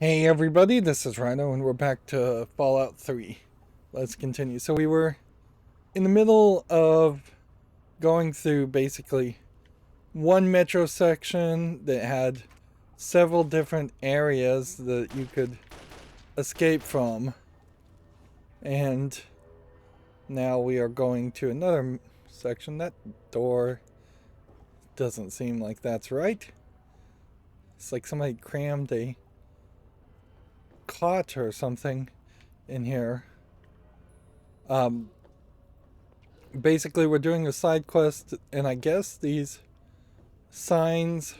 Hey everybody, this is Rydo and we're back to Fallout 3. Let's continue. So we were in the middle of going through basically one metro section that had several different areas that you could escape from. And now we are going to another section. That door doesn't seem like that's right. It's like somebody crammed a cot or something in here. Basically we're doing a side quest, and I guess these signs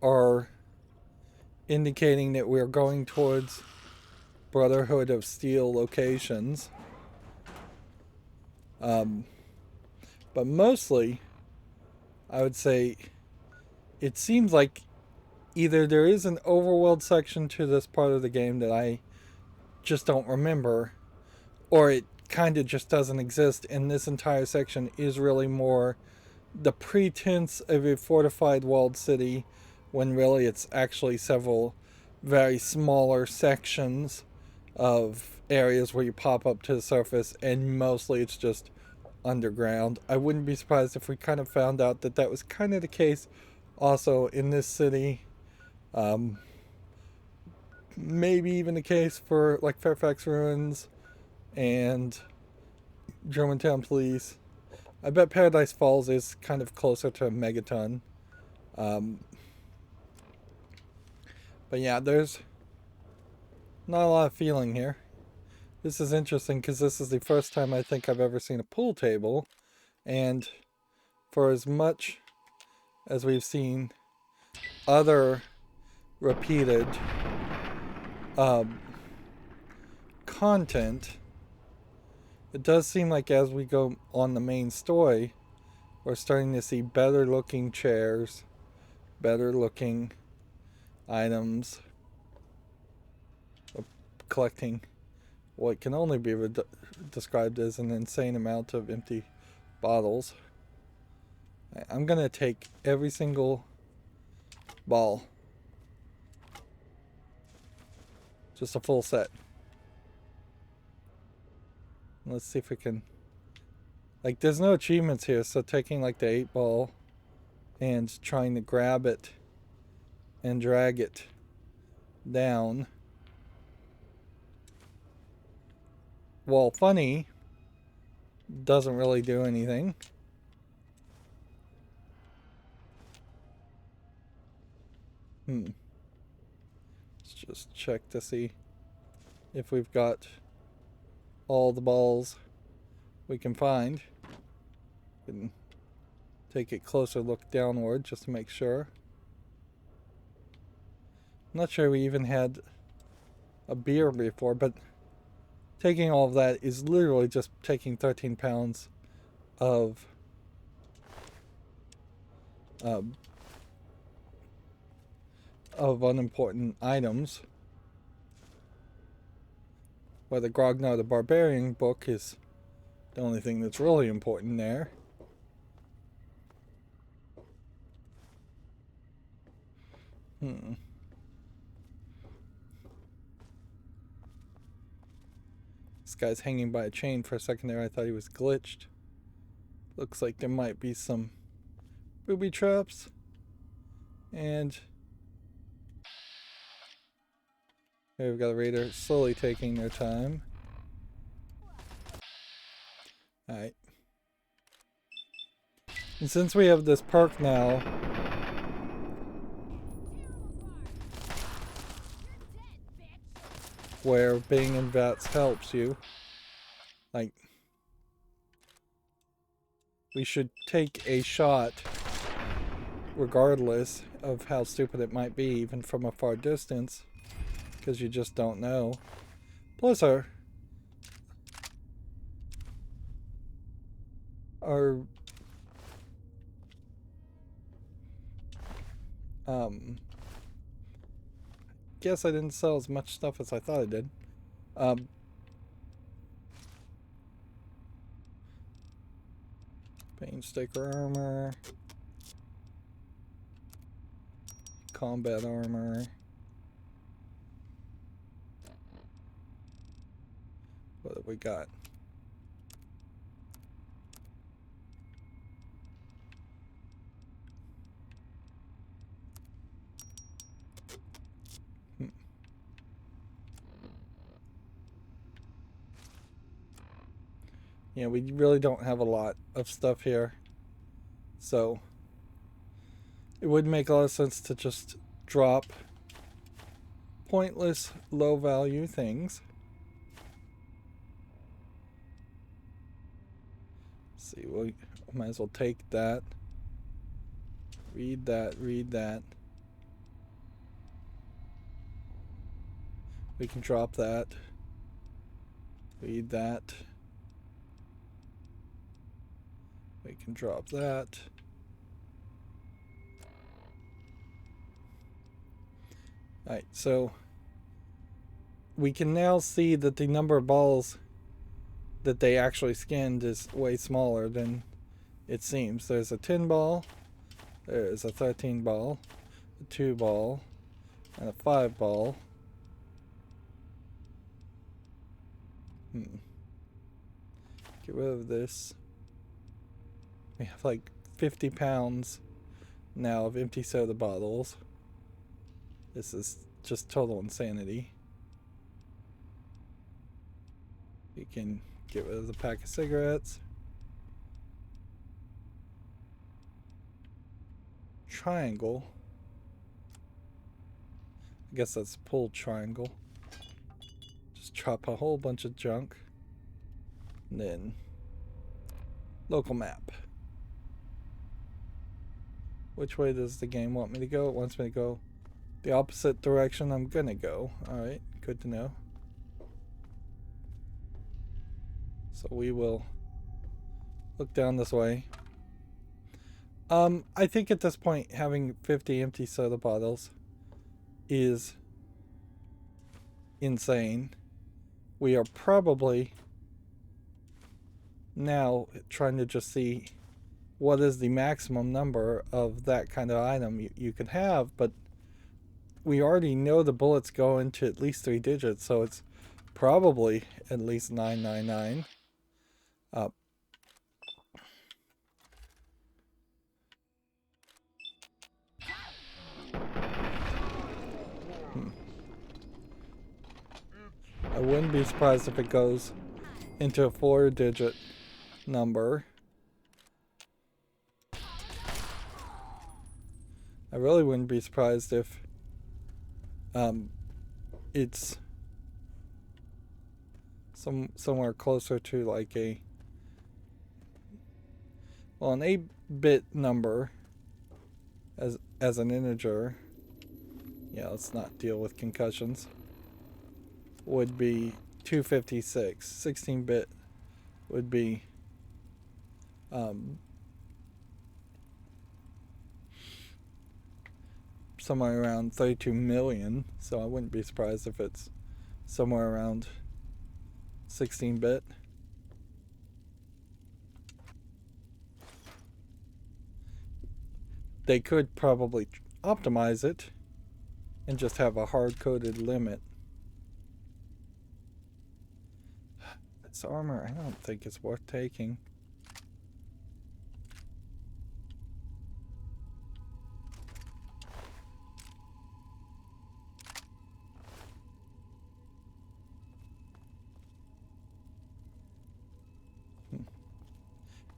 are indicating that we're going towards Brotherhood of Steel locations. But mostly I would say it seems like either there is an overworld section to this part of the game that I just don't remember, or it kind of just doesn't exist, and this entire section is really more the pretense of a fortified walled city when really it's actually several very smaller sections of areas where you pop up to the surface, and mostly it's just underground. I wouldn't be surprised if we kind of found out that that was kind of the case also in this city. Maybe even the case for like Fairfax Ruins and Germantown Police. I bet Paradise Falls is kind of closer to Megaton. Um, but yeah, there's not a lot of feeling here. This is interesting because this is the first time I think I've ever seen a pool table. And for as much as we've seen other repeated content, it does seem like as we go on the main story, we're starting to see better looking chairs, better looking items, collecting what can only be described as an insane amount of empty bottles. I'm going to take every single ball. Just a full set. Let's see if we can... Like, there's no achievements here, so taking like the 8-ball and trying to grab it and drag it down, while funny, doesn't really do anything. Let's just check to see if we've got all the balls we can find. And take a closer look downward just to make sure. I'm not sure we even had a beer before, but taking all of that is literally just taking 13 pounds of unimportant items. Where the Grognar the Barbarian book is the only thing that's really important there. This guy's hanging by a chain. For a second there I thought he was glitched. Looks like there might be some booby traps. And here we've got a raider slowly taking their time. Alright. And since we have this perk now, where being in vats helps you, like, we should take a shot regardless of how stupid it might be, even from a far distance, because you just don't know. Plus our guess I didn't sell as much stuff as I thought I did. Painstaker armor, combat armor, we got. Yeah, we really don't have a lot of stuff here. So it would make a lot of sense to just drop pointless, low value things. Let's see, we might as well take that. Read that, read that. We can drop that. Read that. We can drop that. Alright, so we can now see that the number of balls that they actually scanned is way smaller than it seems. There's a 10 ball, there's a 13 ball, a 2 ball, and a 5 ball. Get rid of this. We have like 50 pounds now of empty soda bottles. This is just total insanity. We can get rid of the pack of cigarettes. Triangle. I guess that's pull triangle. Just chop a whole bunch of junk. And then local map. Which way does the game want me to go? It wants me to go the opposite direction I'm gonna go. Alright, good to know. So we will look down this way. I think at this point having 50 empty soda bottles is insane. We are probably now trying to just see what is the maximum number of that kind of item you could have, but we already know the bullets go into at least 3 digits, so it's probably at least 999. I wouldn't be surprised if it goes into a 4-digit number. I really wouldn't be surprised if it's somewhere closer to like an 8-bit number as an integer. Yeah, let's not deal with concussions. Would be 256. 16-bit would be somewhere around 32 million, so I wouldn't be surprised if it's somewhere around 16-bit. They could probably optimize it and just have a hard-coded limit. This armor, I don't think it's worth taking.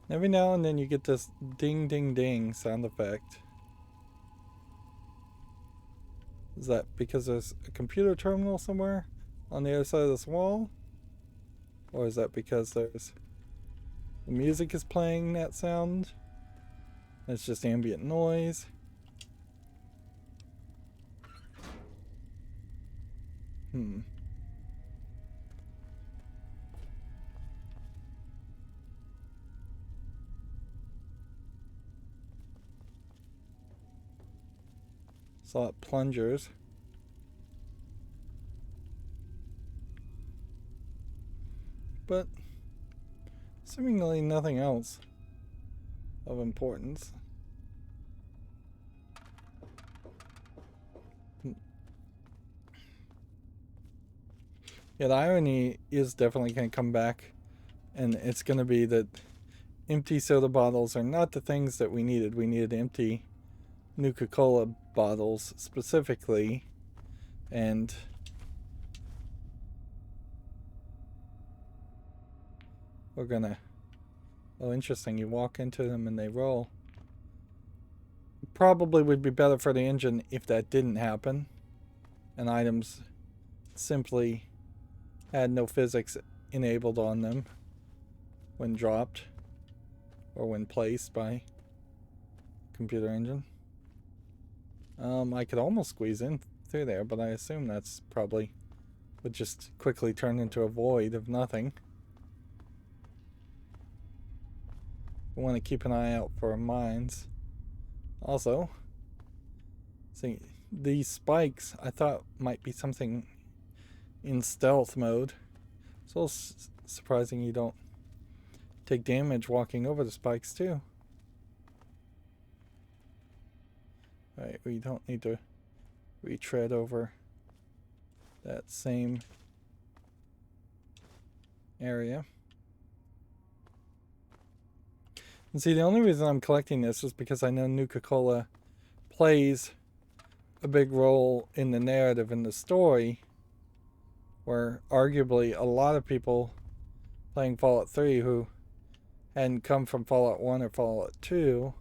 Every now and then you get this ding ding ding sound effect. Is that because there's a computer terminal somewhere on the other side of this wall? Or is that because there's the music is playing that sound? It's just ambient noise. Saw plungers. But seemingly nothing else of importance. Yeah, the irony is definitely going to come back, and it's going to be that empty soda bottles are not the things that we needed. We needed empty Nuka-Cola bottles specifically, and we're going to... Oh, interesting. You walk into them and they roll. Probably would be better for the engine if that didn't happen, and items simply had no physics enabled on them when dropped or when placed by computer engine. I could almost squeeze in through there, but I assume that's probably would just quickly turn into a void of nothing. We want to keep an eye out for mines. Also, see, these spikes I thought might be something in stealth mode. It's a little surprising you don't take damage walking over the spikes too. Alright, we don't need to retread over that same area. And see, the only reason I'm collecting this is because I know Nuka-Cola plays a big role in the narrative and the story, where arguably a lot of people playing Fallout 3 who hadn't come from Fallout 1 or Fallout 2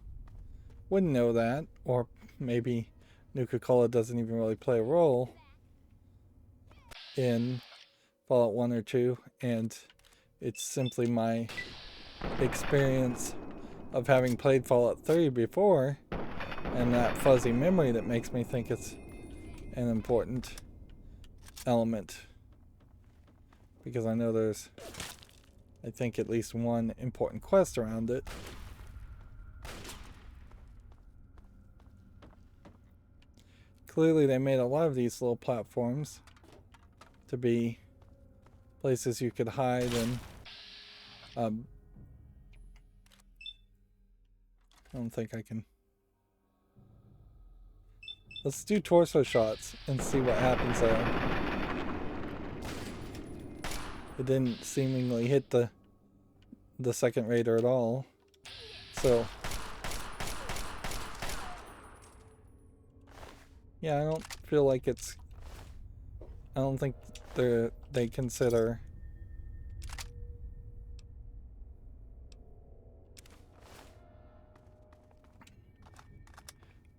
wouldn't know that, or maybe Nuka-Cola doesn't even really play a role in Fallout 1 or 2, and it's simply my experience of having played Fallout 3 before and that fuzzy memory that makes me think it's an important element, because I know there's, I think, at least one important quest around it. Clearly they made a lot of these little platforms to be places you could hide and I don't think I can. Let's do torso shots and see what happens there. It didn't seemingly hit the second raider at all. So yeah, I don't feel like it's, I don't think they consider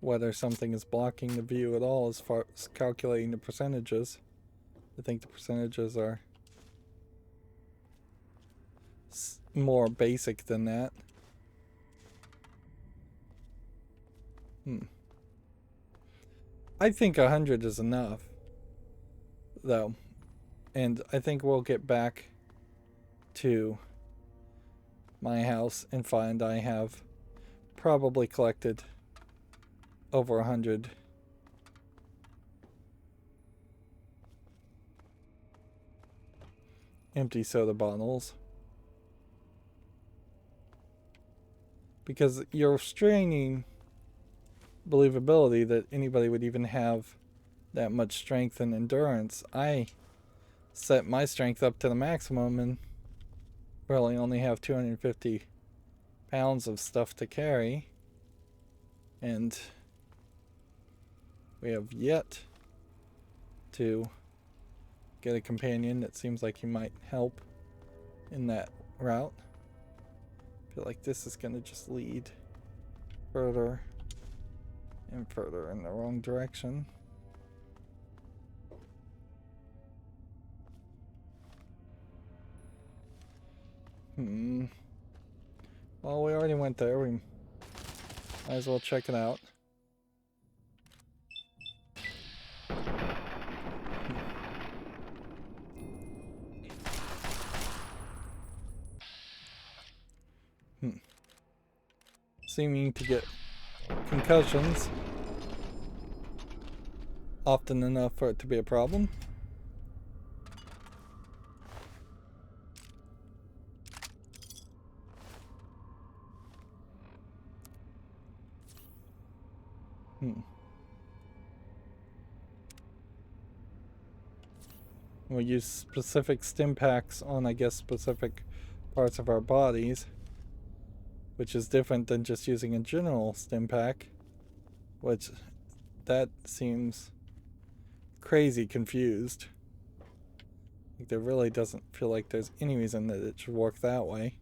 whether something is blocking the view at all as far as calculating the percentages. I think the percentages are more basic than that. I think 100 is enough, though, and I think we'll get back to my house and find I have probably collected over 100 empty soda bottles, because you're straining believability that anybody would even have that much strength and endurance. I set my strength up to the maximum and really only have 250 pounds of stuff to carry, and we have yet to get a companion that seems like he might help in that route. I feel like this is going to just lead further and further in the wrong direction. Well, we already went there. We might as well check it out. Seeming to get concussions often enough for it to be a problem. We use specific stim packs on, I guess, specific parts of our bodies, which is different than just using a general stim pack, which that seems crazy confused. Like, there really doesn't feel like there's any reason that it should work that way.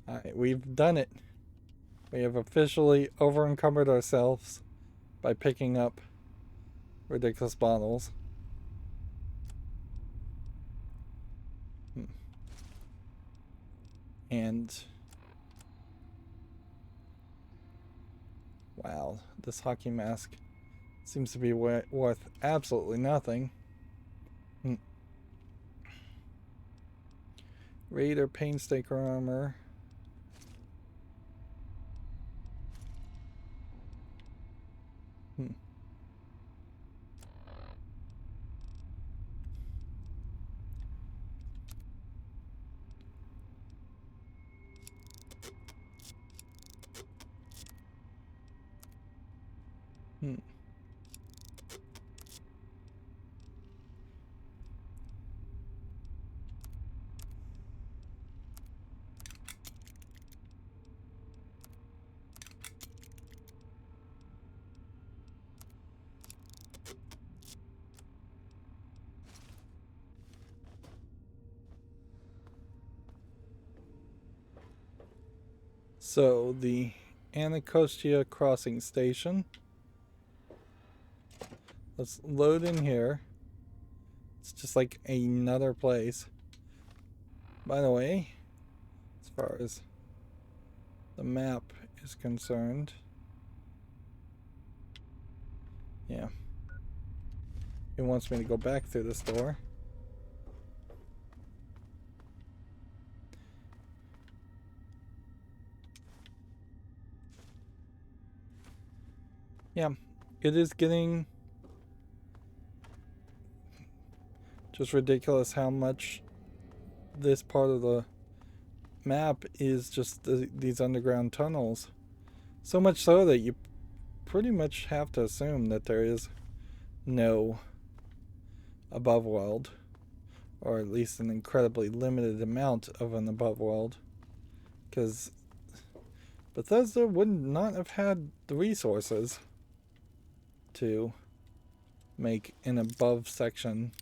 Alright, we've done it. We have officially over-encumbered ourselves by picking up ridiculous bottles. And wow, this hockey mask seems to be worth absolutely nothing. Raider painstaker armor. So the Anacostia crossing station. Let's load in here. It's just like another place. By the way, as far as the map is concerned, yeah, it wants me to go back through this door. Yeah, it is getting just ridiculous how much this part of the map is just these underground tunnels. So much so that you pretty much have to assume that there is no above world, or at least an incredibly limited amount of an above world, because Bethesda would not have had the resources to make an above section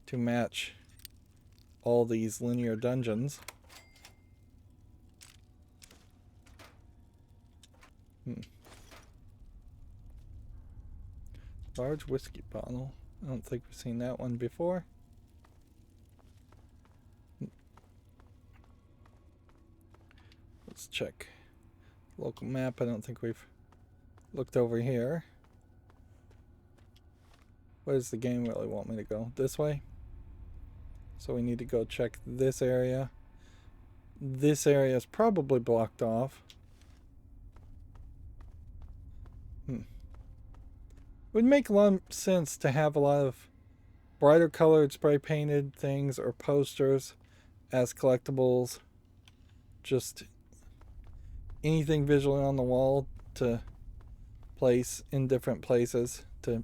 to match all these linear dungeons. Large whiskey bottle. I don't think we've seen that one before. Let's check local map. I don't think we've looked over here. Where does the game really want me to go? This way? So we need to go check this area. This area is probably blocked off. It would make a lot of sense to have a lot of brighter colored spray painted things or posters as collectibles. Just anything visually on the wall to place in different places to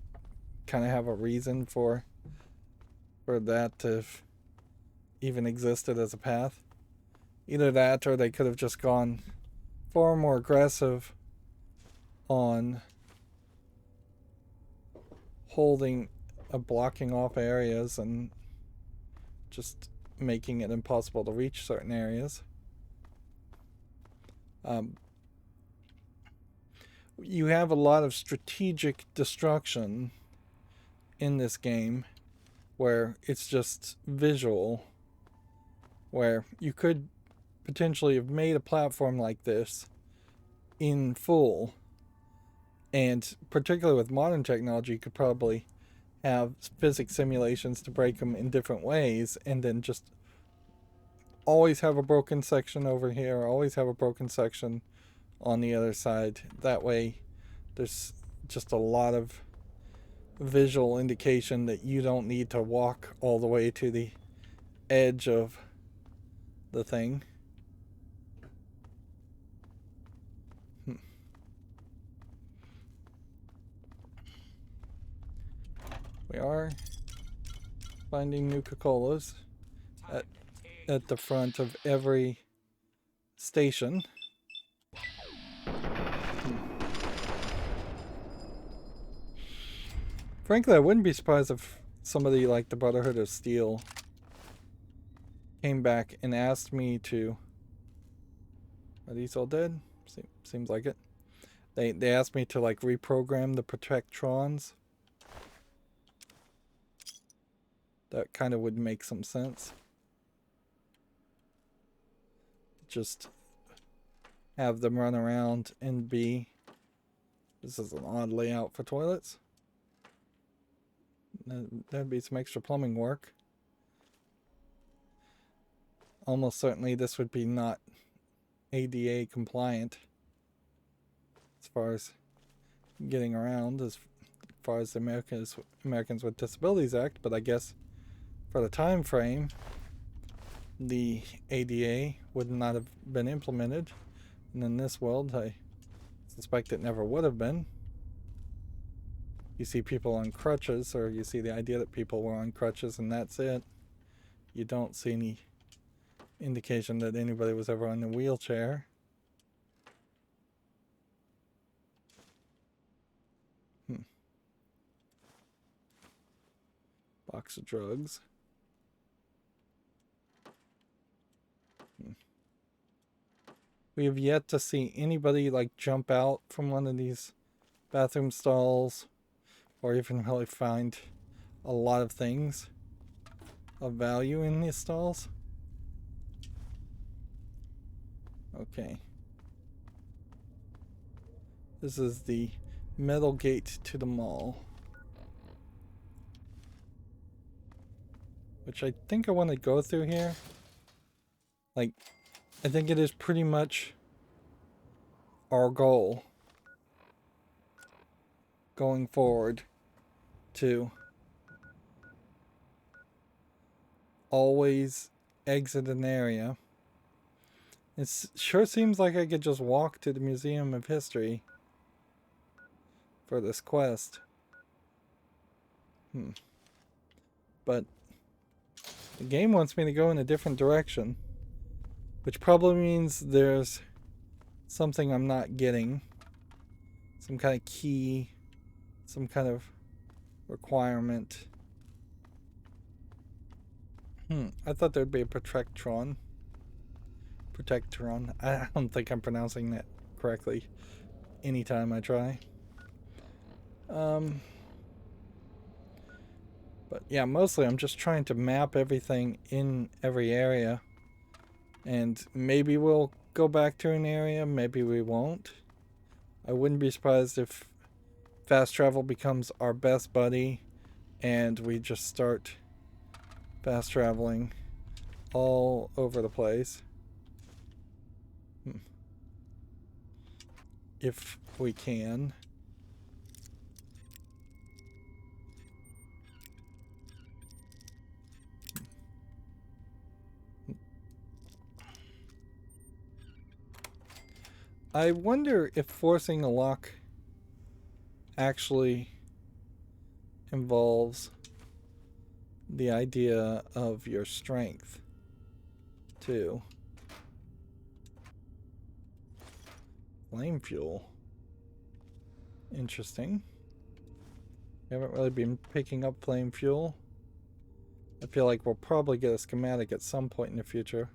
kind of have a reason for that to even existed as a path. Either that, or they could have just gone far more aggressive on holding blocking off areas and just making it impossible to reach certain areas. You have a lot of strategic destruction in this game where it's just visual, where you could potentially have made a platform like this in full, and particularly with modern technology, you could probably have physics simulations to break them in different ways, and then just always have a broken section over here, always have a broken section on the other side. That way there's just a lot of visual indication that you don't need to walk all the way to the edge of the thing. We are finding Nuka-Colas at the front of every station. Frankly, I wouldn't be surprised if somebody like the Brotherhood of Steel came back and asked me to... Are these all dead? Seems like it. They asked me to like reprogram the Protectrons. That kind of would make some sense. Just have them run around and be... This is an odd layout for toilets. That'd be some extra plumbing work. Almost certainly this would be not ADA compliant as far as getting around, as far as the Americans with Disabilities Act, but I guess for the time frame the ADA would not have been implemented, and in this world I suspect it never would have been. You see people on crutches, or you see the idea that people were on crutches, and that's it. You don't see any indication that anybody was ever on a wheelchair. Box of drugs. We have yet to see anybody like jump out from one of these bathroom stalls, or even really find a lot of things of value in these stalls. Okay. This is the metal gate to the mall, which I think I want to go through here. Like, I think it is pretty much our goal going forward to always exit an area. It sure seems like I could just walk to the Museum of History for this quest. But the game wants me to go in a different direction, which probably means there's something I'm not getting. Some kind of key, some kind of requirement. I thought there'd be a Protectron. I don't think I'm pronouncing that correctly anytime I try. But yeah, mostly I'm just trying to map everything in every area. And maybe we'll go back to an area, maybe we won't. I wouldn't be surprised if fast travel becomes our best buddy and we just start fast traveling all over the place. If we can. I wonder if forcing a lock actually involves the idea of your strength too. Flame fuel. Interesting. We haven't really been picking up flame fuel. I feel like we'll probably get a schematic at some point in the future.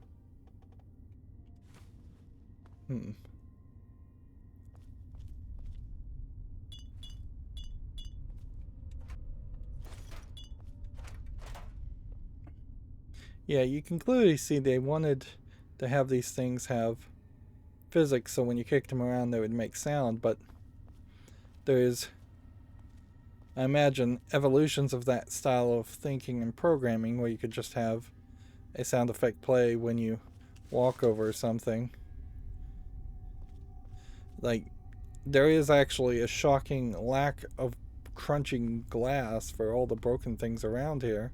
Yeah, you can clearly see they wanted to have these things have physics, so when you kicked them around they would make sound, but there's, I imagine, evolutions of that style of thinking and programming where you could just have a sound effect play when you walk over something. Like, there is actually a shocking lack of crunching glass for all the broken things around here.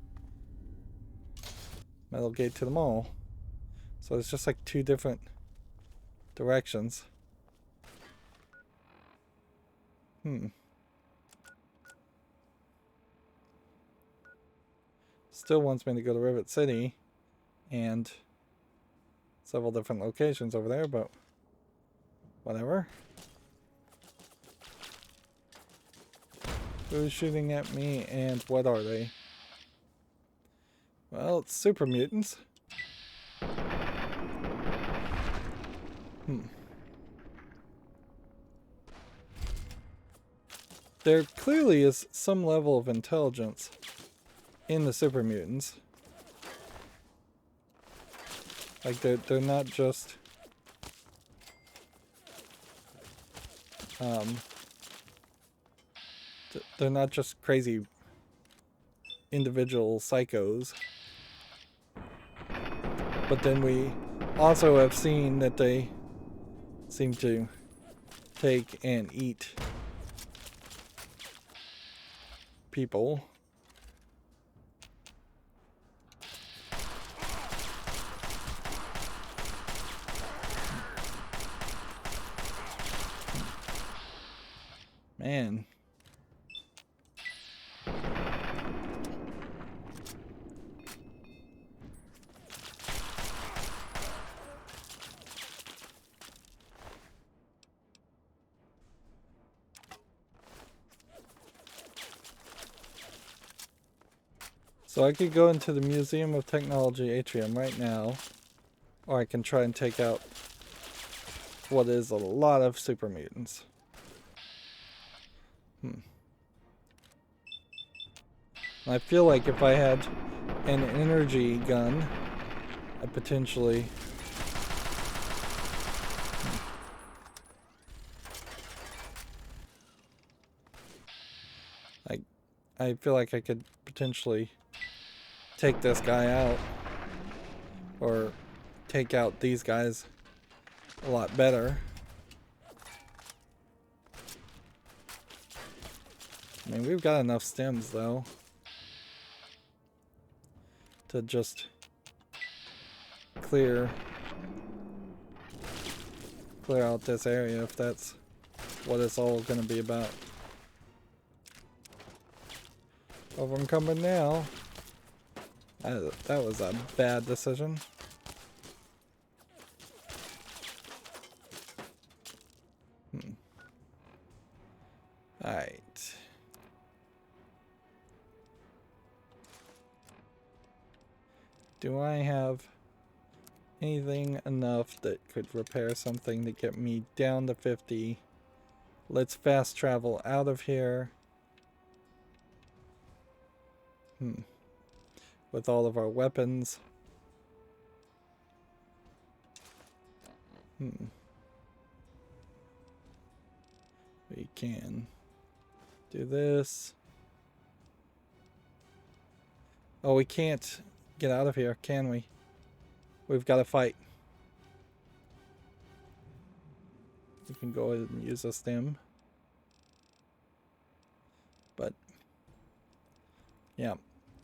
Metal gate to the mall. So it's just like two different directions. still wants me to go to Rivet City and several different locations over there, but whatever. Who's shooting at me and what are they? Well, it's super mutants. There clearly is some level of intelligence in the super mutants. Like they're not just they're not just crazy individual psychos. But then we also have seen that they seem to take and eat people. Man. So I could go into the Museum of Technology atrium right now, or I can try and take out what is a lot of super mutants. I feel like if I had an energy gun, I potentially... I feel like I could potentially take this guy out, or take out these guys a lot better. I mean, we've got enough stems though to just clear out this area if that's what it's all gonna be about. Over I'm coming now. That was a bad decision. Alright. Do I have anything enough that could repair something to get me down to 50? Let's fast travel out of here. With all of our weapons. We can do this. Oh, we can't get out of here, can we? We've got to fight. We can go ahead and use a stem. But yeah,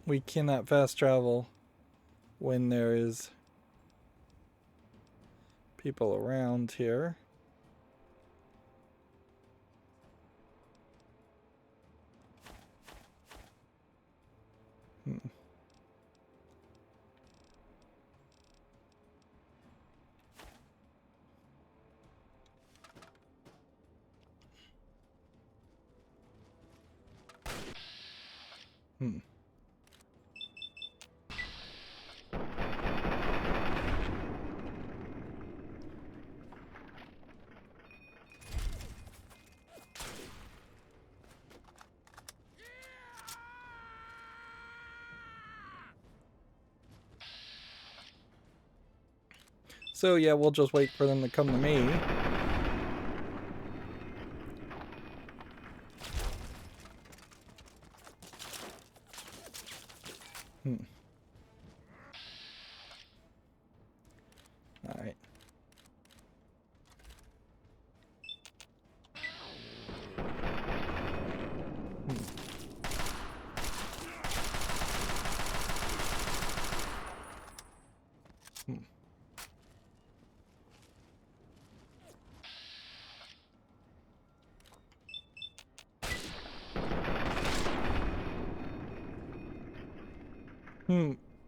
we cannot fast travel when there is people around here. So yeah, we'll just wait for them to come to me. Alright.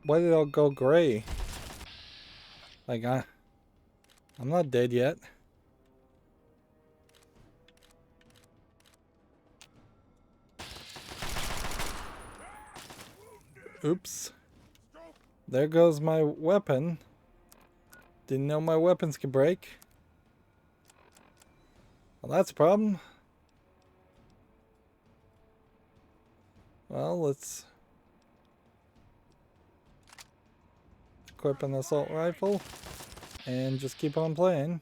Why did it all go gray? Like, I'm not dead yet. Oops. There goes my weapon. Didn't know my weapons could break. Well, that's a problem. Well, let's equip an assault rifle and just keep on playing.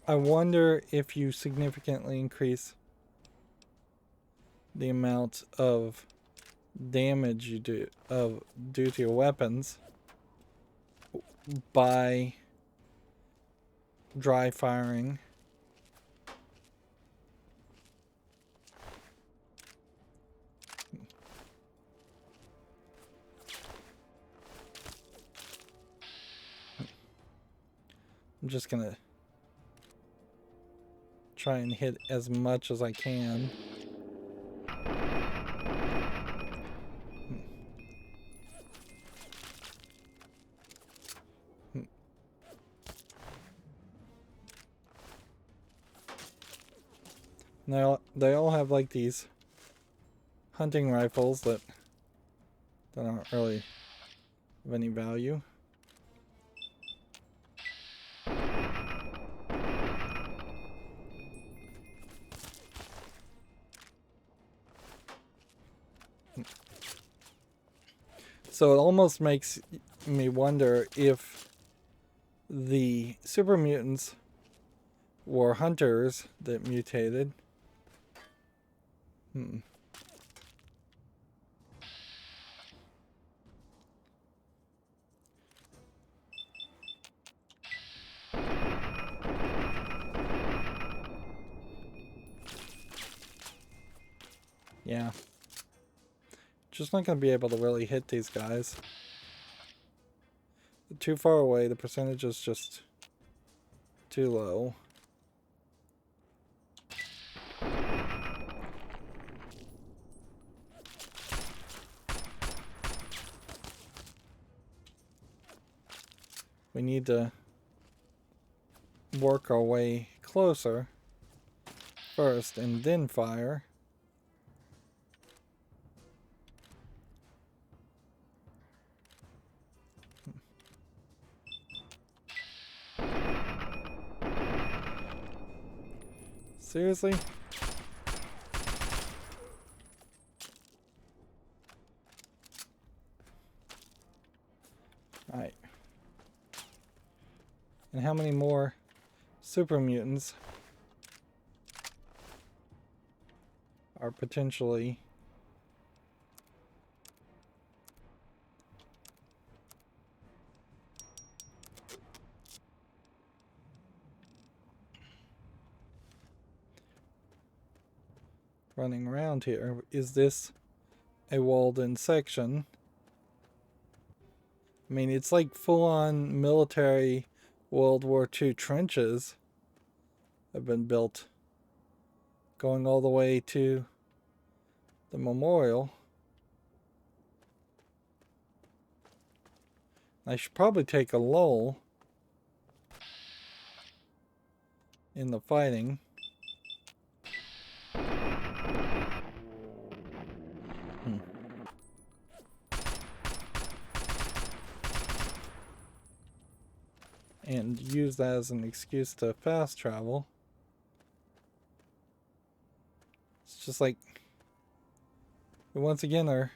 I wonder if you significantly increase the amount of damage you do due to your weapons by dry firing. I'm just gonna try and hit as much as I can. Now they all have like these hunting rifles that aren't really of any value. So it almost makes me wonder if the super mutants were hunters that mutated. Yeah. Just not going to be able to really hit these guys. They're too far away. The percentage is just too low. We need to work our way closer first and then fire. Seriously? Alright. And how many more super mutants are potentially running around here? Is this a walled-in section? I mean, it's like full-on military World War II trenches have been built, going all the way to the memorial. I should probably take a lull in the fighting. And use that as an excuse to fast travel. It's just like we once again are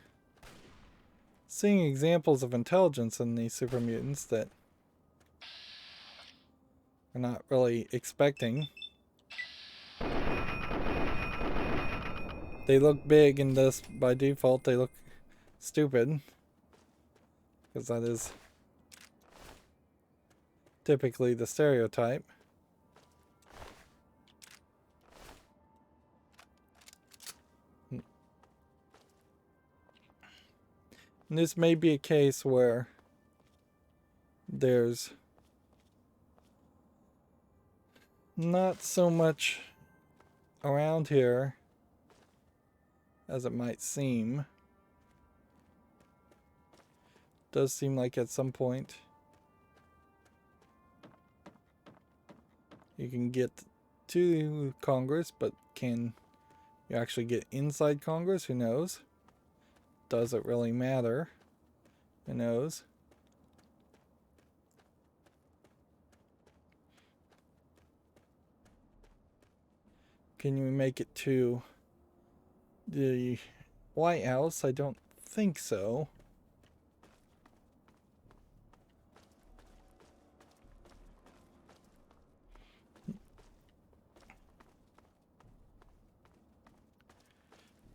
seeing examples of intelligence in these super mutants that we're not really expecting. They look big in this by default. They look stupid, because that is typically the stereotype. And this may be a case where there's not so much around here as it might seem. Does seem like at some point you can get to Congress, but can you actually get inside Congress? Who knows? Does it really matter? Who knows? Can you make it to the White House? I don't think so.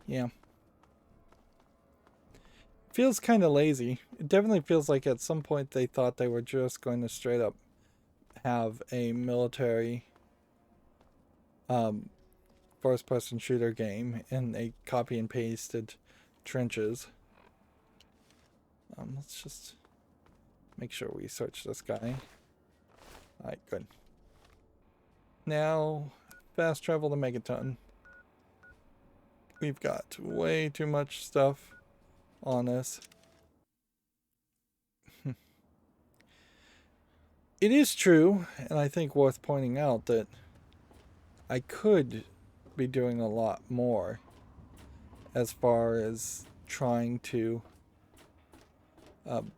Yeah. Feels kind of lazy. It definitely feels like at some point they thought they were just going to straight up have a military first-person shooter game, and they copy and pasted trenches. Let's just make sure we search this guy. Alright, good. Now, fast travel to Megaton. We've got way too much stuff on us. It is true, and I think worth pointing out, that I could be doing a lot more as far as trying to what am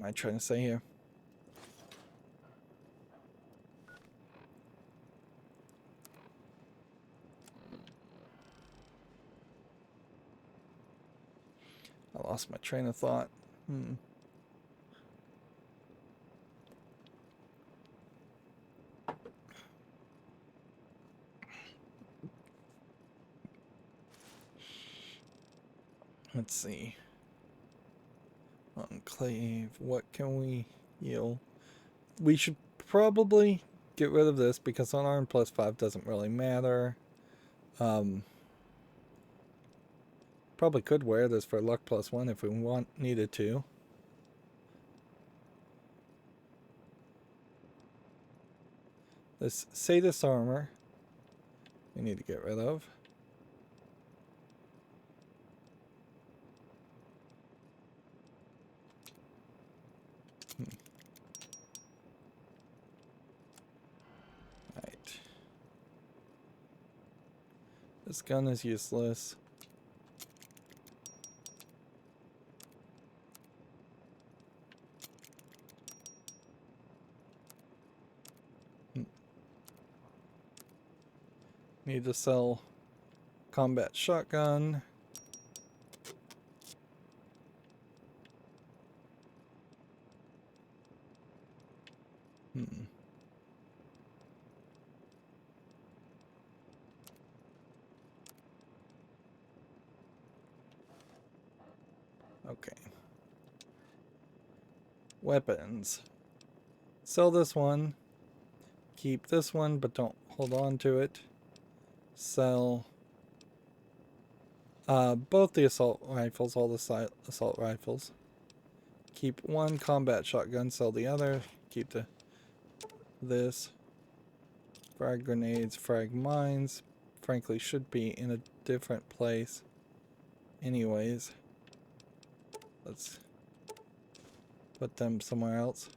I trying to say here? I lost my train of thought. Let's see. Enclave. What can we heal? We should probably get rid of this because unarmed +5 doesn't really matter. Probably could wear this for luck +1 if we needed to. This sadist armor we need to get rid of. Right. This gun is useless. Need to sell combat shotgun. Okay. Weapons. Sell this one. Keep this one, but don't hold on to it. Sell both the assault rifles, all the assault rifles. Keep one combat shotgun, sell the other. Keep this. Frag grenades, frag mines. Frankly, should be in a different place. Anyways. Let's put them somewhere else.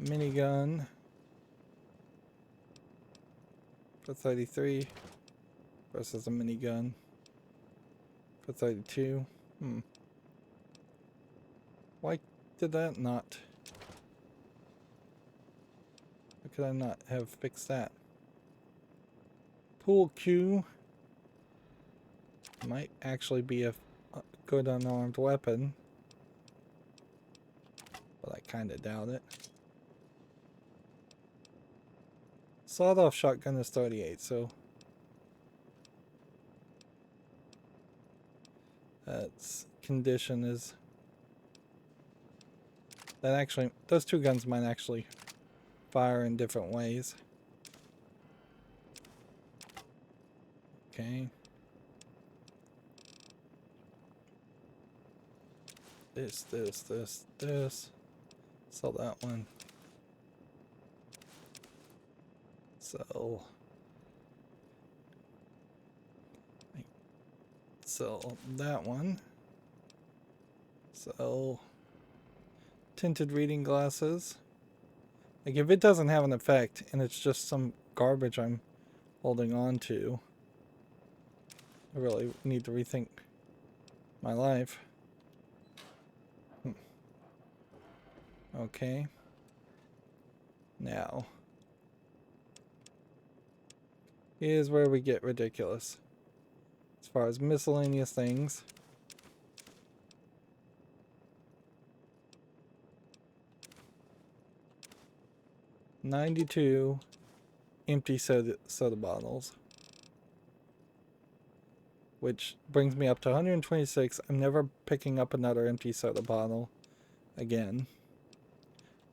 Minigun. For 33 versus a minigun for 32. Why did that not? Why could I not have fixed that? Pool Q might actually be a good unarmed weapon, but I kind of doubt it. Sawed-off shotgun is 38, so that's condition is that actually those two guns might actually fire in different ways. Okay. This. Sell that one. Sell that one. Sell tinted reading glasses. Like, if it doesn't have an effect and it's just some garbage I'm holding on to, I really need to rethink my life. Okay. Now, here's where we get ridiculous. As far as miscellaneous things. $92 empty soda bottles. Which brings me up to 126. I'm never picking up another empty soda bottle again.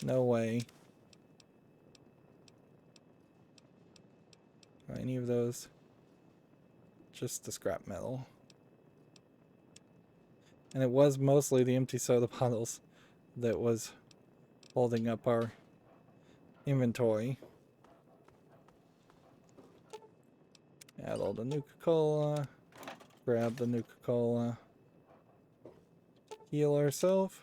No way. Are any of those? Just the scrap metal. And it was mostly the empty soda bottles that was holding up our inventory. Add all the Nuka-Cola. Grab the Nuka-Cola. Heal ourselves.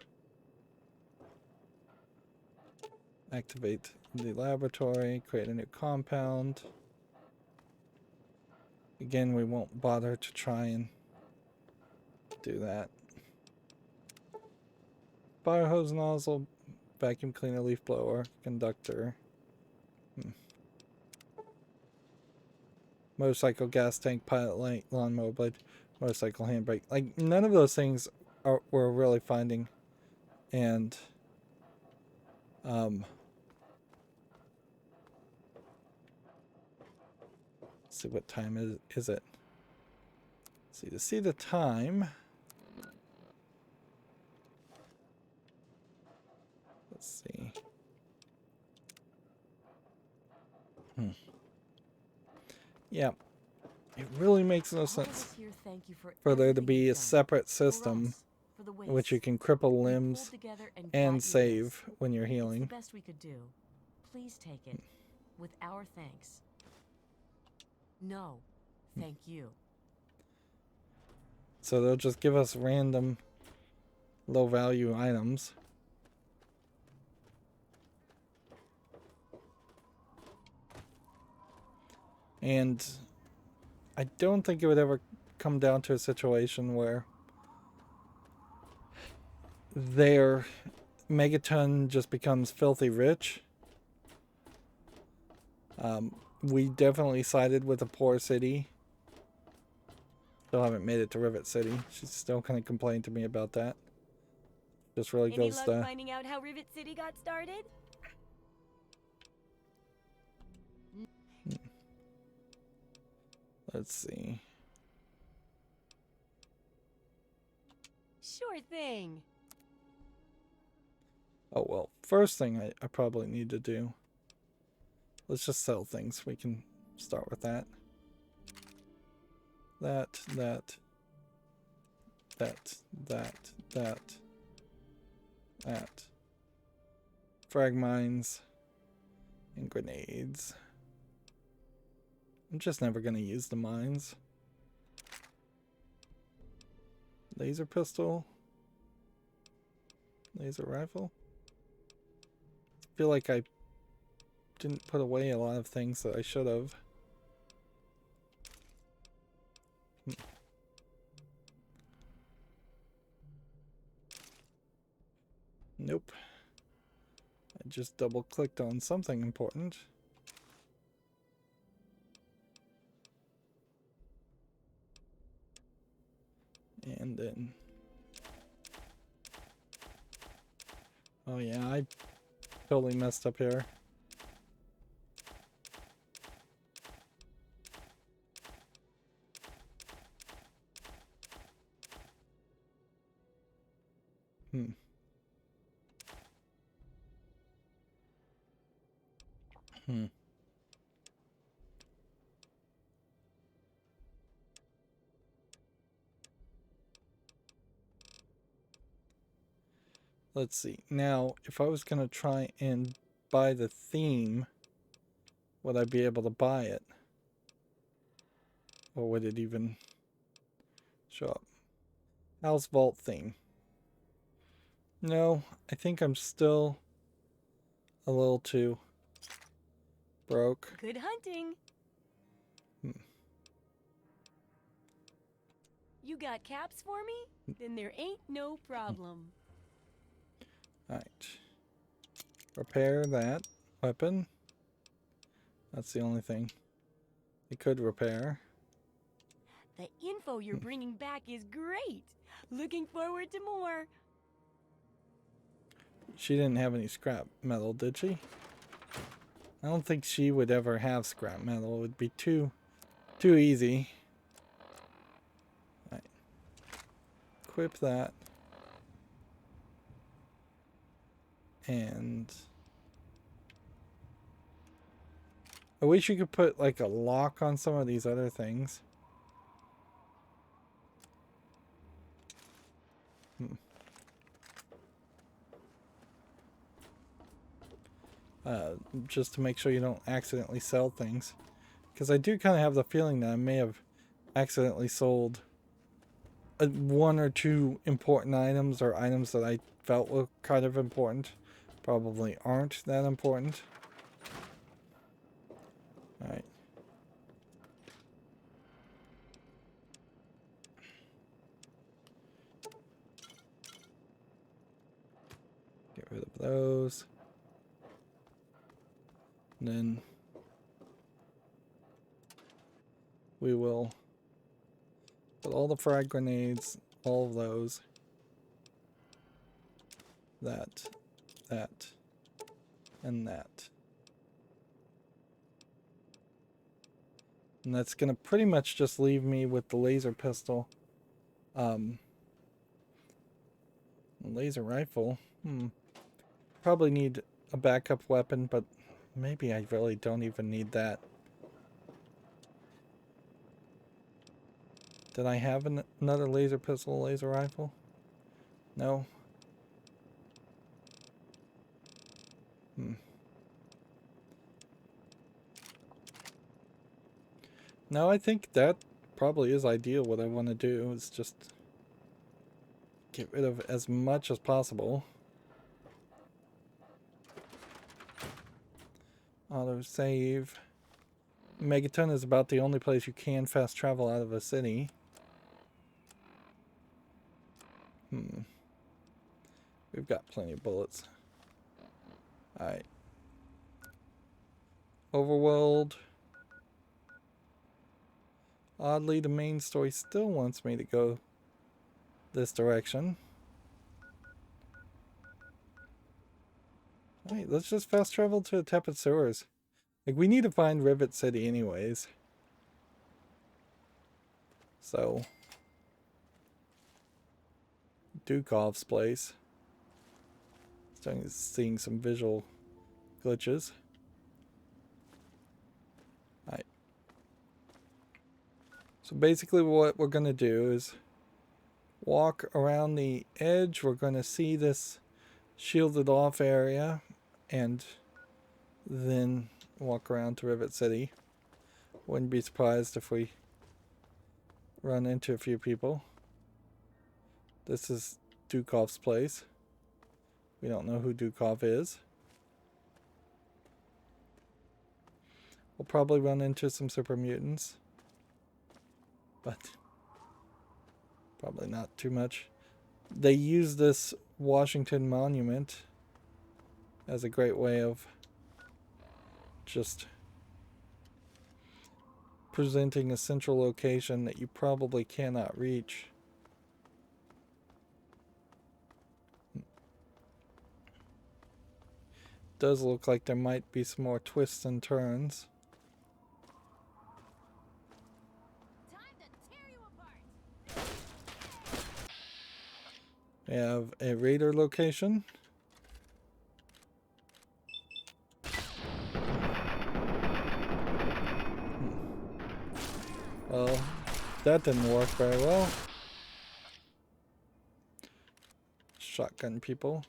Activate the laboratory. Create a new compound. Again, we won't bother to try and do that. Fire hose nozzle. Vacuum cleaner, leaf blower, conductor. Motorcycle gas tank, pilot light, lawnmower blade, motorcycle handbrake. Like, none of those things we're really finding. And let's see, what time is it? Let's see, to see the time. Let's see. Yeah, it really makes no sense for there to be a separate system in which you can cripple limbs and save when you're healing. It's the best we could do. Please take it with our thanks. No, thank you. So they'll just give us random low value items. And I don't think it would ever come down to a situation where their megaton just becomes filthy rich. We definitely sided with a poor city. Still haven't made it to Rivet City. She's still kind of complaining to me about that. Just really Any goes luck to... finding out how Rivet City got started? Let's see. Sure thing. Oh, well, first thing I probably need to do. Let's just sell things. We can start with that. That. Frag mines and grenades. I'm just never going to use the mines. Laser pistol. Laser rifle. I feel like I didn't put away a lot of things that I should have. Nope. I just double clicked on something important. And then... oh yeah, I totally messed up here. Let's see. Now, if I was going to try and buy the theme, would I be able to buy it? Or would it even show up? House Vault theme. No, I think I'm still a little too broke. Good hunting. You got caps for me? Then there ain't no problem. Alright. Repair that weapon. That's the only thing it could repair. The info you're bringing back is great. Looking forward to more. She didn't have any scrap metal, did she? I don't think she would ever have scrap metal. It would be too easy. Right. Equip that. And I wish you could put like a lock on some of these other things. Just to make sure you don't accidentally sell things. Because I do kind of have the feeling that I may have accidentally sold one or two important items, or items that I felt were kind of important. Probably aren't that important. Alright. Get rid of those. And then we will put all the frag grenades, all of those, that, and that. And that's going to pretty much just leave me with the laser pistol. Laser rifle. Probably need a backup weapon, but maybe I really don't even need that. Did I have another laser pistol, laser rifle? No. No, I think that probably is ideal. What I want to do is just get rid of as much as possible. Auto save. Megaton is about the only place you can fast travel out of a city. We've got plenty of bullets. Alright. Overworld. Oddly, the main story still wants me to go this direction. Alright, let's just fast travel to the Tepid Sewers. Like, we need to find Rivet City anyways. So, Dukov's place. Seeing some visual glitches. Alright. So basically what we're going to do is walk around the edge. We're going to see this shielded off area and then walk around to Rivet City. Wouldn't be surprised if we run into a few people. This is Dukov's place. We don't know who Dukov is. We'll probably run into some super mutants, but probably not too much. They use this Washington Monument as a great way of just presenting a central location that you probably cannot reach. Does look like there might be some more twists and turns. Time to tear you apart. We have a raider location. Well, that didn't work very well. Shotgun people.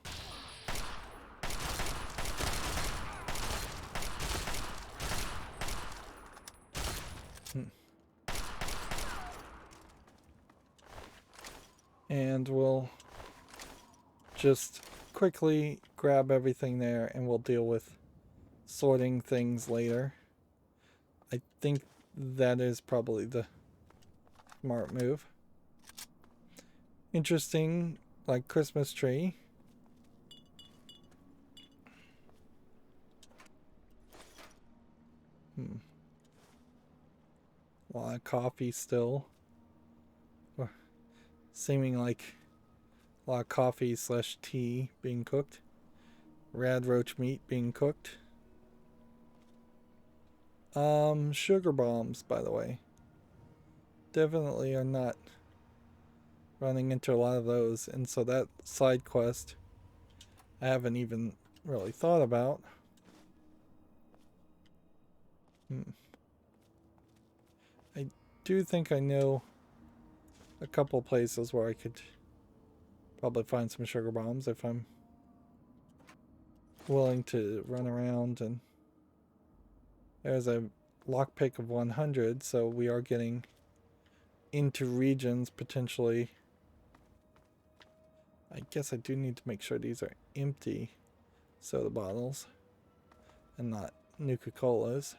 And we'll just quickly grab everything there and we'll deal with sorting things later. I think that is probably the smart move. Interesting, like Christmas tree. A lot of coffee still. Seeming like a lot of coffee / tea being cooked. Rad roach meat being cooked. Sugar bombs, by the way. Definitely are not running into a lot of those, and so that side quest I haven't even really thought about. I do think I know a couple places where I could probably find some sugar bombs if I'm willing to run around. And there's a lockpick of 100, so we are getting into regions potentially. I guess I do need to make sure these are empty soda bottles and not Nuka-Colas.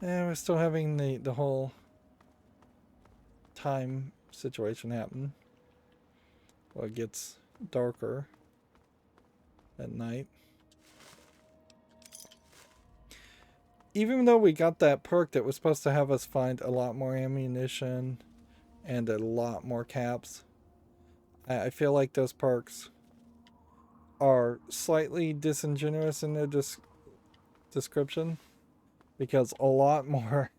And we're still having the whole time situation happen. Well, it gets darker at night. Even though we got that perk that was supposed to have us find a lot more ammunition and a lot more caps, I feel like those perks are slightly disingenuous in their description, because a lot more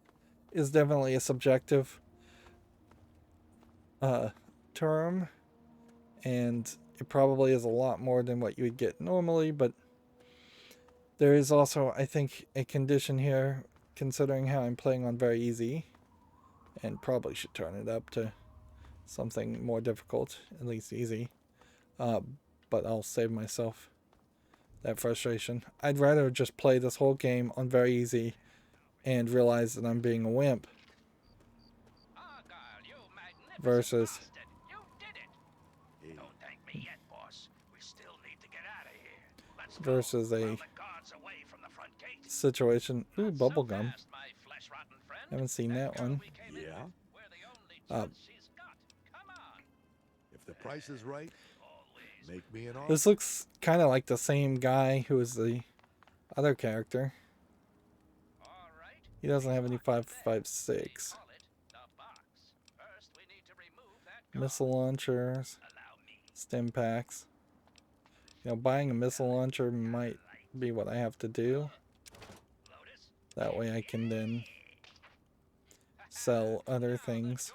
is definitely a subjective term, and it probably is a lot more than what you would get normally, but there is also, I think, a condition here, considering how I'm playing on very easy, and probably should turn it up to something more difficult, at least easy, but I'll save myself that frustration. I'd rather just play this whole game on very easy and realize that I'm being a wimp versus a situation. Ooh, bubblegum. Haven't seen that one. Yeah. If the price is right, make me an offer. This looks kind of like the same guy who is the other character. He doesn't have any 5.56. Missile launchers, stim packs. You know, buying a missile launcher might be what I have to do. That way I can then sell other things.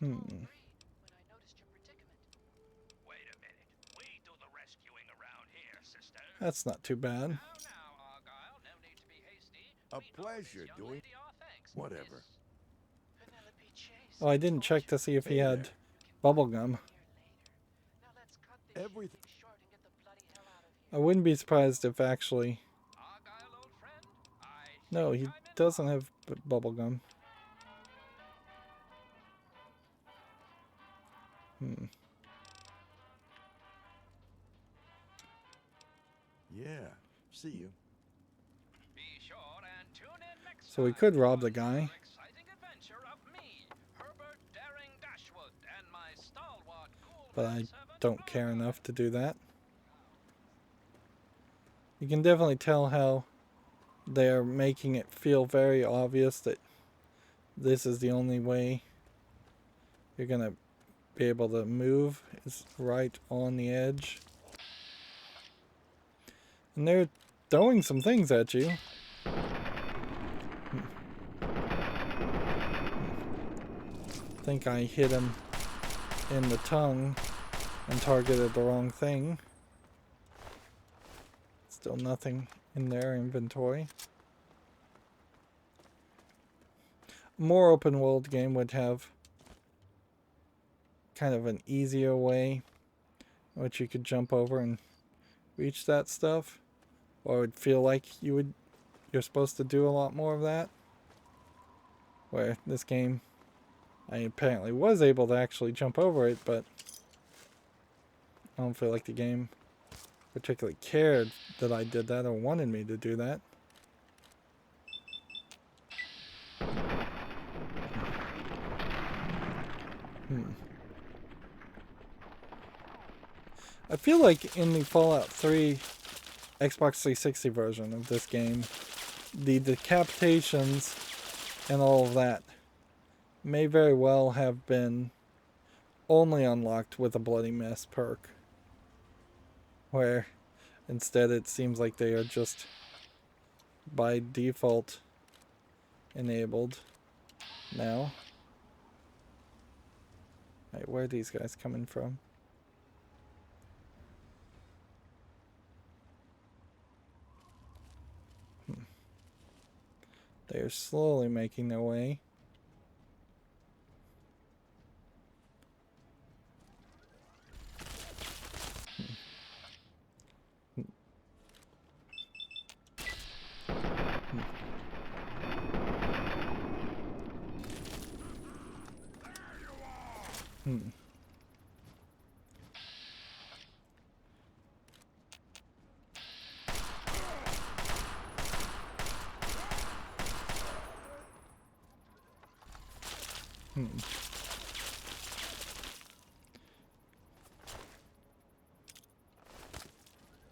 When I noticed your predicament. Wait a minute. We do the rescuing around here, sister. That's not too bad. Now, Argyle, no need to be hasty. A We know pleasure this young doing lady our thanks. whatever. Penelope Chase. Oh, I didn't check to see if he had bubblegum. Now let's cut this Everything. shit short and get the bloody hell out of here. I wouldn't be surprised if actually... Argyle, old friend, I No, think he I'm in doesn't love. have bubblegum. Yeah. See you. Be sure and tune in next So we time could rob for the guy. another exciting adventure of me, Herbert Daring Dashwood, and my stalwart But I servant don't care Argyle. enough to do that. You can definitely tell how they're making it feel very obvious that this is the only way you're gonna be able to move, is right on the edge. And they're throwing some things at you. think I hit him in the tongue and targeted the wrong thing. Still nothing in their inventory. A more open world game would have kind of an easier way in which you could jump over and reach that stuff. Or it would feel like you're supposed to do a lot more of that. Where this game, I apparently was able to actually jump over it, but I don't feel like the game particularly cared that I did that or wanted me to do that. I feel like in the Fallout 3 Xbox 360 version of this game, the decapitations and all of that may very well have been only unlocked with a Bloody Mess perk. Where instead it seems like they are just by default enabled now. Alright, where are these guys coming from? They're slowly making their way.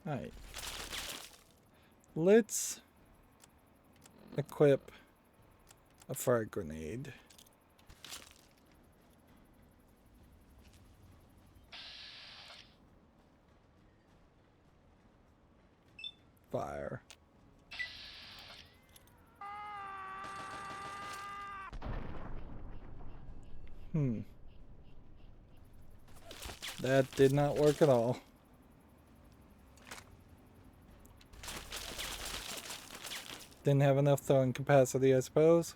Alright. Let's equip a frag grenade. Fire. That did not work at all. Didn't have enough throwing capacity, I suppose.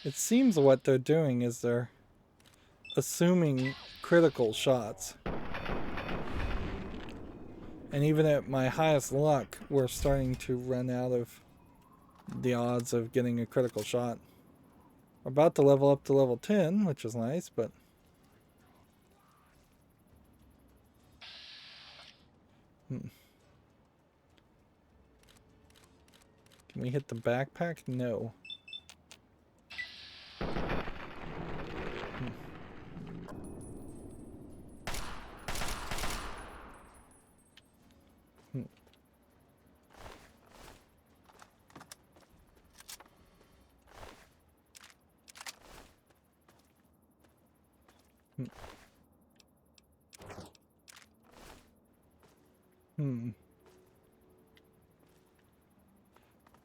It seems what they're doing is they're assuming critical shots. And even at my highest luck, we're starting to run out of the odds of getting a critical shot. We're about to level up to level 10, which is nice, but... Can we hit the backpack? No.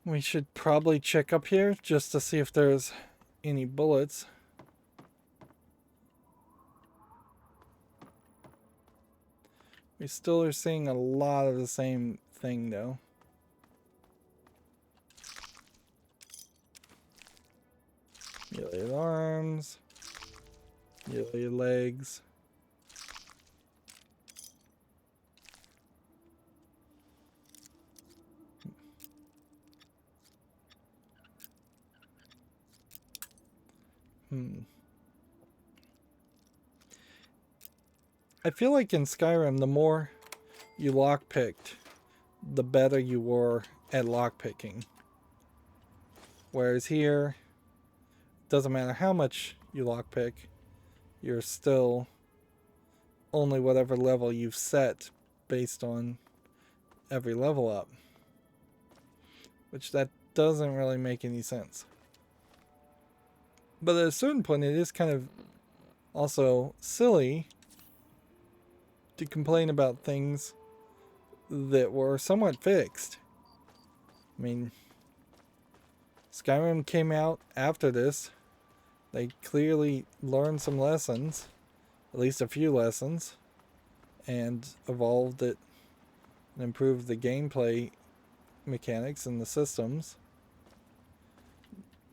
We should probably check up here just to see if there's any bullets. We still are seeing a lot of the same thing though. Mutilated arms. Mutilated legs. I feel like in Skyrim, the more you lockpicked, the better you were at lockpicking. Whereas here, it doesn't matter how much you lockpick, you're still only whatever level you've set based on every level up. Which that doesn't really make any sense. But at a certain point, it is kind of also silly to complain about things that were somewhat fixed. I mean, Skyrim came out after this. They clearly learned some lessons, at least a few lessons, and evolved it and improved the gameplay mechanics and the systems.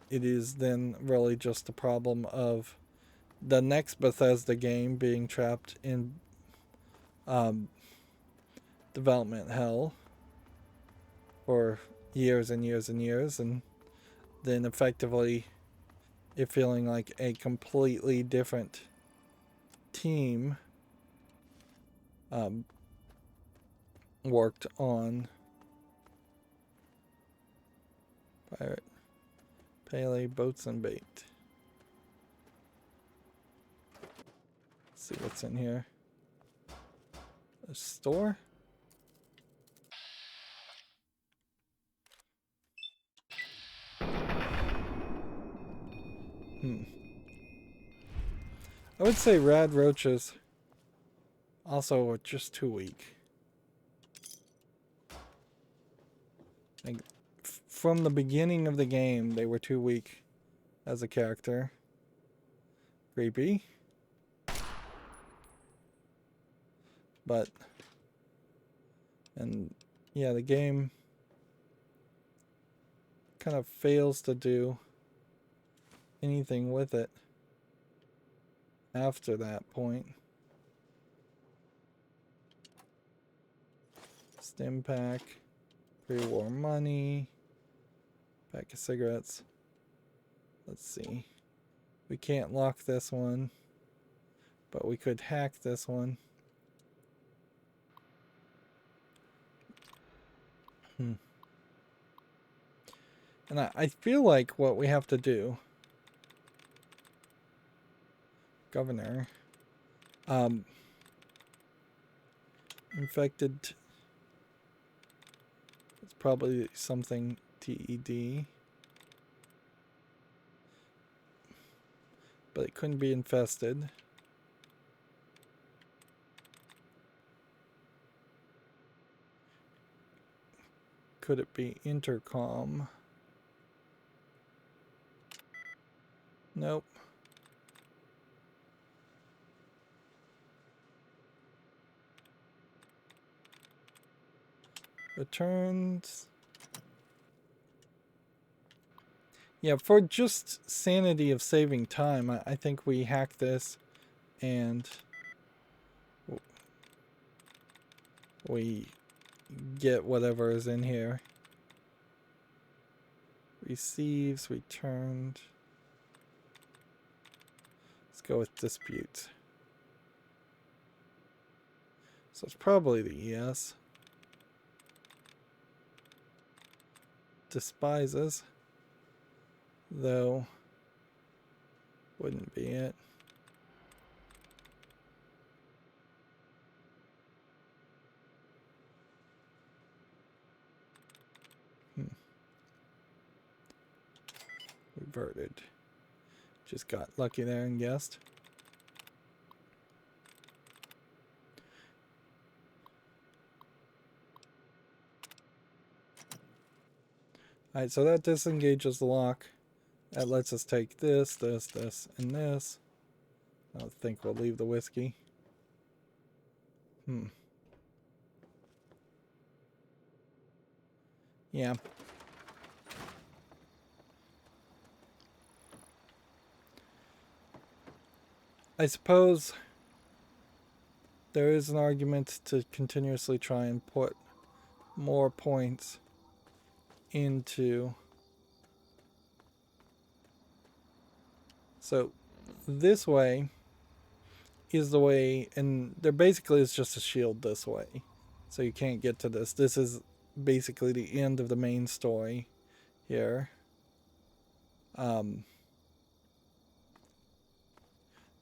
It is then really just a problem of the next Bethesda game being trapped in development hell for years and years and years, and then effectively it feeling like a completely different team worked on Pirate Pele Boats and Bait. Let's see what's in here. A store? I would say rad roaches also are just too weak. Like, from the beginning of the game, they were too weak as a character. Creepy. But, and yeah, the game kind of fails to do anything with it after that point. Stim pack, pre-war money, pack of cigarettes. Let's see. We can't lock this one, but we could hack this one. And I feel like what we have to do, Governor, infected, it's probably something TED, but it couldn't be infested. Could it be intercom? Nope. Returns. Yeah, for just sanity of saving time, I think we hack this and we get whatever is in here. Receives, returned. Let's go with disputes. So it's probably the ES. Despises, though, wouldn't be it. Reverted. Just got lucky there and guessed. Alright, so that disengages the lock. That lets us take this, this, this, and this. I don't think we'll leave the whiskey. Yeah. I suppose there is an argument to continuously try and put more points into. So this way is the way, and there basically is just a shield this way. So you can't get to this. This is basically the end of the main story here. And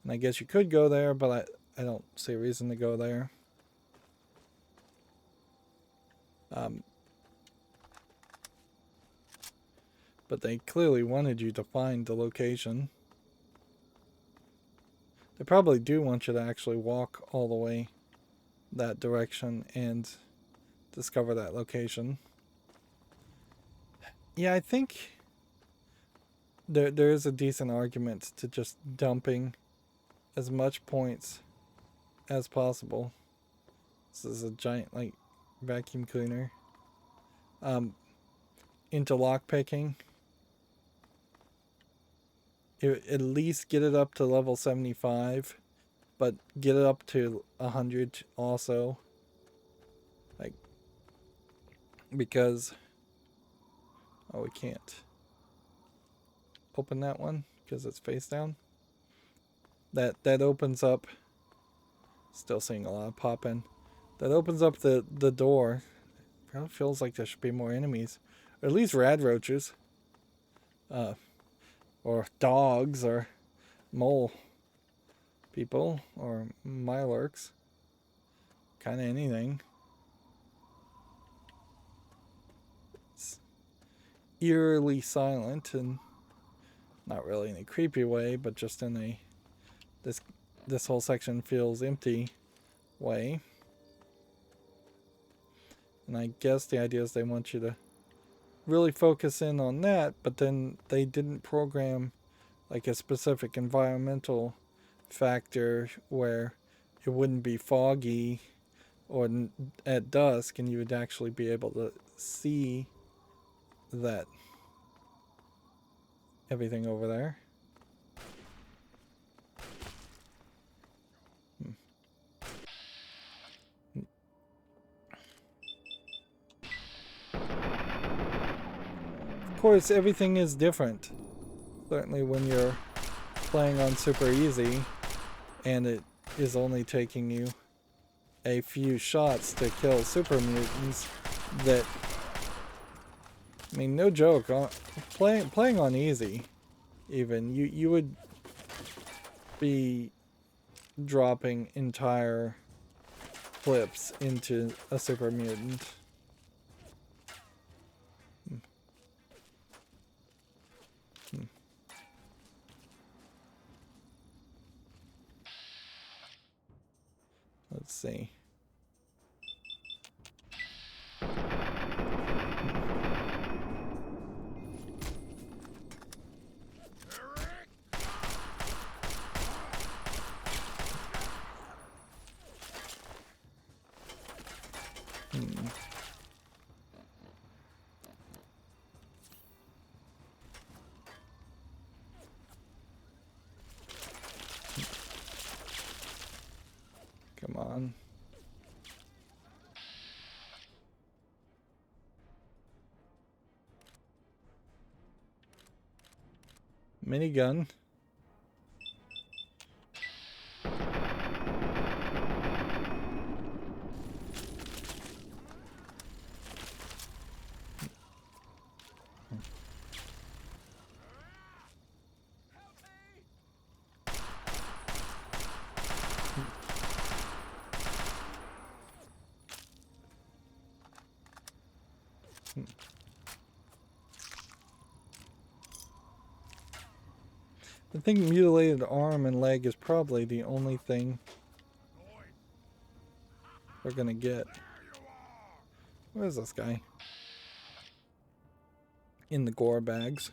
I guess you could go there, but I don't see a reason to go there. But they clearly wanted you to find the location They probably do want you to actually walk all the way that direction and discover that location. Yeah, I think there is a decent argument to just dumping as much points as possible. This is a giant, like, vacuum cleaner. Into lockpicking. At least get it up to level 75, but get it up to 100 also. Like, because, oh, we can't open that one because it's face down. That opens up. Still seeing a lot of pop-in. That opens up the door. It kind of feels like there should be more enemies, or at least rad roaches, or dogs, or mole people, or Mirelurks. Kind of anything. It's eerily silent, and not really in a creepy way, but just in a this whole section feels empty way. And I guess the idea is they want you to really focus in on that, but then they didn't program like a specific environmental factor where it wouldn't be foggy or at dusk, and you would actually be able to see that everything over there. Of course, everything is different. Certainly when you're playing on super easy and it is only taking you a few shots to kill super mutants, that, I mean, no joke, playing on easy, even, you would be dropping entire clips into a super mutant. Let's see. Come on. Minigun. I think mutilated arm and leg is probably the only thing we're gonna get. Where is this guy? In the gore bags.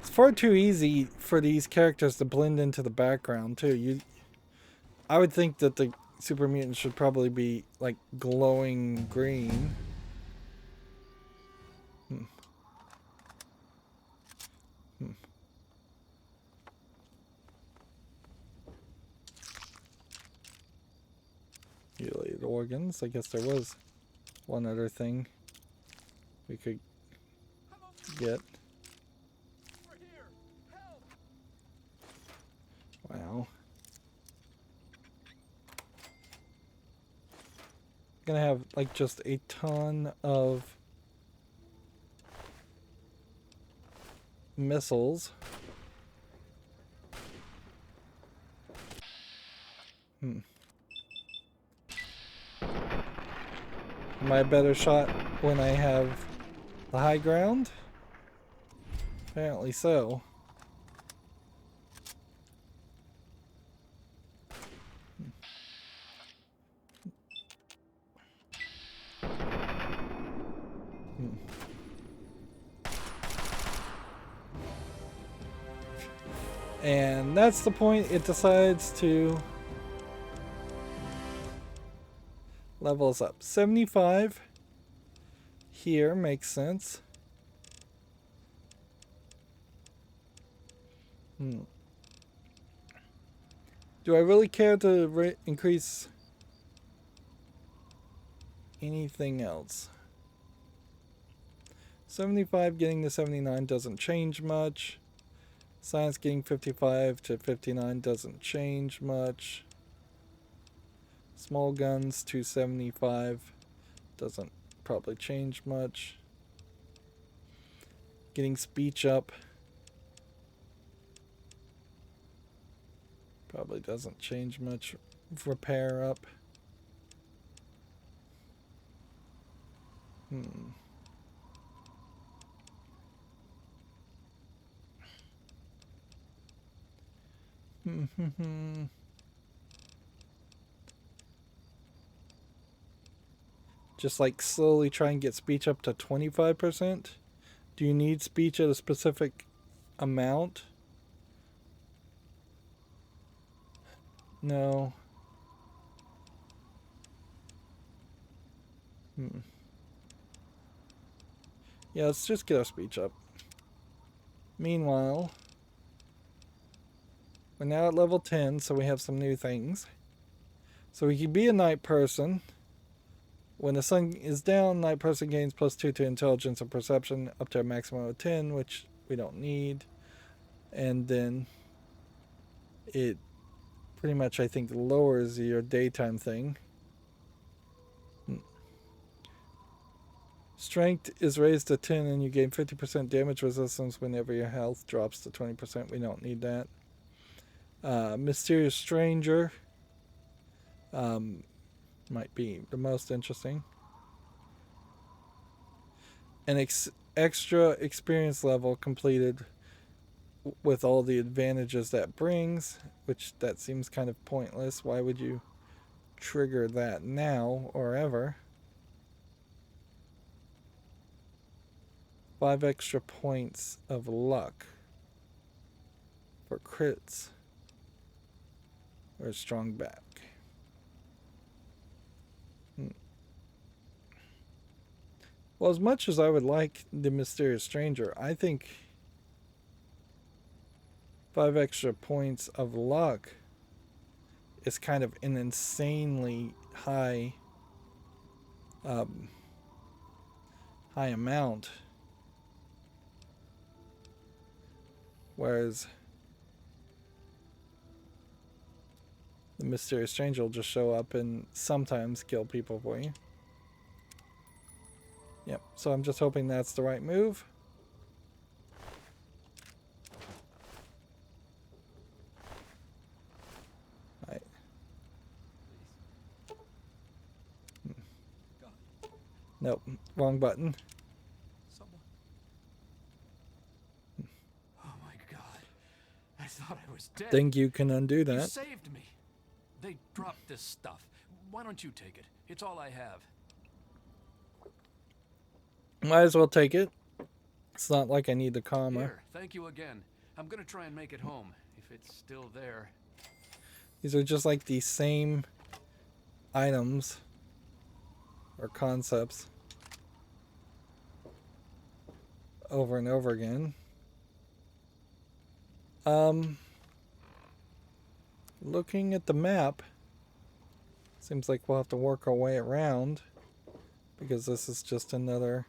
It's far too easy for these characters to blend into the background too. I would think that the super mutants should probably be like glowing green. Mutilated organs. I guess there was one other thing we could get. Wow. Gonna have like just a ton of missiles. Am I a better shot when I have the high ground? Apparently so. And that's the point. It decides to level us up. 75 here makes sense. Do I really care to increase anything else? 75 getting to 79 doesn't change much. Science getting 55 to 59 doesn't change much. Small guns 275 doesn't probably change much. Getting speech up probably doesn't change much. Repair up. Just like slowly try and get speech up to 25%. Do you need speech at a specific amount? No. Yeah, let's just get our speech up. Meanwhile, we're now at level 10, so we have some new things. So we can be a night person. When the sun is down, night person gains +2 to intelligence and perception up to a maximum of 10, which we don't need. And then it pretty much, I think, lowers your daytime thing. Strength is raised to 10 and you gain 50% damage resistance whenever your health drops to 20%. We don't need that. Mysterious Stranger might be the most interesting. An extra experience level completed with all the advantages that brings, which that seems kind of pointless. Why would you trigger that now or ever? 5 extra points of luck for crits or a strong back. Well, as much as I would like the Mysterious Stranger, I think 5 extra points of luck is kind of an insanely high amount. Whereas the Mysterious Stranger will just show up and sometimes kill people for you. Yep, so I'm just hoping that's the right move. Right. Nope, wrong button. Someone. Oh my God. I thought I was dead. Think you can undo You that. saved me. They dropped this stuff. Why don't you take it? It's all I have. Might as well take it. It's not like I need the comma. Here, thank you again. I'm gonna try and make it home, if it's still there. These are just like the same items or concepts over and over again. Looking at the map, seems like we'll have to work our way around because this is just another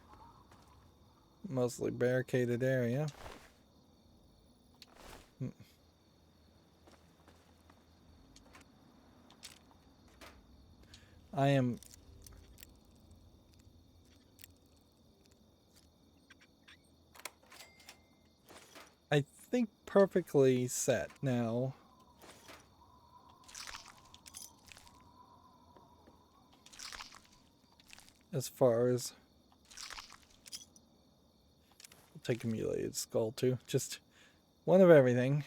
mostly barricaded area. I think perfectly set now. As far as I'll take a mutilated skull too. Just one of everything.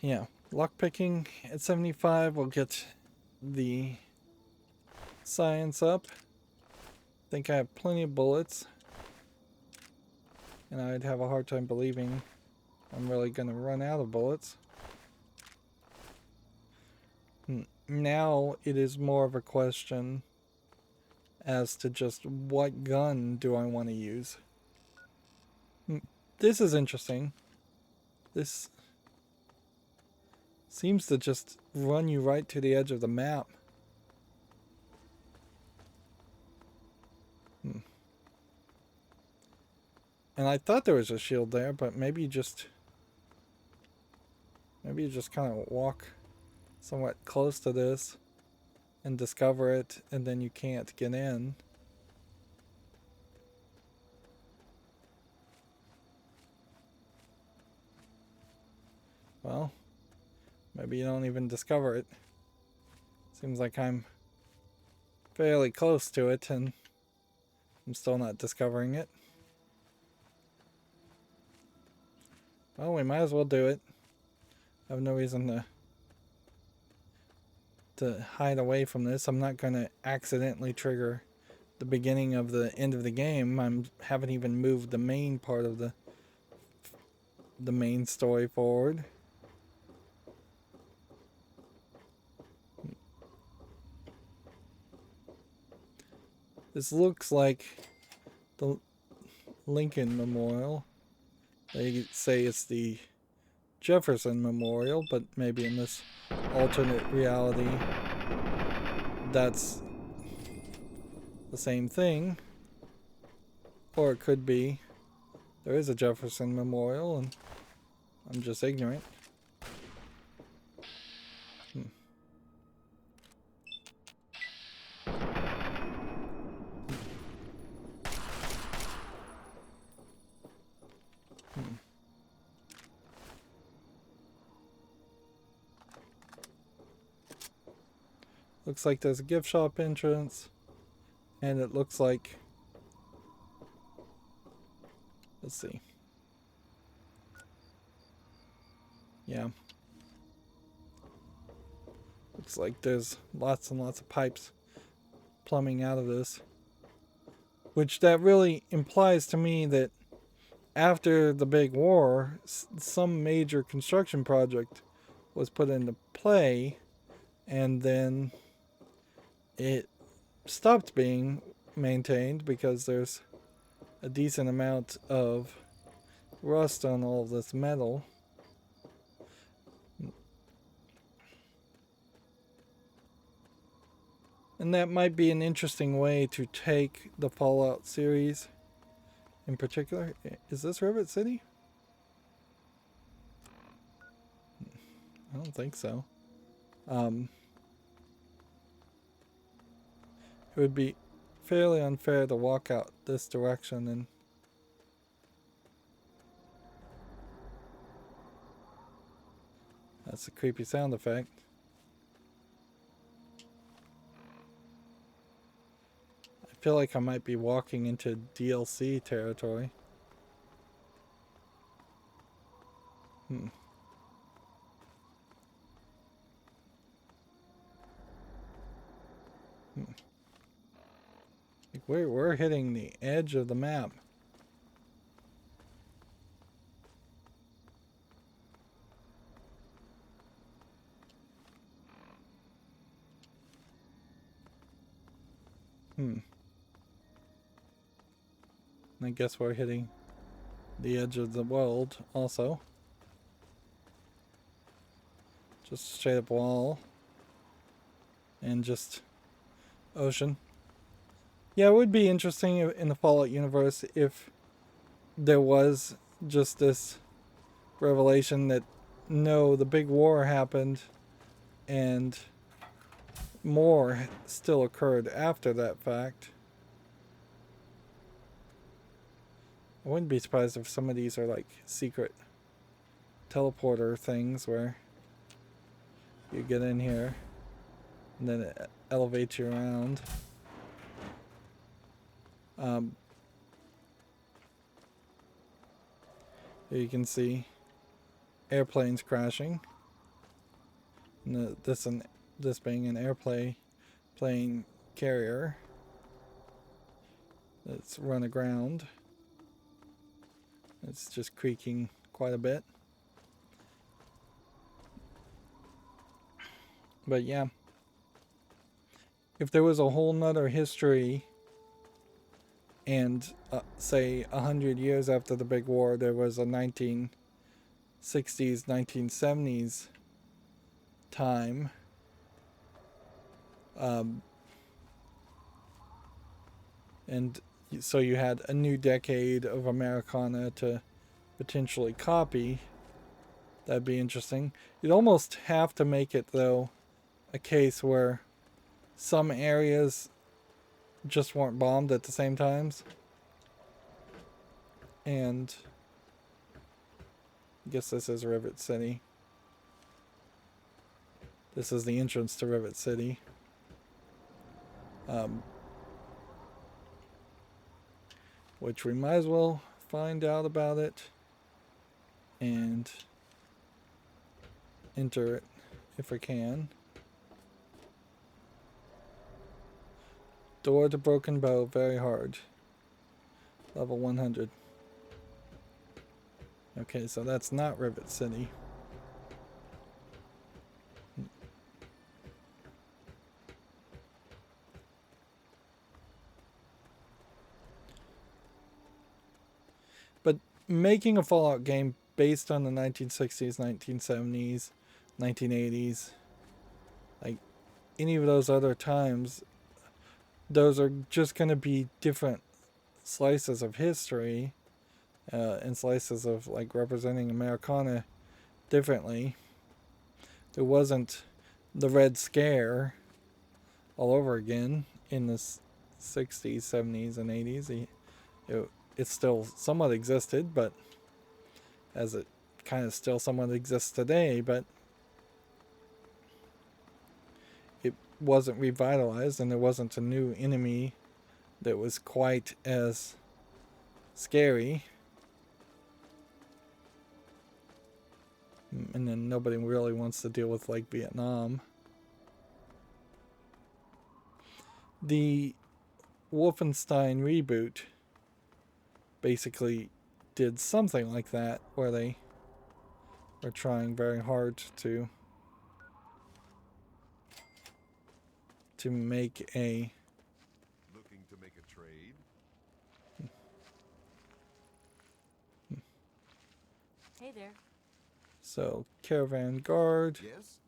Yeah, lockpicking at 75 will get the science up. I think I have plenty of bullets. And I'd have a hard time believing I'm really going to run out of bullets. Now it is more of a question as to just what gun do I want to use. This is interesting. This seems to just run you right to the edge of the map. And I thought there was a shield there, but maybe you just kind of walk somewhat close to this and discover it, and then you can't get in. Well, maybe you don't even discover it. Seems like I'm fairly close to it, and I'm still not discovering it. Well, we might as well do it. I have no reason to hide away from this. I'm not going to accidentally trigger the beginning of the end of the game. I haven't even moved the main part of the main story forward. This looks like the Lincoln Memorial. They say it's the Jefferson Memorial, but maybe in this alternate reality that's the same thing. Or it could be there is a Jefferson Memorial and I'm just ignorant. Looks like there's a gift shop entrance, and it looks like, let's see. Yeah. Looks like there's lots and lots of pipes plumbing out of this. Which that really implies to me that after the big war, some major construction project was put into play, and then it stopped being maintained because there's a decent amount of rust on all of this metal. And that might be an interesting way to take the Fallout series in particular. Is this Rivet City? I don't think so. It would be fairly unfair to walk out this direction and that's a creepy sound effect. I feel like I might be walking into DLC territory. Like we're hitting the edge of the map. I guess we're hitting the edge of the world also. Just straight up wall. And just ocean. Yeah, it would be interesting in the Fallout universe if there was just this revelation that no, the big war happened and more still occurred after that fact. I wouldn't be surprised if some of these are like secret teleporter things where you get in here and then it elevates you around. Here you can see airplanes crashing. And this is this being an plane carrier that's run aground. It's just creaking quite a bit. But yeah, if there was a whole nother history and say 100 years after the big war there was a 1960s 1970s time, and so you had a new decade of Americana to potentially copy, that'd be interesting. You'd almost have to make it though a case where some areas just weren't bombed at the same times. And I guess this is Rivet City. This is the entrance to Rivet City. Which we might as well find out about it and enter it if we can. Door to Broken Bow, very hard. Level 100. Okay, so that's not Rivet City. But making a Fallout game based on the 1960s, 1970s, 1980s, like any of those other times, those are just going to be different slices of history and slices of like representing Americana differently. There wasn't the Red Scare all over again in the 60s, 70s, and 80s. It still somewhat existed, but as it kind of still somewhat exists today, but it wasn't revitalized, and there wasn't a new enemy that was quite as scary. And then nobody really wants to deal with like Vietnam. The Wolfenstein reboot basically did something like that, where they were trying very hard to make a Looking to make a trade? Hey there. so Caravan Guard, Yes?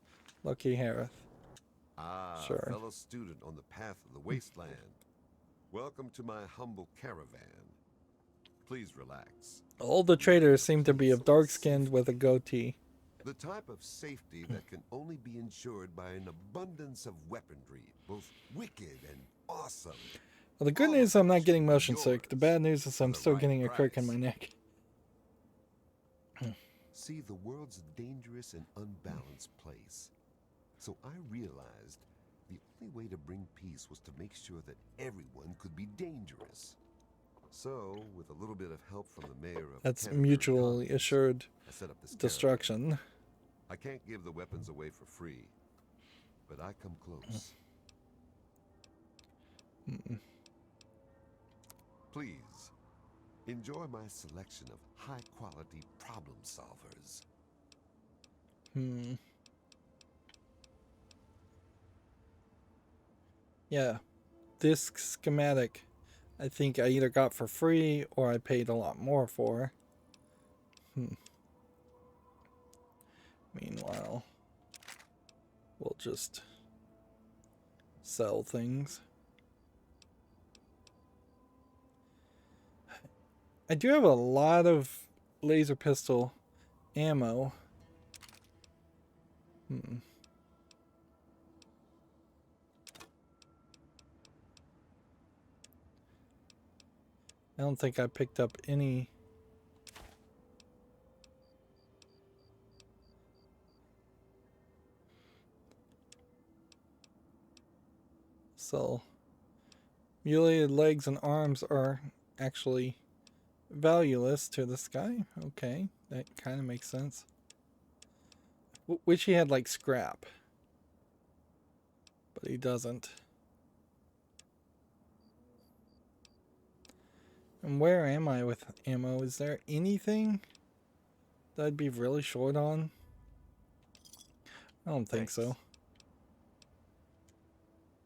Lucky Harith. Ah, Sure. fellow student on the path of the wasteland. Welcome to my humble caravan. Please relax. All the traders seem to be of dark-skinned with a goatee. The type of safety that can only be ensured by an abundance of weaponry, both wicked and awesome. Well, the good news is I'm not getting motion sick. The bad news is I'm still getting a crick in my neck. See, the world's a dangerous and unbalanced place. So I realized the only way to bring peace was to make sure that everyone could be dangerous. So, with a little bit of help from the mayor of That's Canterbury mutually Commons, assured I set up this destruction. I can't give the weapons away for free, but I come close. Please, enjoy my selection of high-quality problem solvers. Yeah. This schematic, I think I either got for free or I paid a lot more for. Meanwhile, we'll just sell things. I do have a lot of laser pistol ammo. I don't think I picked up any. So, mutilated legs and arms are actually valueless to this guy. Okay, that kind of makes sense. Wish he had like scrap. But he doesn't. And where am I with ammo? Is there anything that I'd be really short on? I don't think so.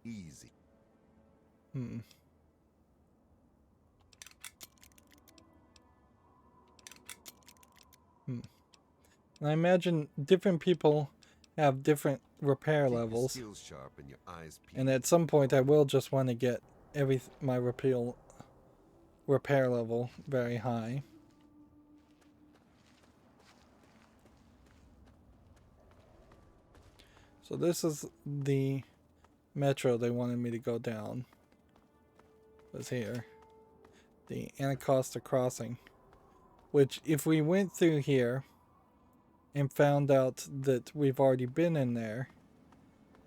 Easy. And I imagine different people have different repair Keep your levels. skills sharp and your eyes peeled. And at some point I will just want to get my repair level very high. So this is the metro they wanted me to go down. It was here. The Anacostia crossing. Which if we went through here and found out that we've already been in there,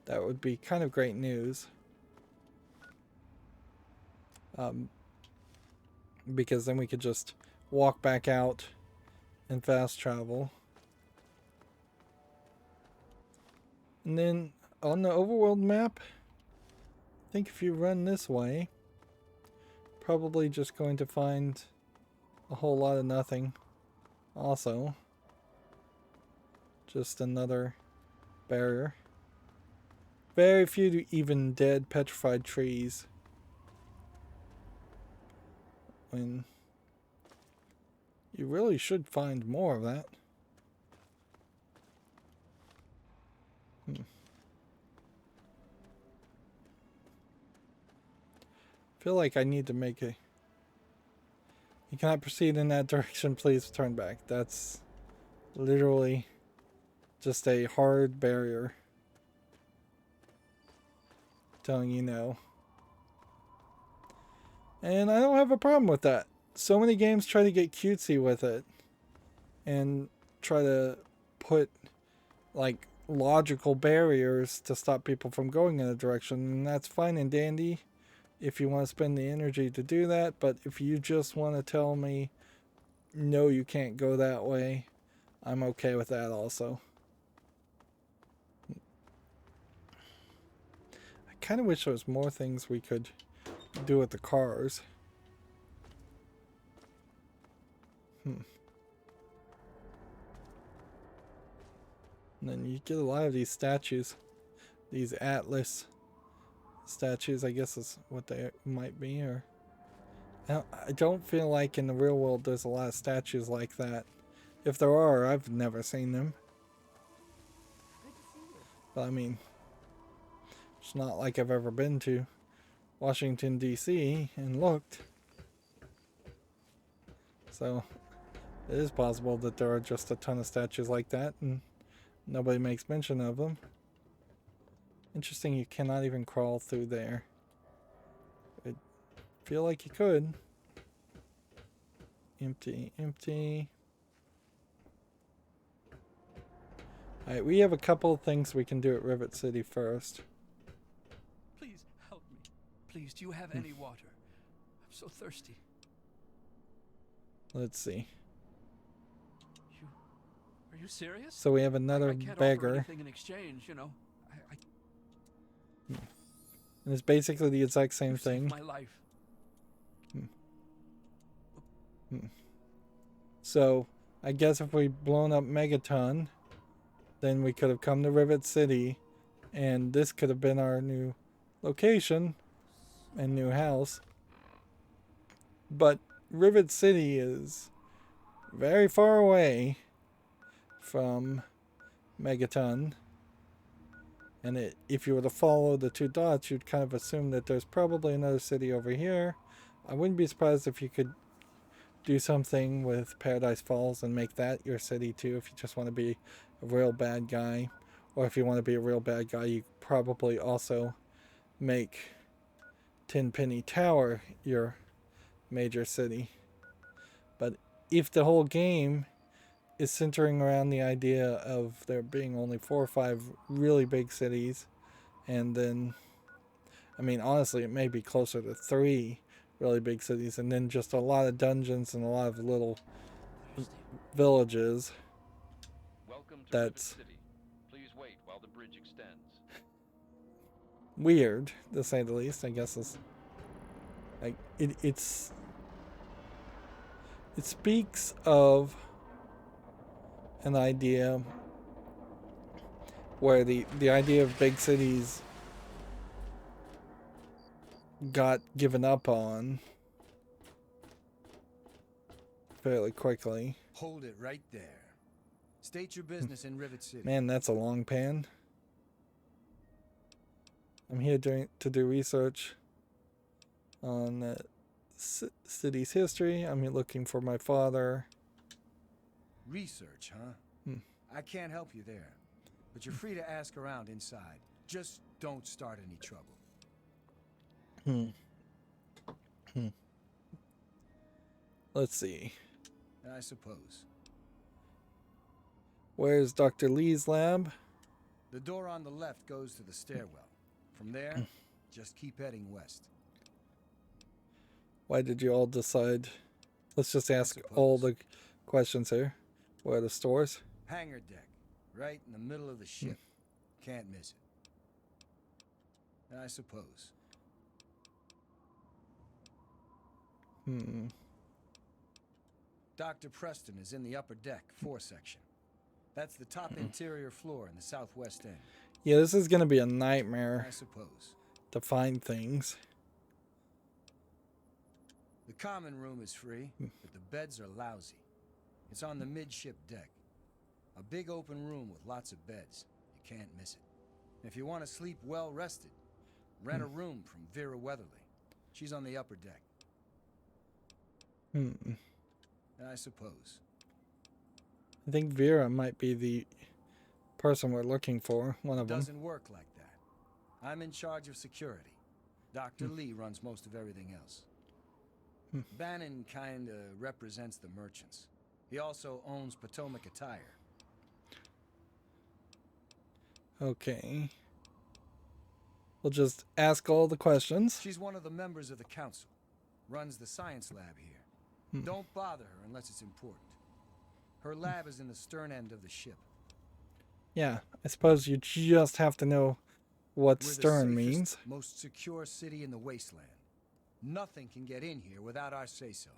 that would be kind of great news. Because then we could just walk back out and fast travel. And then on the overworld map, I think if you run this way, probably just going to find a whole lot of nothing. Also, just another barrier. Very few even dead petrified trees. When you really should find more of that. Feel like I need to make a... You cannot proceed in that direction, please turn back. That's literally just a hard barrier telling you no. And I don't have a problem with that. So many games try to get cutesy with it and try to put like logical barriers to stop people from going in a direction, and that's fine and dandy if you want to spend the energy to do that. But if you just want to tell me no, you can't go that way, I'm okay with that also. I kind of wish there was more things we could do with the cars. And then you get a lot of these statues. These Atlas statues, I guess is what they might be. Or I don't feel like in the real world there's a lot of statues like that. If there are, I've never seen them. But I mean, it's not like I've ever been to Washington, D.C. and looked. So it is possible that there are just a ton of statues like that and nobody makes mention of them. Interesting, you cannot even crawl through there. I feel like you could. Empty, empty. Alright, we have a couple of things we can do at Rivet City first. Please help me. Please, do you have any water? I'm so thirsty. Let's see. Are you serious? So we have another I can't beggar. offer anything in exchange, you know. And it's basically the exact same You saved thing. my life. So I guess if we'd blown up Megaton, then we could have come to Rivet City, and this could have been our new location and new house. But Rivet City is very far away from Megaton. And if you were to follow the two dots, you'd kind of assume that there's probably another city over here. I wouldn't be surprised if you could do something with Paradise Falls and make that your city too, if you just want to be a real bad guy. Or if you want to be a real bad guy, you probably also make Tenpenny Tower your major city. But if the whole game is centering around the idea of there being only 4 or 5 really big cities, and then, I mean, honestly, it may be closer to 3 really big cities, and then just a lot of dungeons and a lot of little villages. Welcome to That's Rivet City. Please wait while the bridge extends. weird, to say the least. I guess is like it speaks of an idea where the idea of big cities got given up on fairly quickly. Hold it right there. State your business in Rivet City. Man, that's a long pan. I'm here to do research on the city's history. I'm here looking for my father. Research, huh? I can't help you there. But you're free to ask around inside. Just don't start any trouble. Let's see. I suppose. Where's Dr. Lee's lab? The door on the left goes to the stairwell. From there, just keep heading west. Why did you all decide? Let's just ask all the questions here. Where are the stores? Hangar deck, right in the middle of the ship. Can't miss it. I suppose. Dr. Preston is in the upper deck, 4 section. That's the top interior floor in the southwest end. Yeah, this is gonna be a nightmare I suppose. to find things. The common room is free, but the beds are lousy. It's on the midship deck. A big open room with lots of beds. You can't miss it. If you want to sleep well rested, rent a room from Vera Weatherly. She's on the upper deck. I suppose. I think Vera might be the person we're looking for. One of them. Doesn't work like that. I'm in charge of security. Dr. Lee runs most of everything else. Bannon kinda represents the merchants. He also owns Potomac Attire. Okay. We'll just ask all the questions. She's one of the members of the council. Runs the science lab here. Don't bother her unless it's important. Her lab is in the stern end of the ship. Yeah, I suppose you just have to know what We're stern the safest, means. most secure city in the wasteland. Nothing can get in here without our say-so.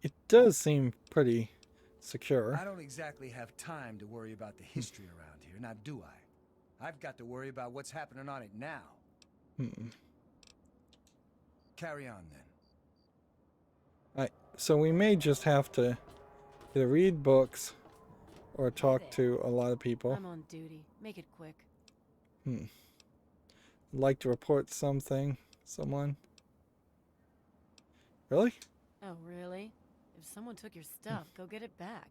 It does seem pretty secure. I don't exactly have time to worry about the history around here, now do I? I've got to worry about what's happening on it now. Carry on then. So we may just have to either read books or talk to a lot of people. I'm on duty. Make it quick. I'd like to report something. Someone. Really? Oh, really? If someone took your stuff, go get it back.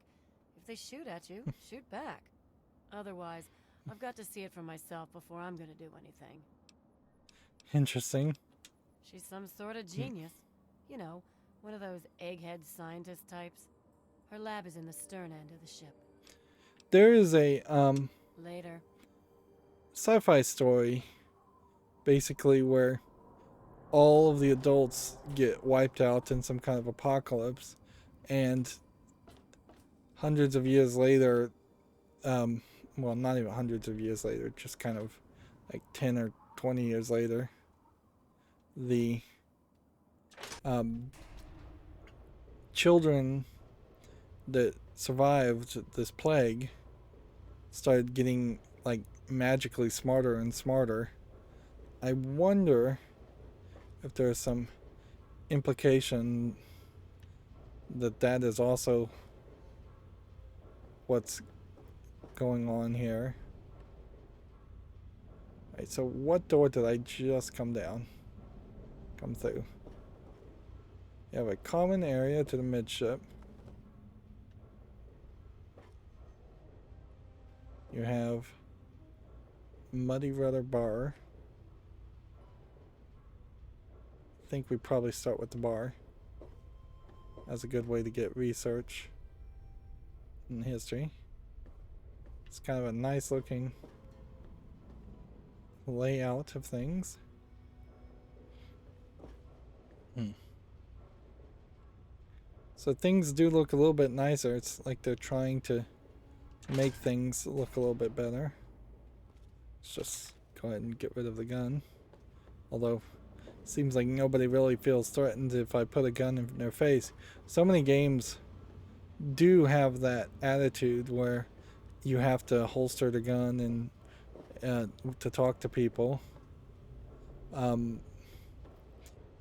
If they shoot at you, shoot back. Otherwise, I've got to see it for myself before I'm gonna do anything. Interesting. She's some sort of genius. You know, one of those egghead scientist types. Her lab is in the stern end of the ship. There is a Later. sci-fi story basically where all of the adults get wiped out in some kind of apocalypse, and hundreds of years later, well, not even hundreds of years later, just kind of like 10 or 20 years later, the children that survived this plague started getting like magically smarter and smarter. I wonder if there's some implication that that is also what's going on here. Right, so what door did I just come through? You have a common area to the midship. You have Muddy Rudder Bar. I think we probably start with the bar. That's a good way to get research in history. It's kind of a nice looking layout of things. So things do look a little bit nicer. It's like they're trying to make things look a little bit better. It's just go ahead and get rid of the gun. Although, seems like nobody really feels threatened if I put a gun in their face. So many games do have that attitude where you have to holster the gun and to talk to people. And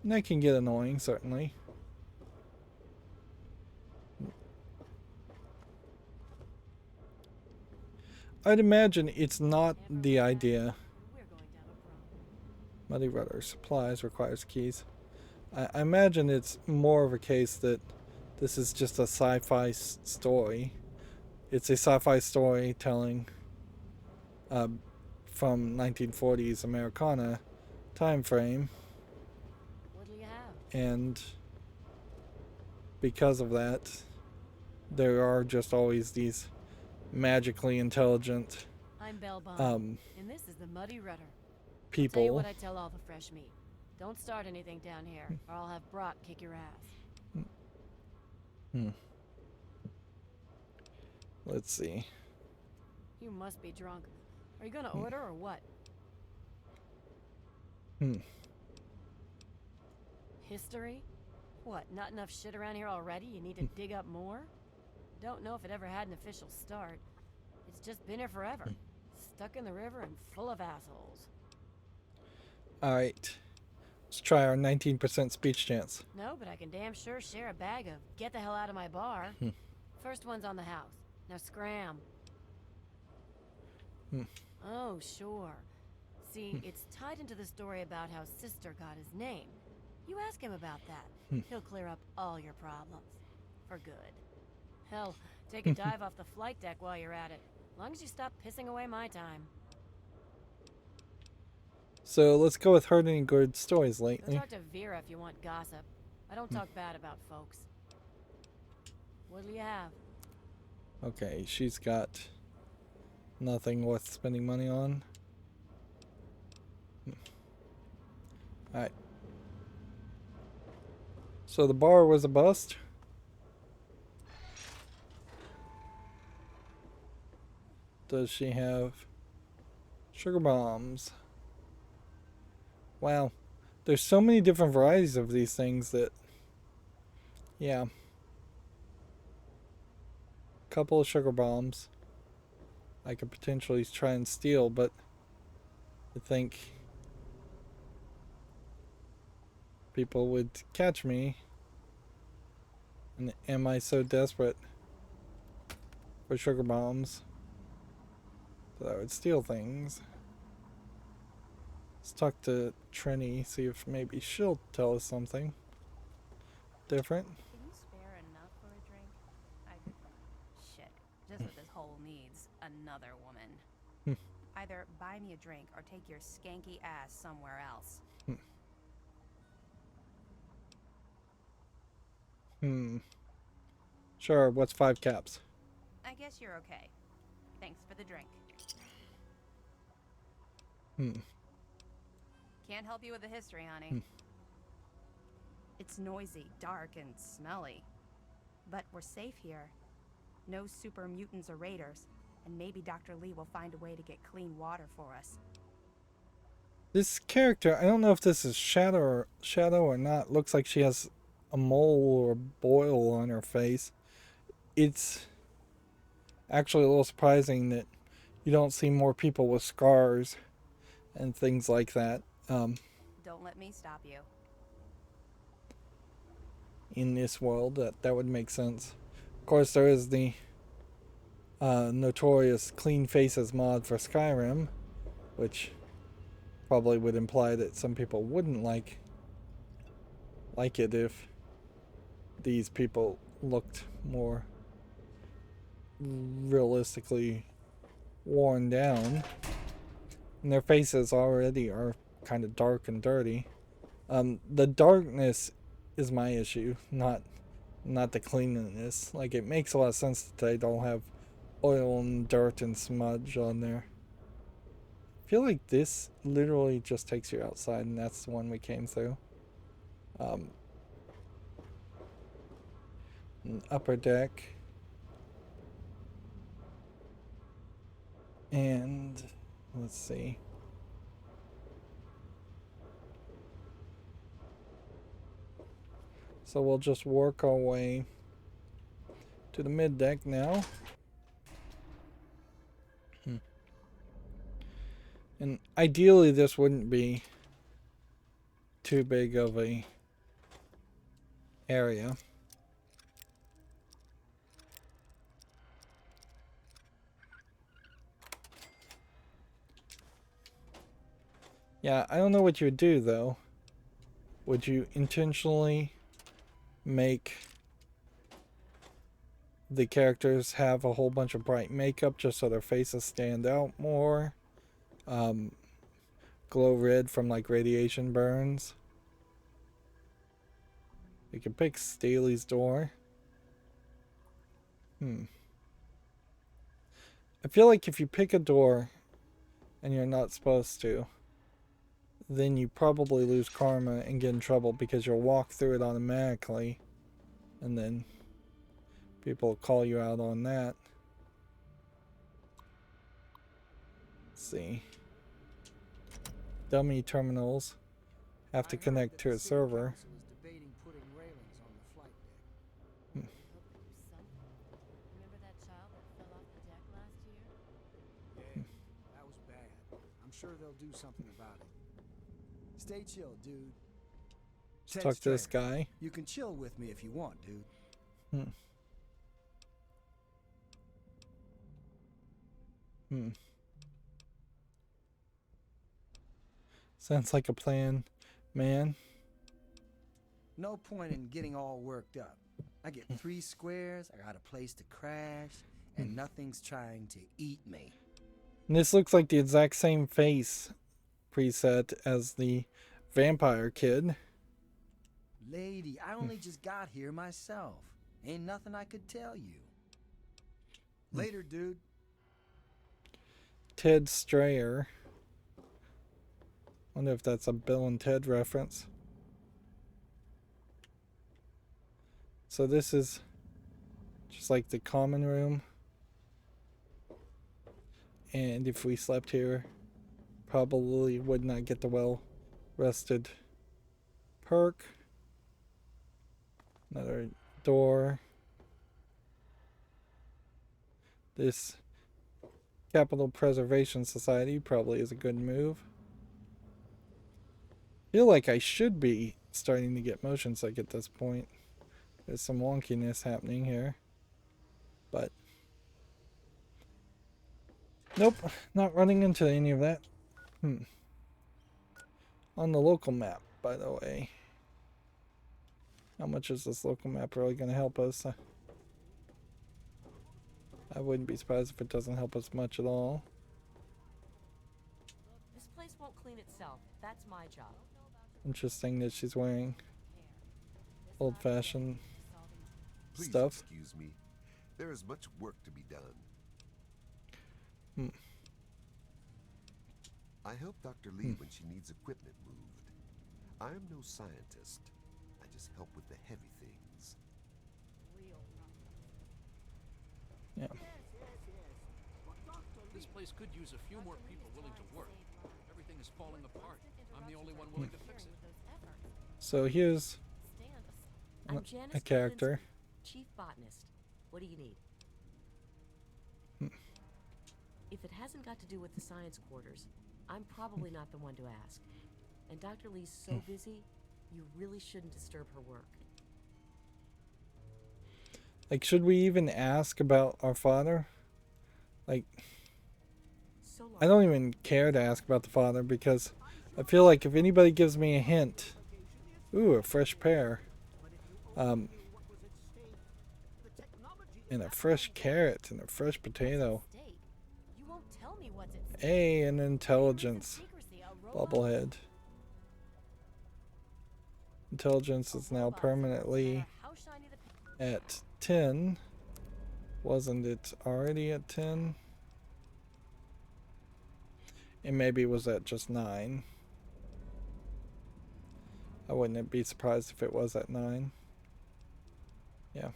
that can get annoying, certainly. I'd imagine it's not the idea. We're going down a problem. Muddy rudder supplies requires keys. I imagine it's more of a case that this is just a sci-fi story. It's a sci-fi story telling from 1940s Americana time frame, What'll you have? and because of that, there are just always these magically intelligent I'm Bellbomb, and this is the Muddy Rudder. Tell you people. what I tell all the fresh meat. Don't start anything down here, or I'll have Brock kick your ass. Let's see. You must be drunk. Are you gonna order or what? History? What, not enough shit around here already? You need to dig up more? Don't know if it ever had an official start. It's just been here forever. Stuck in the river and full of assholes. Alright. Let's try our 19% speech chance. No, but I can damn sure share a bag of get the hell out of my bar. First one's on the house. Now scram. Oh, sure. See, it's tied into the story about how Sister got his name. You ask him about that. He'll clear up all your problems. For good. Hell, take a dive off the flight deck while you're at it. Long as you stop pissing away my time. So let's go with heard any good stories Go lately. talk to Vera if you want gossip. I don't talk bad about folks. What'll you have? Okay, she's got nothing worth spending money on. Alright. So the bar was a bust. Does she have sugar bombs? Wow. There's so many different varieties of these things that, yeah. Couple of sugar bombs I could potentially try and steal, but I think people would catch me. And am I so desperate for sugar bombs that I would steal things? Let's talk to Trini, see if maybe she'll tell us something different. Can you spare enough for a drink? Shit. Just what this hole needs. Another woman. Either buy me a drink or take your skanky ass somewhere else. Sure, what's 5 caps? I guess you're okay. Thanks for the drink. Can't help you with the history, honey. It's noisy, dark, and smelly. But we're safe here. No super mutants or raiders. And maybe Dr. Lee will find a way to get clean water for us. This character, I don't know if this is Shadow or not. Looks like she has a mole or boil on her face. It's actually a little surprising that you don't see more people with scars and things like that. Don't let me stop you. In this world, that would make sense. Of course, there is the notorious Clean Faces mod for Skyrim, which probably would imply that some people wouldn't like it if these people looked more realistically worn down. And their faces already are kind of dark and dirty. The darkness is my issue, not the cleanliness. Like, it makes a lot of sense that they don't have oil and dirt and smudge on there. I feel like this literally just takes you outside, and that's the one we came through. An upper deck. And let's see. So we'll just work our way to the mid deck now. And ideally this wouldn't be too big of a area. Yeah, I don't know what you would do though. Would you intentionally make the characters have a whole bunch of bright makeup just so their faces stand out more? Glow red from like radiation burns. You can pick Staley's door. I feel like if you pick a door and you're not supposed to, then you probably lose karma and get in trouble because you'll walk through it automatically and then people will call you out on that. Let's see. Dummy terminals have to connect to a server. Remember that child that fell off the deck last year? Yeah, that was bad. I'm sure they'll do something about it. Stay chill, dude. Let's talk to this guy. You can chill with me if you want, dude. Sounds like a plan, man. No point in getting all worked up. I get 3 squares, I got a place to crash, and nothing's trying to eat me. And this looks like the exact same face preset as the vampire kid. Lady, I only just got here myself. Ain't nothing I could tell you. Later, dude. Ted Strayer. Wonder if that's a Bill and Ted reference. So this is just like the common room. And if we slept here, probably would not get the well-rested perk. Another door. This Capital Preservation Society probably is a good move. Feel like I should be starting to get motion sick at this point. There's some wonkiness happening here. But nope, not running into any of that. On the local map, by the way. How much is this local map really going to help us? I wouldn't be surprised if it doesn't help us much at all. This place won't clean itself. That's my job. Interesting that she's wearing old-fashioned Please stuff. excuse me. There is much work to be done. I help Dr. Lee when she needs equipment moved. I am no scientist. I just help with the heavy things. Yeah. This place could use a few more people willing to work. Everything is falling apart. I'm the only one willing to fix it. So here's I'm Janice a character. Vincent, Chief Botanist. What do you need? If it hasn't got to do with the science quarters, I'm probably not the one to ask. And Dr. Lee's so busy, you really shouldn't disturb her work. Like, should we even ask about our father? Like, So long. I don't even care to ask about the father because I feel like if anybody gives me a hint, ooh, a fresh pear, and a fresh carrot and a fresh potato. You won't tell me what's at stake. Hey, an intelligence Secrecy, a robot. bobblehead. Intelligence is now permanently How shiny the at 10. Wasn't it already at 10? And maybe it was at just 9. I wouldn't be surprised if it was at 9. Yeah.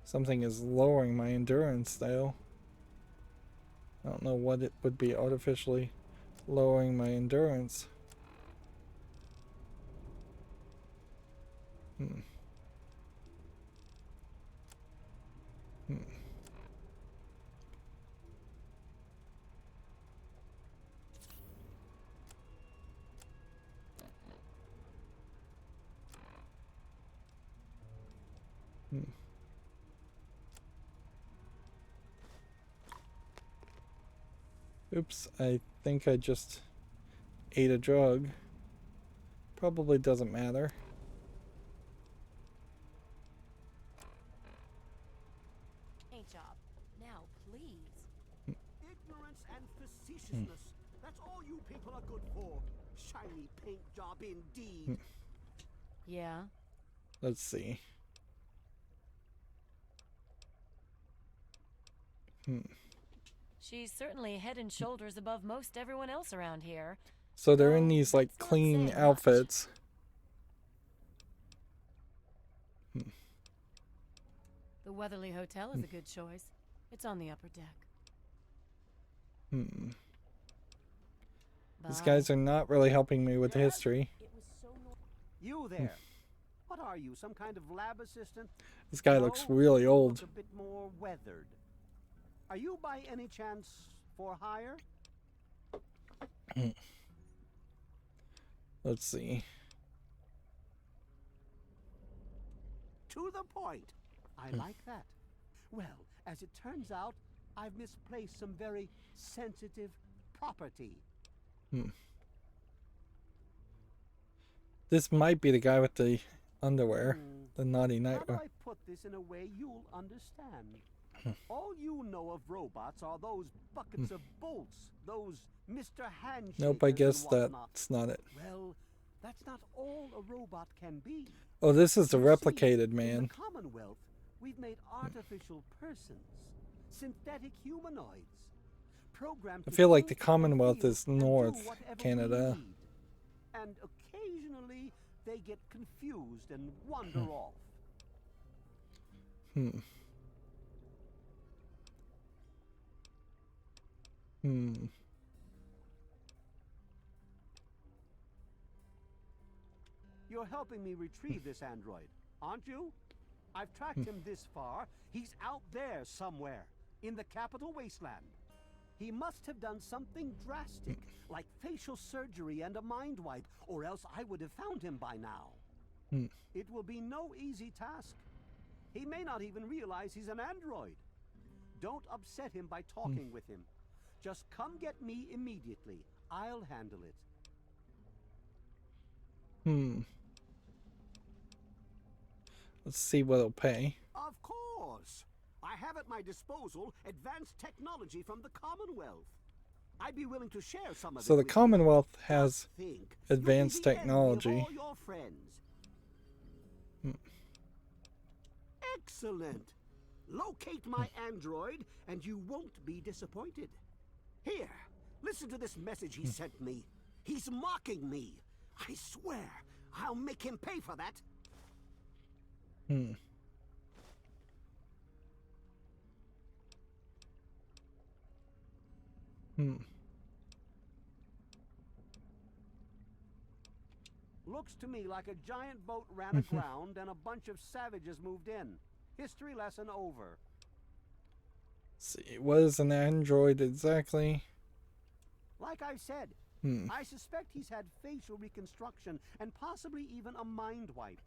Something is lowering my endurance though. I don't know what it would be artificially lowering my endurance. Oops, I think I just ate a drug. Probably doesn't matter. Paint job. Now, please. Ignorance and facetiousness. That's all you people are good for. Shiny paint job indeed. Yeah. Let's see. She's certainly head and shoulders above most everyone else around here. So they're in these like That's not clean saying outfits. The Weatherly Hotel is a good choice. It's on the upper deck. These Bye. guys are not really helping me with the history. You there. What are you, some kind of lab assistant? This guy No, looks really you old. look a bit more weathered. Are you by any chance for hire? Let's see. To the point. I like that. Well, as it turns out, I've misplaced some very sensitive property. This might be the guy with the underwear. The naughty How night. do I put this in a way you'll understand? All you know of robots are those buckets of bolts, those Mr. Handshakers. Nope, I guess and whatnot. that's not it. Well, that's not all a robot can be. Oh, this is the You see, replicated in man. the Commonwealth, we've made artificial persons, synthetic humanoids, programmed I to feel like the think and Commonwealth feel is and do North whatever we Canada. need. And occasionally, they get confused and wander off. You're helping me retrieve this android, aren't you? I've tracked him this far. He's out there somewhere, in the capital wasteland. He must have done something drastic, like facial surgery and a mind wipe, or else I would have found him by now. It will be no easy task. He may not even realize he's an android. Don't upset him by talking with him. Just come get me immediately. I'll handle it. Let's see what it'll pay. Of course. I have at my disposal advanced technology from the Commonwealth. I'd be willing to share some of it So the with you. Commonwealth has Just think, you'll be advanced the envy of technology. all your friends. Excellent. Locate my android and you won't be disappointed. Here, listen to this message he sent me. He's mocking me. I swear, I'll make him pay for that. Looks to me like a giant boat ran aground and a bunch of savages moved in. History lesson over. See, what is an android exactly? Like I said, I suspect he's had facial reconstruction and possibly even a mind wipe.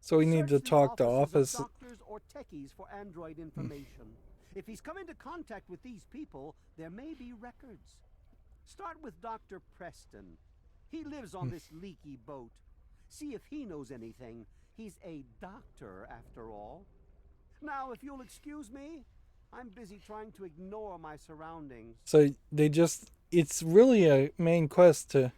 So we need to Search the talk to offices office. of doctors or techies for android information. If he's come into contact with these people, there may be records. Start with Dr. Preston. He lives on this leaky boat. See if he knows anything. He's a doctor, after all. Now, if you'll excuse me, I'm busy trying to ignore my surroundings. So they just, it's really a main quest to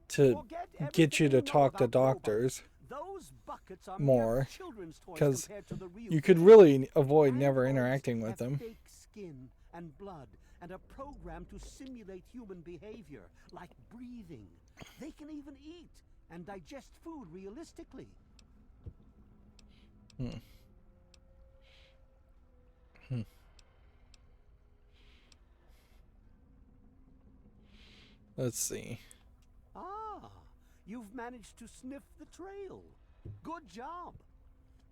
Forget get you to everything know talk to about doctors robots. Those buckets are more, mere children's toys because compared to the real you could thing. really avoid never Androids interacting with have them. Fake skin and blood and a program to simulate human behavior, like breathing. They can even eat and digest food realistically. Let's see. Ah, you've managed to sniff the trail. Good job.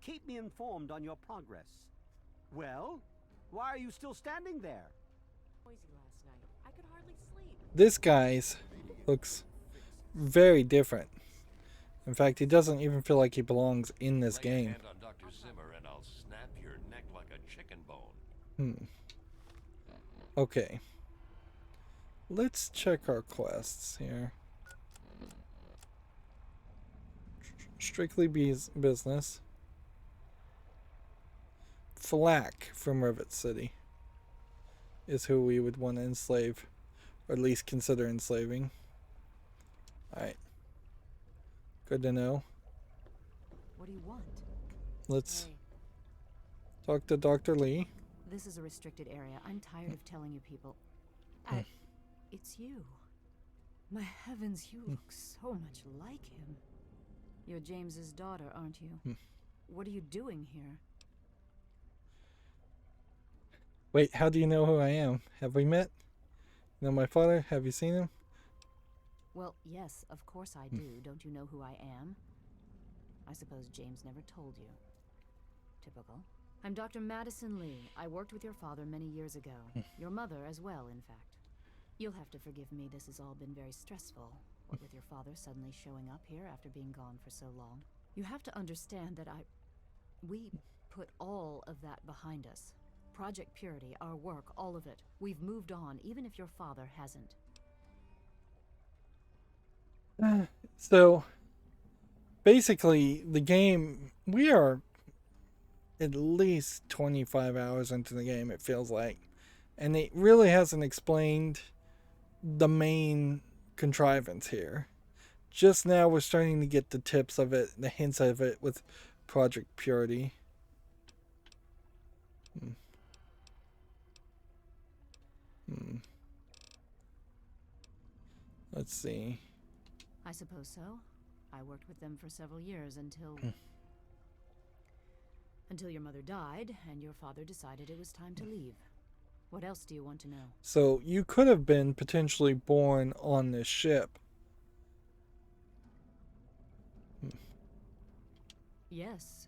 Keep me informed on your progress. Well, why are you still standing there? Noisy last night. I could hardly sleep. This guy's looks very different. In fact, he doesn't even feel like he belongs in this Lay a game. hand on Dr. Zimmer and I'll snap your neck like a chicken bone. Okay. Let's check our quests here. Strictly business. Flack from Rivet City is who we would want to enslave, or at least consider enslaving. Alright. Good to know. What do you want? Let's Hey, talk to Dr. Lee. this is a restricted area. I'm tired of telling you people. It's you. My heavens, you look so much like him. You're James's daughter, aren't you? What are you doing here? Wait, how do you know who I am? Have we met? You know my father? Have you seen him? Well, yes, of course I do. Don't you know who I am? I suppose James never told you. Typical. I'm Dr. Madison Lee. I worked with your father many years ago. Your mother as well, in fact. You'll have to forgive me, this has all been very stressful. What with your father suddenly showing up here after being gone for so long. You have to understand that we put all of that behind us. Project Purity, our work, all of it. We've moved on, even if your father hasn't. So, basically, the game, we are at least 25 hours into the game, it feels like. And it really hasn't explained the main contrivance here. Just now we're starting to get the tips of it, the hints of it with Project Purity. Let's see. I suppose so. I worked with them for several years until your mother died and your father decided it was time to leave. What else do you want to know? So you could have been potentially born on this ship. Yes.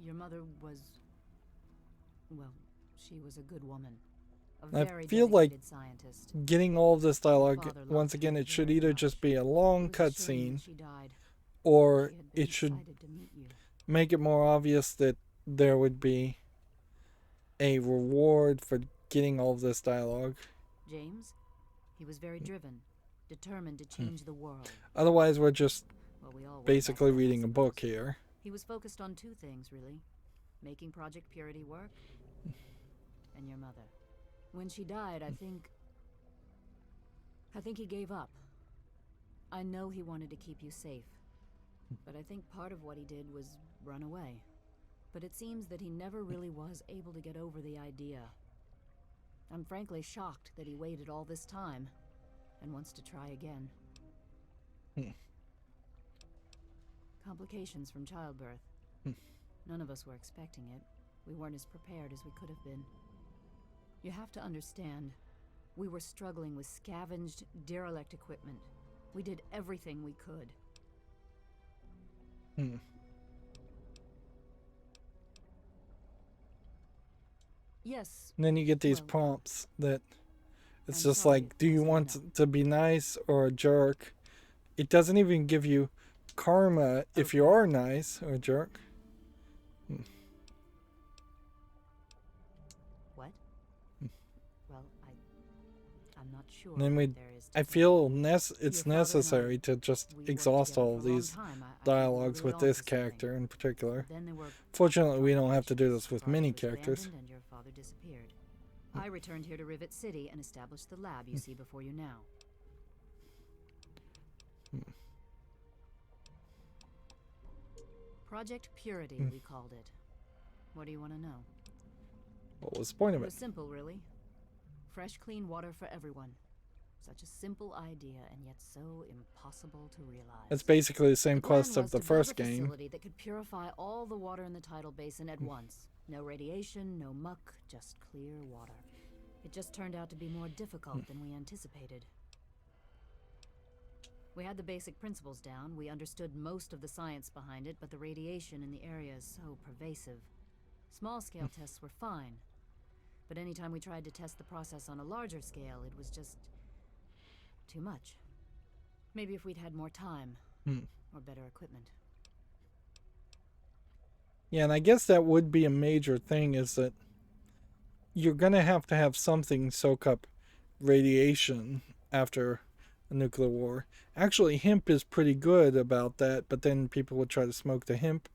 Your mother was, well, she was a good woman. A very I feel like dedicated scientist. getting all of this dialogue, Father loved once again, her it should very either much. just be a long It was a shame cutscene, that she died. or She had been it should excited to meet you. make it more obvious that there would be a reward for getting all of this dialogue. James, he was very driven, determined to change the world. Otherwise, we're just Well, we all were basically back then, I reading a book suppose. here. He was focused on two things, really. Making Project Purity work, and your mother. When she died, I think he gave up. I know he wanted to keep you safe, but I think part of what he did was run away. But it seems that he never really was able to get over the idea. I'm frankly shocked that he waited all this time and wants to try again. Complications from childbirth. None of us were expecting it. We weren't as prepared as we could have been. You have to understand, we were struggling with scavenged, derelict equipment. We did everything we could. Yes. And then you get these well, prompts that it's I'm just sorry, like, do you yes and want no. to be nice or a jerk? It doesn't even give you karma if you Okay. are nice or a jerk. What? Well, I'm not sure. And then what there is to I say. feel it's Your father and necessary I, to just we worked exhaust together all of for a long these time. I think we were dialogues really with this onto something. character in particular. Then there were Fortunately, we don't have to do this with project many was characters. abandoned and your father disappeared. I returned here to Rivet City and established the lab you see before you now. Project Purity, we called it. What do you want to know? What was the point It of it? was simple, really. Fresh, clean water for everyone. Such a simple idea, and yet so impossible to realize. It's basically the same The plan quest of was the to build first a game. facility that could purify all the water in the tidal basin at once. No radiation, no muck, just clear water. It just turned out to be more difficult than we anticipated. We had the basic principles down, we understood most of the science behind it, but the radiation in the area is so pervasive. Small-scale tests were fine, but anytime we tried to test the process on a larger scale, it was just too much. Maybe if we'd had more time, or better equipment. Yeah, and I guess that would be a major thing, is that you're going to have something soak up radiation after a nuclear war. Actually, hemp is pretty good about that, but then people would try to smoke the hemp.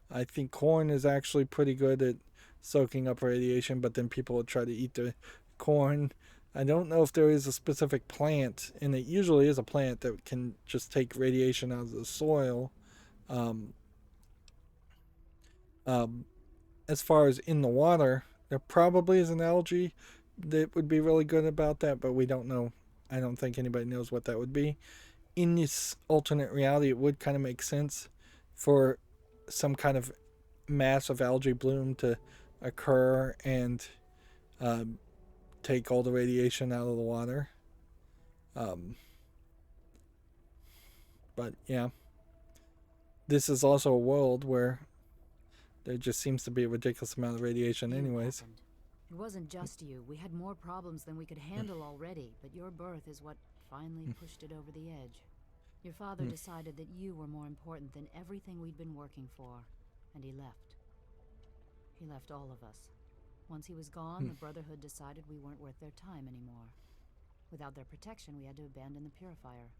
I think corn is actually pretty good at soaking up radiation, but then people would try to eat the corn. I don't know if there is a specific plant, and it usually is a plant that can just take radiation out of the soil. As far as in the water, there probably is an algae that would be really good about that, but we don't know. I don't think anybody knows what that would be. In this alternate reality, it would kind of make sense for some kind of massive algae bloom to occur and take all the radiation out of the water. But yeah, this is also a world where there just seems to be a ridiculous amount of radiation anyways. It wasn't just you. We had more problems than we could handle already, but your birth is what finally pushed it over the edge. Your father decided that you were more important than everything we'd been working for, and he left. He left all of us. Once he was gone, the Brotherhood decided we weren't worth their time anymore. Without their protection, we had to abandon the Purifier.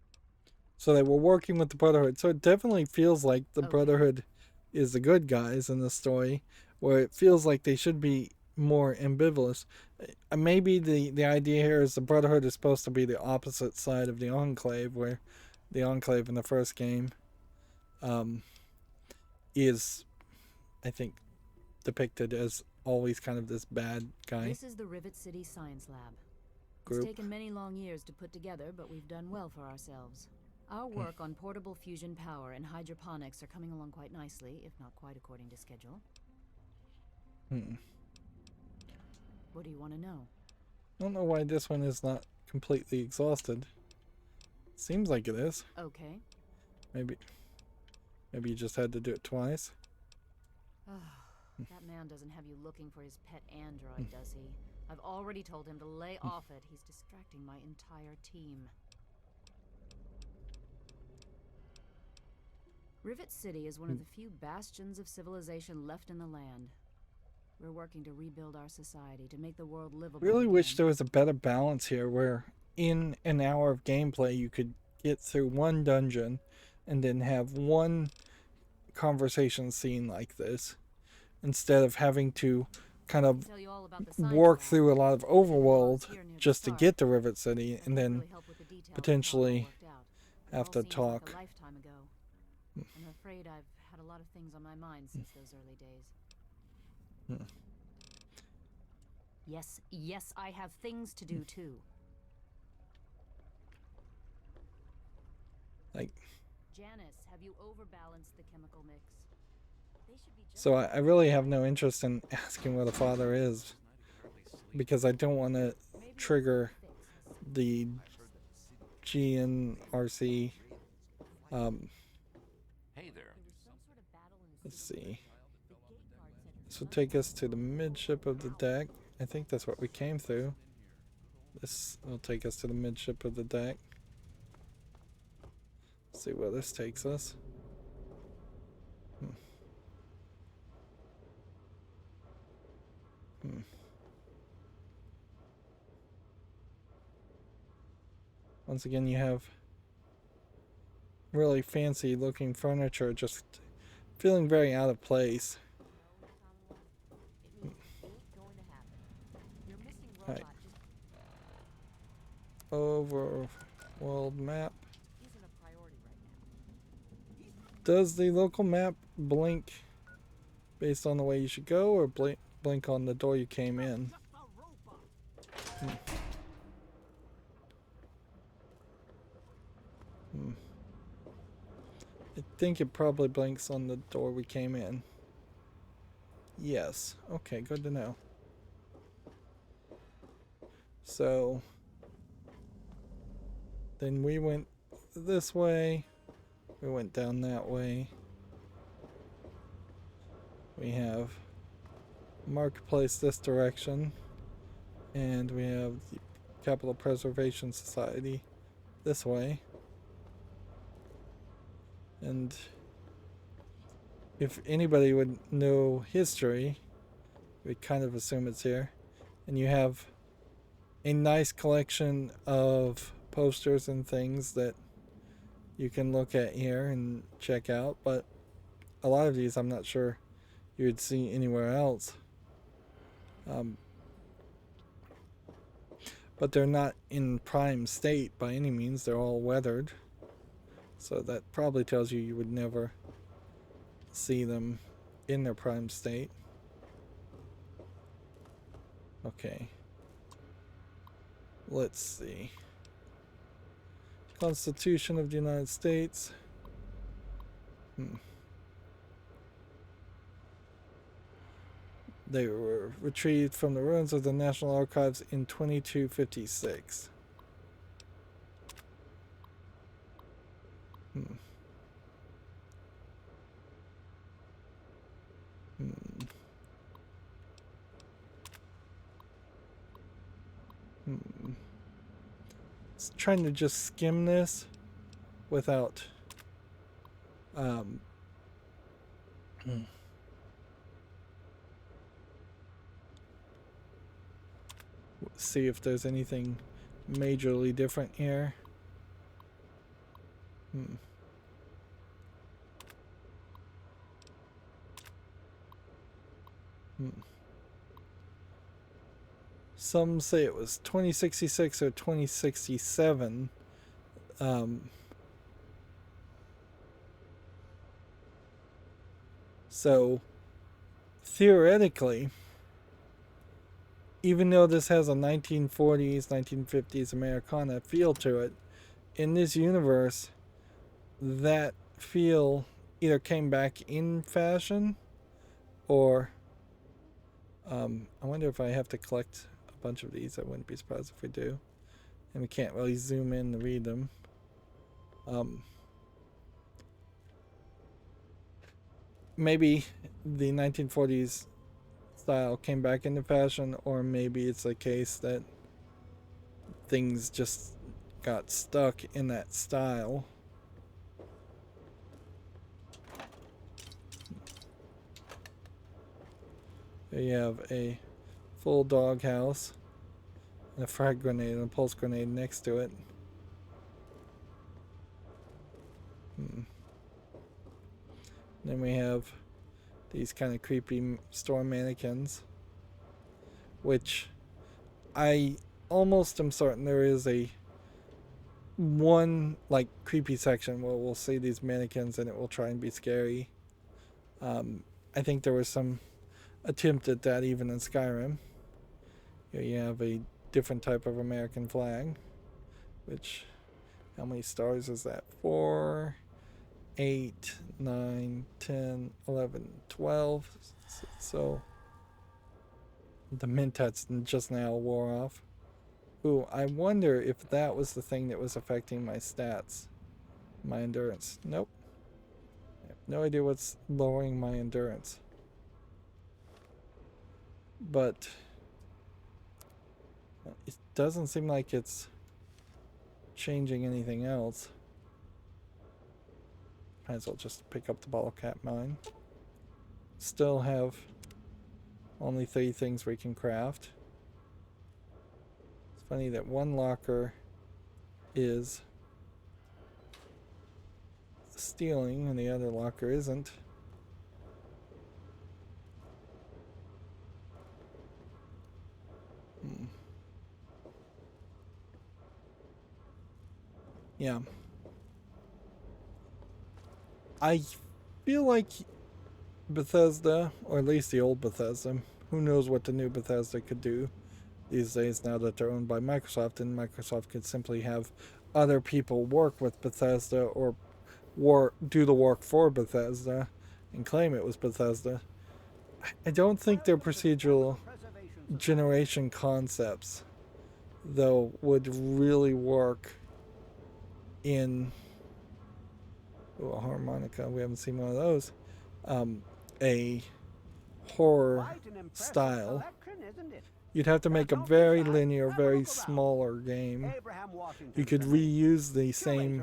So they were working with the Brotherhood. So it definitely feels like the Brotherhood is the good guys in the story, where it feels like they should be more ambivalent. Maybe the idea here is the Brotherhood is supposed to be the opposite side of the Enclave, where the Enclave in the first game is, I think, depicted as always kind of this bad guy. This is the Rivet City Science Lab. Group. It's taken many long years to put together, but we've done well for ourselves. Our work on portable fusion power and hydroponics are coming along quite nicely, if not quite according to schedule. What do you want to know? I don't know why this one is not completely exhausted. Seems like it is. Okay. Maybe you just had to do it twice. That man doesn't have you looking for his pet android, does he? I've already told him to lay off it. He's distracting my entire team. Rivet City is one of the few bastions of civilization left in the land. We're working to rebuild our society, to make the world livable. Really wish there was a better balance here, where in an hour of gameplay you could get through one dungeon and then have one conversation scene like this, instead of having to kind of work through a lot of overworld just to get to Rivet City and then potentially have to talk. I'm afraid I've had a lot of things on my mind since those early days. Yes, I have things to do too. Like, Janice, have you overbalanced the chemical mix? They should be so I really have no interest in asking what a father is, because I don't want to trigger the GNRC. Hey there. Let's see. This will take us to the midship of the deck. I think that's what we came through. This will take us to the midship of the deck. Let's see where this takes us. Once again, you have really fancy looking furniture just feeling very out of place. Right. Overworld map. Does the local map blink based on the way you should go, or blink on the door you came in? I think it probably blinks on the door we came in. Yes. Okay, good to know. So then we went this way. We went down that way. We have Marketplace this direction. And we have the Capital Preservation Society this way. And if anybody would know history, we kind of assume it's here. And you have a nice collection of posters and things that you can look at here and check out, but a lot of these I'm not sure you would see anywhere else. But they're not in prime state by any means. They're all weathered. So that probably tells you you would never see them in their prime state. Okay. Let's see. Constitution of the United States. They were retrieved from the ruins of the National Archives in 2256. Trying to just skim this without see if there's anything majorly different here. Some say it was 2066 or 2067. So theoretically, even though this has a 1940s, 1950s Americana feel to it, in this universe, that feel either came back in fashion or I wonder if I have to collect a bunch of these. I wouldn't be surprised if we do. And we can't really zoom in to read them. Maybe the 1940s style came back into fashion, or maybe it's a case that things just got stuck in that style. There you have a full doghouse and a frag grenade and a pulse grenade next to it. Then we have these kind of creepy store mannequins, which I almost am certain there is a one like creepy section where we'll see these mannequins and it will try and be scary. I think there was some attempt at that even in Skyrim. Here you have a different type of American flag, which, how many stars is that? 4, 8, 9, 10, 11, 12. So the Mentats just now wore off. Ooh, I wonder if that was the thing that was affecting my stats. My endurance. Nope. I have no idea what's lowering my endurance. But it doesn't seem like it's changing anything else. Might as well just pick up the bottle cap mine. Still have only 3 things we can craft. It's funny that one locker is stealing and the other locker isn't. Yeah. I feel like Bethesda, or at least the old Bethesda, who knows what the new Bethesda could do these days now that they're owned by Microsoft, and Microsoft could simply have other people work with Bethesda or do the work for Bethesda and claim it was Bethesda. I don't think their procedural generation concepts, though, would really work in a harmonica. We haven't seen one of those. A horror style. You'd have to make a very linear, very smaller game. You could reuse the same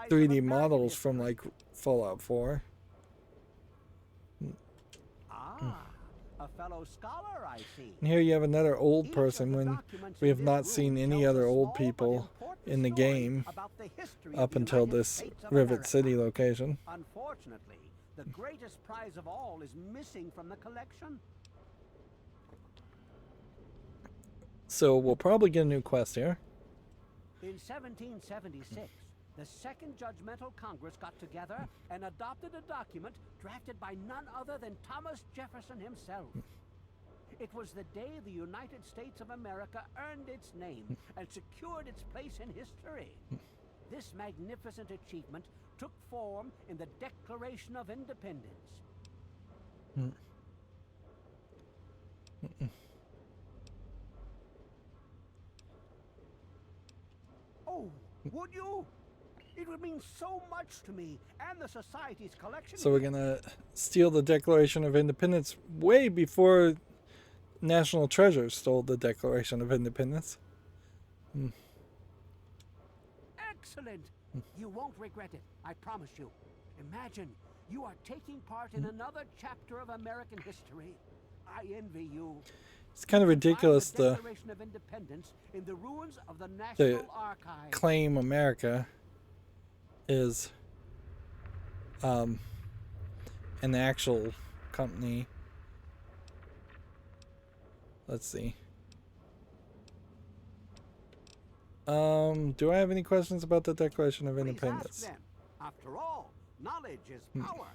3D models from like Fallout 4. A fellow scholar, I see. And here you have another old Each person of the when documents we in have this not room seen any tells other a old small but people important in the story game about the history of up the until United this States of Rivet America. City location. Unfortunately, the greatest prize of all is missing from the collection. So we'll probably get a new quest here. In 1776, the Second Judgmental Congress got together and adopted a document drafted by none other than Thomas Jefferson himself. It was the day the United States of America earned its name and secured its place in history. This magnificent achievement took form in the Declaration of Independence. Oh, would you? It would mean so much to me and the Society's collection. So we're gonna steal the Declaration of Independence way before National Treasure stole the Declaration of Independence. Excellent! You won't regret it, I promise you. Imagine, you are taking part in another chapter of American history. I envy you. It's kind of ridiculous The the Declaration of Independence in the ruins of the National Archives. Claim America is an actual company. Let's see. Do I have any questions about the Declaration of Independence? Please ask them. After all, knowledge is power.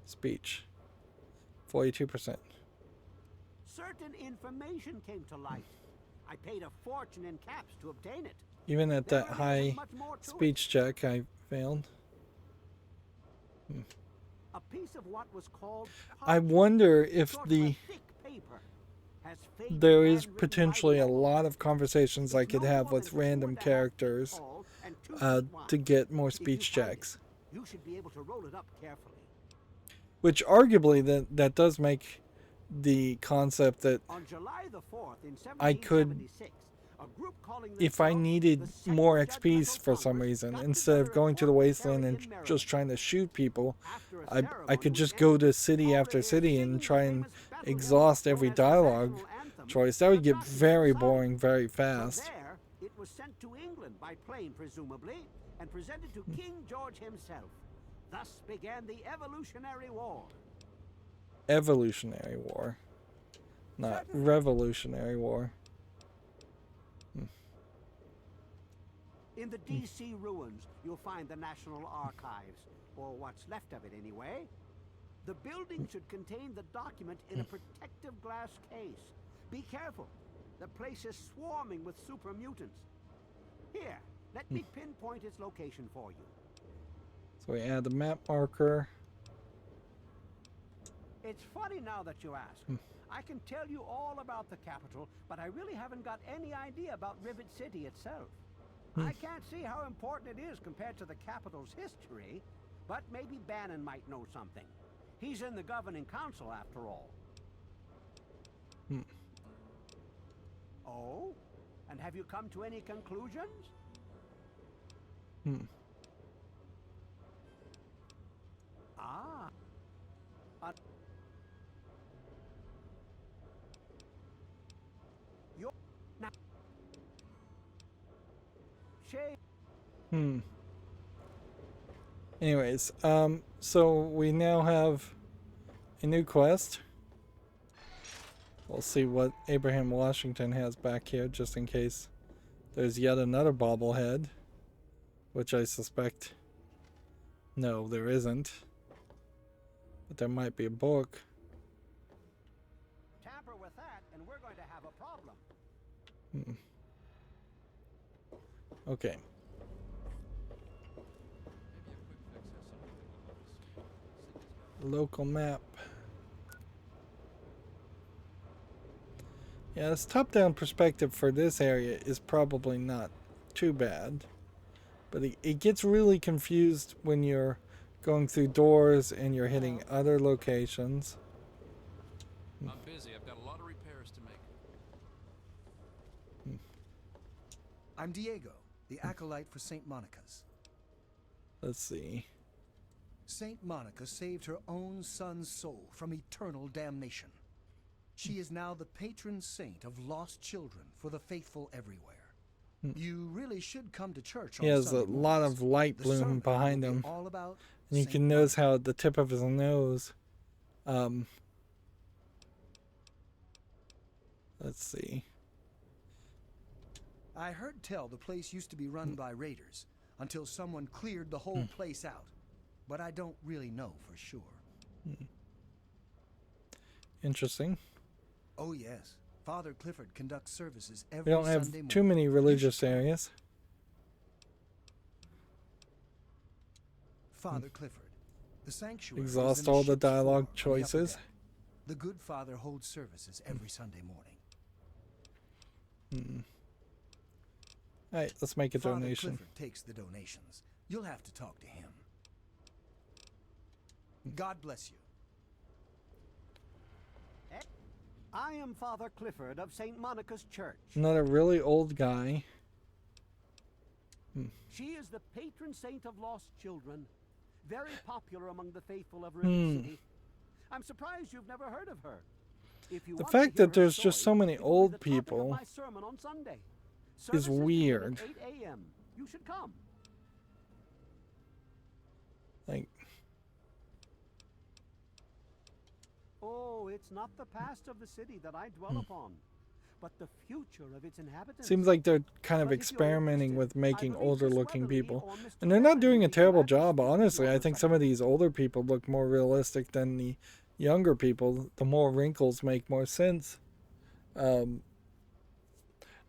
Speech. 42%. Certain information came to light. I paid a fortune in caps to obtain it. Even at There that really high isn't much more to it. speech check, I failed. A piece of what was called I wonder if sort of the a thick paper has faded there is handwritten potentially a writing lot of conversations I could no have Oh, more with than random 2.5 feet characters tall and 2 feet to wide. get more If you speech find it, checks. You should be able to roll it up carefully. Which arguably that does make the concept that On July the 4th in I could, 1776, a group calling if I themselves needed the Second more Judgmental XP for some Congress reason, got instead of together going at to the Fort wasteland Perry and in Maryland. just trying to shoot people, After a I ceremony, could we just go ended to city all after to city sing and the try and famous battle hymn exhaust every known as the dialogue national anthem, choice. That would the get document very signed. boring very From fast. there, it was sent to England by plane, presumably, and presented to King George himself. Thus began the Evolutionary War. Evolutionary War, not Revolutionary War. In the D.C. ruins, you'll find the National Archives, or what's left of it anyway. The building should contain the document in a protective glass case. Be careful. The place is swarming with super mutants. Here, let me pinpoint its location for you. So we add the map marker. It's funny now that you ask. I can tell you all about the capital, but I really haven't got any idea about Rivet City itself. I can't see how important it is compared to the capital's history, but maybe Bannon might know something. He's in the governing council, after all. Oh? And have you come to any conclusions? Ah. You're now. Anyways, so we now have a new quest. We'll see what Abraham Washington has back here, just in case there's yet another bobblehead, which I suspect, no, there isn't, but there might be a book. Tamper with that, and we're going to have a problem. Okay. Local map. Yeah, this top-down perspective for this area is probably not too bad. But it gets really confused when you're going through doors and you're hitting other locations. I'm busy. I've got a lot of repairs to make. I'm Diego, the acolyte for St. Monica's. Let's see. Saint Monica saved her own son's soul from eternal damnation. She is now the patron saint of lost children for the faithful everywhere. You really should come to church on He has Sunday a lot mornings. of light The bloom sermon behind will be him. all about And you Saint can notice Monica. how at the tip of his nose, let's see. I heard tell the place used to be run by raiders until someone cleared the whole place out. But I don't really know for sure. Interesting. Oh yes, Father Clifford conducts services We every don't have Sunday morning. too many religious areas. Father Clifford, the sanctuary. is Exhaust in all the ship's floor dialogue on the upper choices. deck. The good Father holds services every Sunday morning. Alright, let's make a Father donation. Clifford takes the donations. You'll have to talk to him. God bless you. I am Father Clifford of St. Monica's Church. Another really old guy. She is the patron saint of lost children. Very popular among the faithful of Rivet City. I'm surprised you've never heard of her. If you The want to fact hear that her there's just so story, many it will be old the topic of people my sermon on Sunday. is Services begin at weird. 8 a.m. You should come. Like, Oh, it's not the past of the city that I dwell upon, but the future of its inhabitants. seems like they're kind of But if you're experimenting interested, with making either read older Miss looking Weatherly people. or Mr. And they're not Warren doing will a be terrible glad to job, speak to you honestly. on I the think some of subject. these older people look more realistic than the younger people. The more wrinkles make more sense. They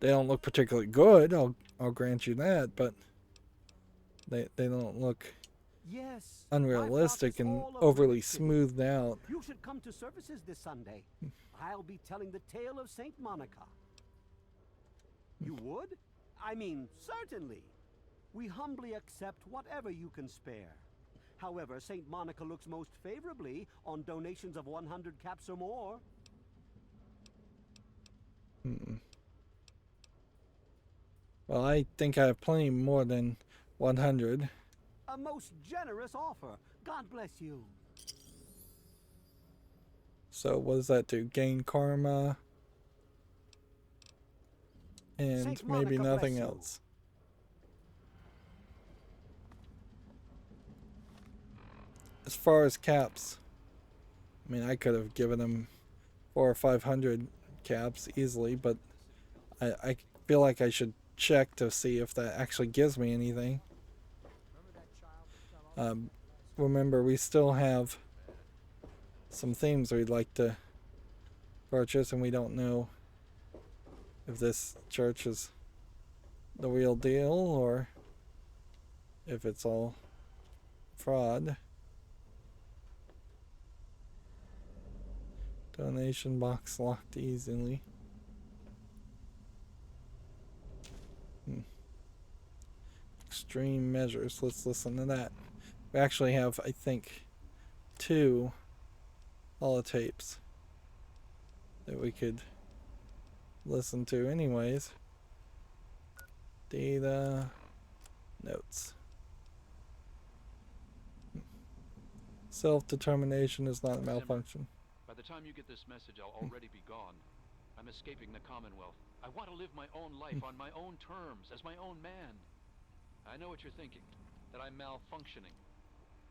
don't look particularly good, I'll grant you that, but they don't look Yes, unrealistic my and thoughts is all of overly Rivet City. smoothed out. You should come to services this Sunday. I'll be telling the tale of Saint Monica. You would? I mean, certainly. We humbly accept whatever you can spare. However, Saint Monica looks most favorably on donations of 100 caps or more. Well, I think I have plenty more than 100. A most generous offer. God bless you. So what does that do? Gain karma and Saint maybe Monica nothing bless you. else. As far as caps, I mean, I could have given him 400 or 500 caps easily, but I feel like I should check to see if that actually gives me anything. Remember, we still have some themes we'd like to purchase, and we don't know if this church is the real deal or if it's all fraud. Donation box locked easily. Extreme measures. Let's listen to that. We actually have, I think, 2 holotapes that we could listen to anyways. Data notes. Self-determination is not a malfunction. By the time you get this message, I'll already be gone. I'm escaping the Commonwealth. I want to live my own life on my own terms, as my own man. I know what you're thinking, that I'm malfunctioning.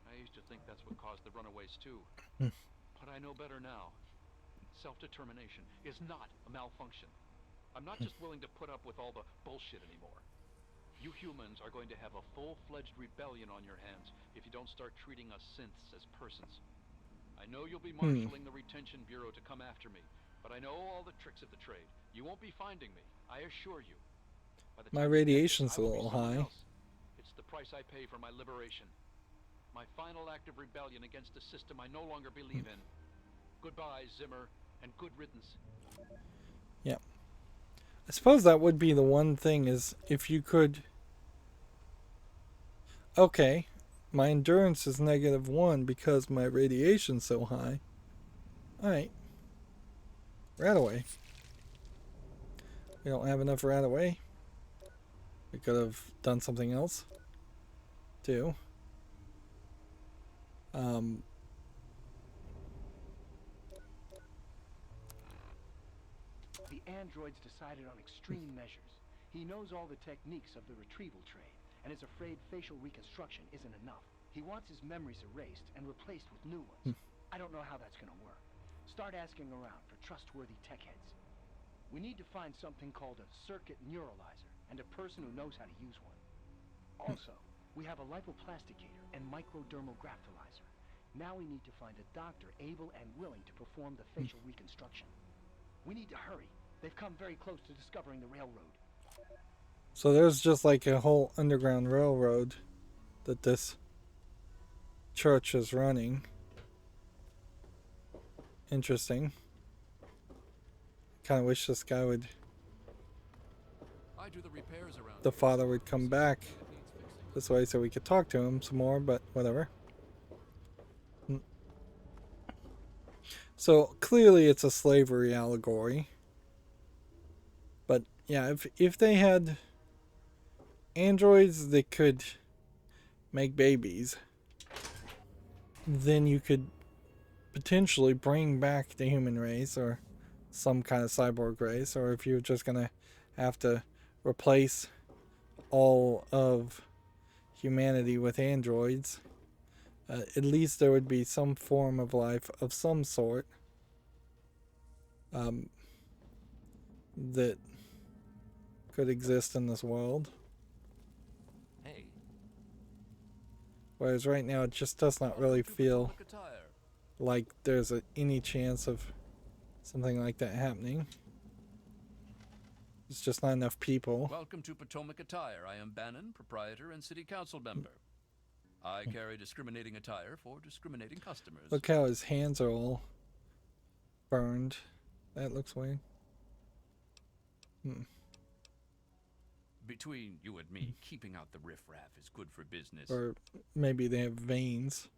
I used to think that's what caused the runaways too. But I know better now. Self-determination is not a malfunction. I'm not just willing to put up with all the bullshit anymore. You humans are going to have a full-fledged rebellion on your hands if you don't start treating us synths as persons. I know you'll be marshaling the retention bureau to come after me, but I know all the tricks of the trade. You won't be finding me, I assure you. By the My time you get this, radiation's I a will be little someone high. else. It's the price I pay for my liberation. My final act of rebellion against a system I no longer believe in. Goodbye, Zimmer, and good riddance. Yeah. I suppose that would be the one thing, is if you could... Okay, my endurance is -1 because my radiation's so high. Alright. Radaway. We don't have enough Radaway. We could have done something else, too. The android's decided on extreme measures. He knows all the techniques of the retrieval trade, and is afraid facial reconstruction isn't enough. He wants his memories erased and replaced with new ones. I don't know how that's gonna work. Start asking around for trustworthy tech heads. We need to find something called a circuit neuralizer, and a person who knows how to use one. Also, we have a lipoplasticator and microdermal graphitalizer. Now we need to find a doctor able and willing to perform the facial reconstruction. We need to hurry. They've come very close to discovering the railroad. So there's just like a whole underground railroad that this church is running. Interesting. Kind of wish this guy would, I do the repairs around the father would come back this way so we could talk to him some more, but whatever. So clearly it's a slavery allegory. But yeah, if they had androids that could make babies, then you could potentially bring back the human race or some kind of cyborg race, or if you're just gonna have to replace all of humanity with androids, at least there would be some form of life of some sort that could exist in this world. Hey. Whereas right now it just does not really feel like there's any chance of something like that happening. There's just not enough people. Welcome to Potomac Attire. I am Bannon, proprietor and city council member. I carry discriminating attire for discriminating customers. Look how his hands are all burned. That looks weird. Between you and me, keeping out the riffraff is good for business. Or maybe they have veins.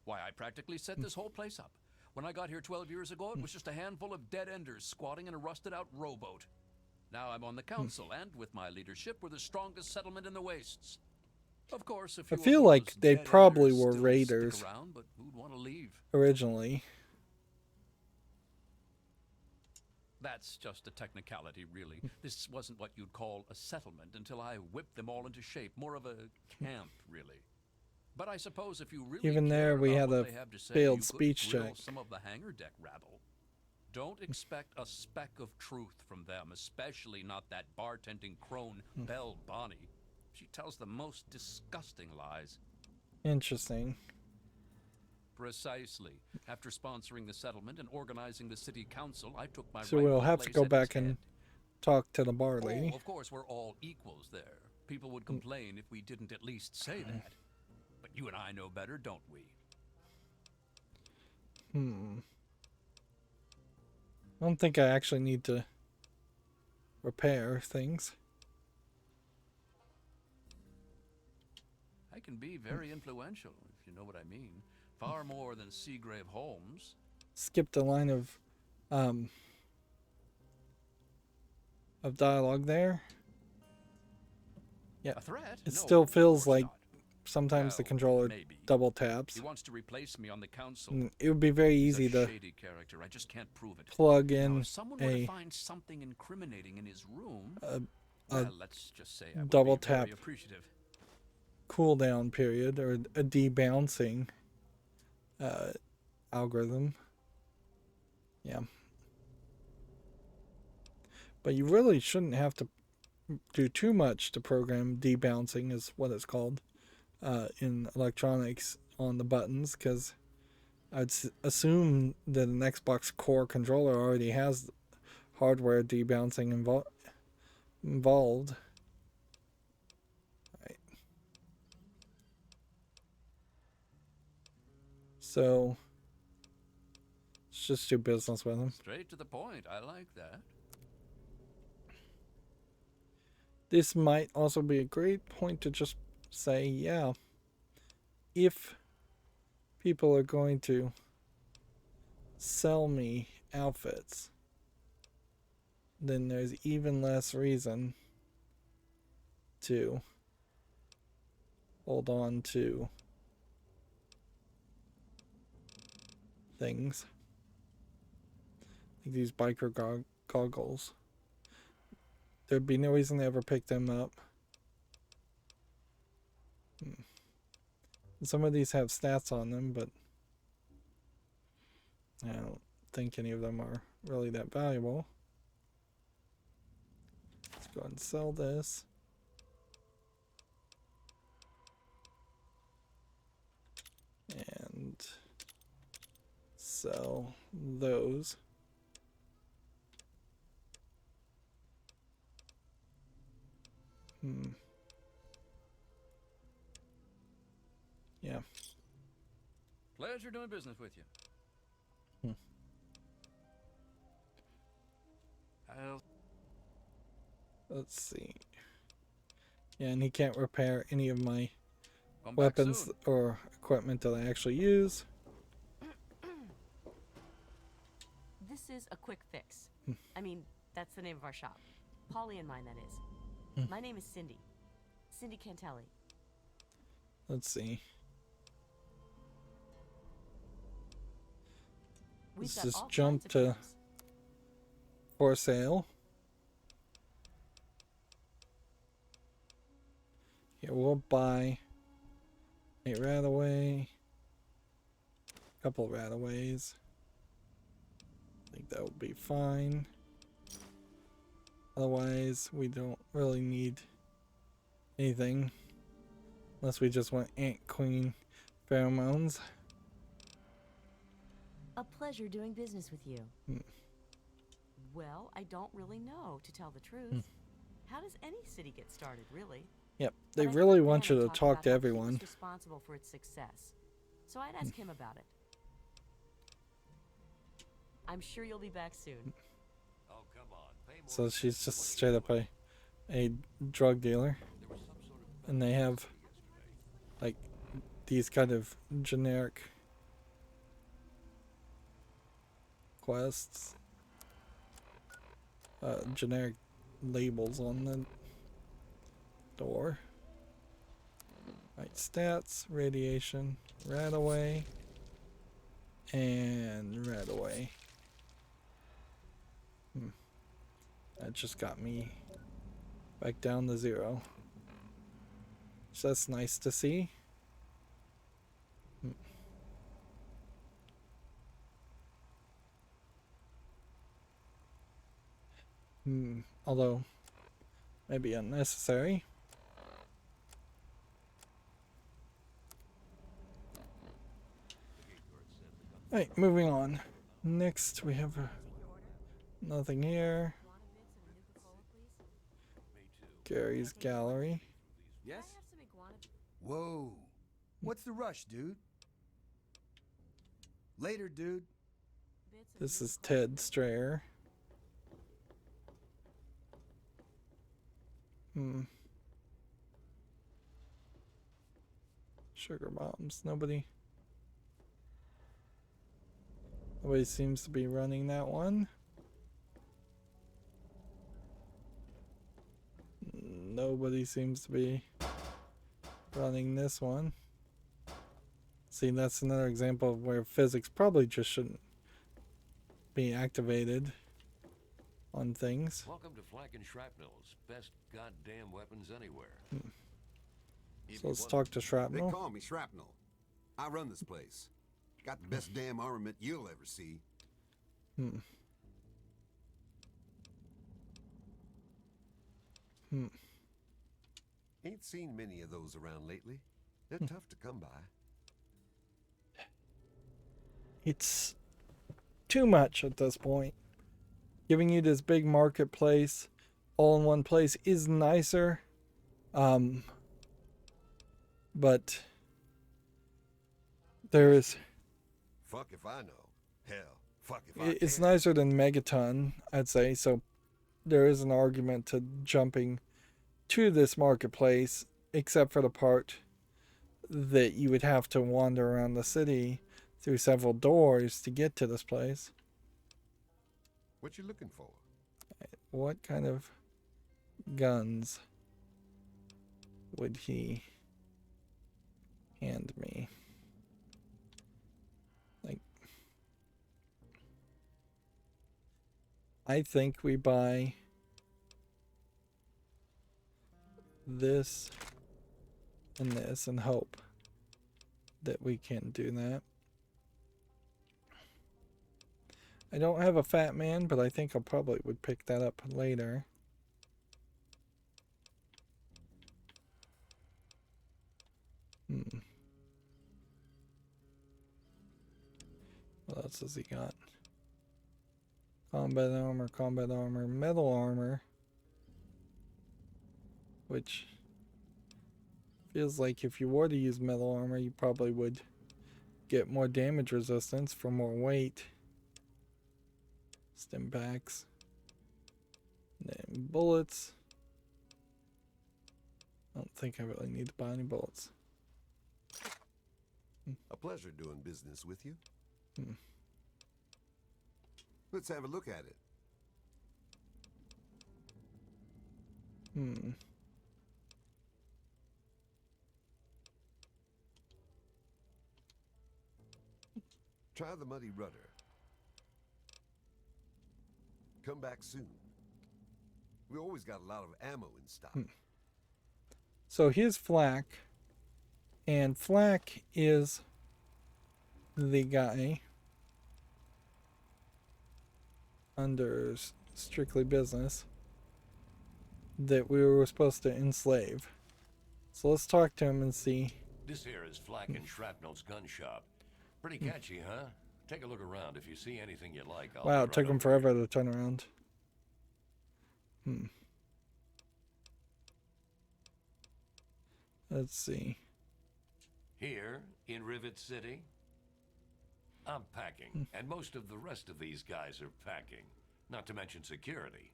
Why, I practically set this whole place up. When I got here 12 years ago, it was just a handful of dead-enders squatting in a rusted-out rowboat. Now I'm on the council, and with my leadership, we're the strongest settlement in the wastes. Of course, if I feel like they probably were raiders around, but who'd want to leave? originally. That's just a technicality, really. This wasn't what you'd call a settlement until I whipped them all into shape. More of a camp, really. But I suppose if you really Even there, care we about had what a they have to say, failed you could speech grill check. some of the hangar deck rabble. Don't expect a speck of truth from them, especially not that bartending crone, Belle Bonnie. She tells the most disgusting lies. Interesting. Precisely. After sponsoring the settlement and organizing the city council, I took my So rightful we'll have to place go at its back and head. talk to the bar lady. Oh, of course, we're all equals there. People would complain if we didn't at least say that. But you and I know better, don't we? I don't think I actually need to repair things. I can be very influential, if you know what I mean. Far more than Seagrave Holmes. Skipped a line of dialogue there. Yeah, A threat? it No, still of feels course like not. sometimes the Well, controller maybe. double taps. He wants to replace me on the council. It would be very He's easy a to shady character. I just can't prove it. plug Now, in if someone were to a find something incriminating in his room, a well, let's just say I would double be very tap appreciative. cooldown period or a debouncing algorithm. Yeah. But you really shouldn't have to do too much to program debouncing, is what it's called in electronics on the buttons, because I'd assume that an Xbox core controller already has hardware debouncing involved. Right. So let's just do business with them. Straight to the point. I like that. This might also be a great point to just say, yeah, if people are going to sell me outfits, then there's even less reason to hold on to things. Like these biker goggles. There'd be no reason to ever pick them up. Some of these have stats on them, but I don't think any of them are really that valuable. Let's go ahead and sell this. And sell those. Yeah. Pleasure doing business with you. Let's see. Yeah, and he can't repair any of my weapons or equipment that I actually use. This is a quick fix. I mean, that's the name of our shop. Polly and mine, that is. My name is Cindy. Cindy Cantelli. Let's see. Let's just jump to for sale. Yeah, we'll buy a Radaway, a couple of Radaways. I think that would be fine. Otherwise, we don't really need anything unless we just want Ant Queen pheromones. A pleasure doing business with you. Well, I don't really know, to tell the truth. How does any city get started, really? Yep, they really want you to talk to everyone. He's responsible for its success, so I'd ask him about it. I'm sure you'll be back soon. Oh, come on. Pay more. So she's just straight up a drug dealer, and they have like these kind of generic quests, generic labels on the door. Right, stats, radiation, Radaway, and Radaway. That just got me back down to 0. So that's nice to see. Although, maybe unnecessary. Alright, moving on. Next, we have nothing here. Gary's Gallery. Yes? Whoa. What's the rush, dude? Later, dude. This is Ted Strayer. Sugar bombs. Nobody seems to be running that one. Nobody seems to be running this one. See, that's another example of where physics probably just shouldn't be activated on things. Welcome to Flak and Shrapnel's best goddamn weapons anywhere. So let's talk to Shrapnel. They call me Shrapnel. I run this place. Got the best damn armament you'll ever see. Ain't seen many of those around lately. They're tough to come by. It's too much at this point. Giving you this big marketplace all in one place is nicer. But there is... Fuck if I know. Hell, fuck if I It's can. nicer than Megaton, I'd say. So there is an argument to jumping to this marketplace, except for the part that you would have to wander around the city through several doors to get to this place. What you looking for? What kind of guns would he hand me. Like, I think we buy this and this and hope that we can do that. I don't have a fat man, but I think I probably would pick that up later. What else has he got? Combat armor, metal armor. Which feels like if you were to use metal armor, you probably would get more damage resistance for more weight. Stim packs. Then bullets. I don't think I really need to buy any bullets. A pleasure doing business with you. Let's have a look at it. Try the muddy rudder. Come back soon. We always got a lot of ammo in stock. So here's Flak. And Flak is the guy under Strictly Business that we were supposed to enslave. So let's talk to him and see. This here is Flak and Shrapnel's gun shop. Pretty catchy, huh? Take a look around. If you see anything you like, I'll Wow, it took him forever to turn around. Let's see. Here, in Rivet City, I'm packing, and most of the rest of these guys are packing. Not to mention security.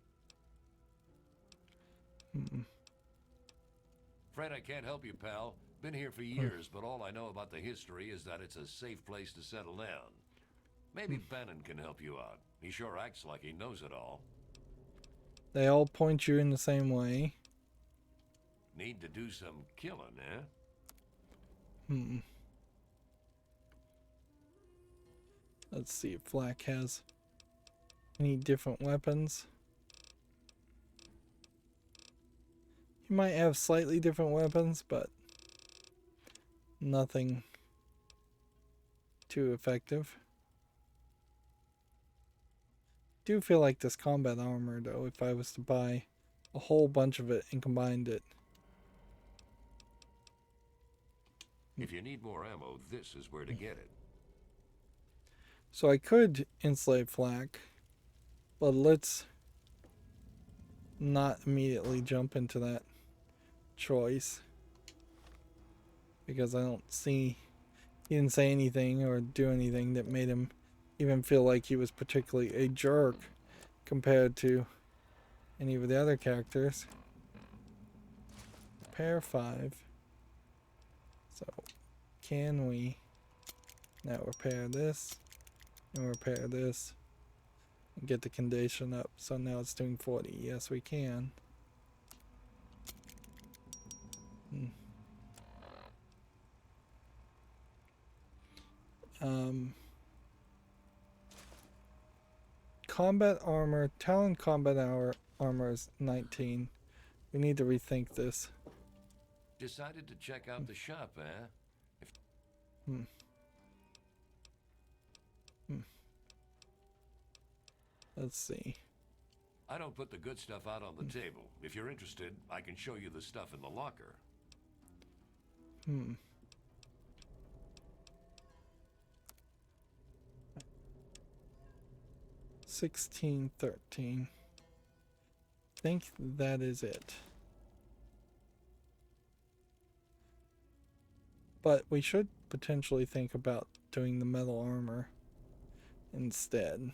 Afraid I can't help you, pal. Been here for years, but all I know about the history is that it's a safe place to settle down. Maybe Bannon can help you out. He sure acts like he knows it all. They all point you in the same way. Need to do some killing, eh? Let's see if Flak has any different weapons. He might have slightly different weapons, but nothing too effective. Do feel like this combat armor, though, if I was to buy a whole bunch of it and combined it. If you need more ammo, this is where to get it. So I could enslave Flak, but let's not immediately jump into that choice, because I don't see, he didn't say anything or do anything that made him even feel like he was particularly a jerk compared to any of the other characters. Repair 5. So can we now repair this and repair this and get the condition up? So now it's doing 40. Yes, we can. Combat armor, Talon combat armor is 19. We need to rethink this. Decided to check out the shop, eh? Let's see. I don't put the good stuff out on the table. If you're interested, I can show you the stuff in the locker. 1613. Think that is it. But we should potentially think about doing the metal armor instead.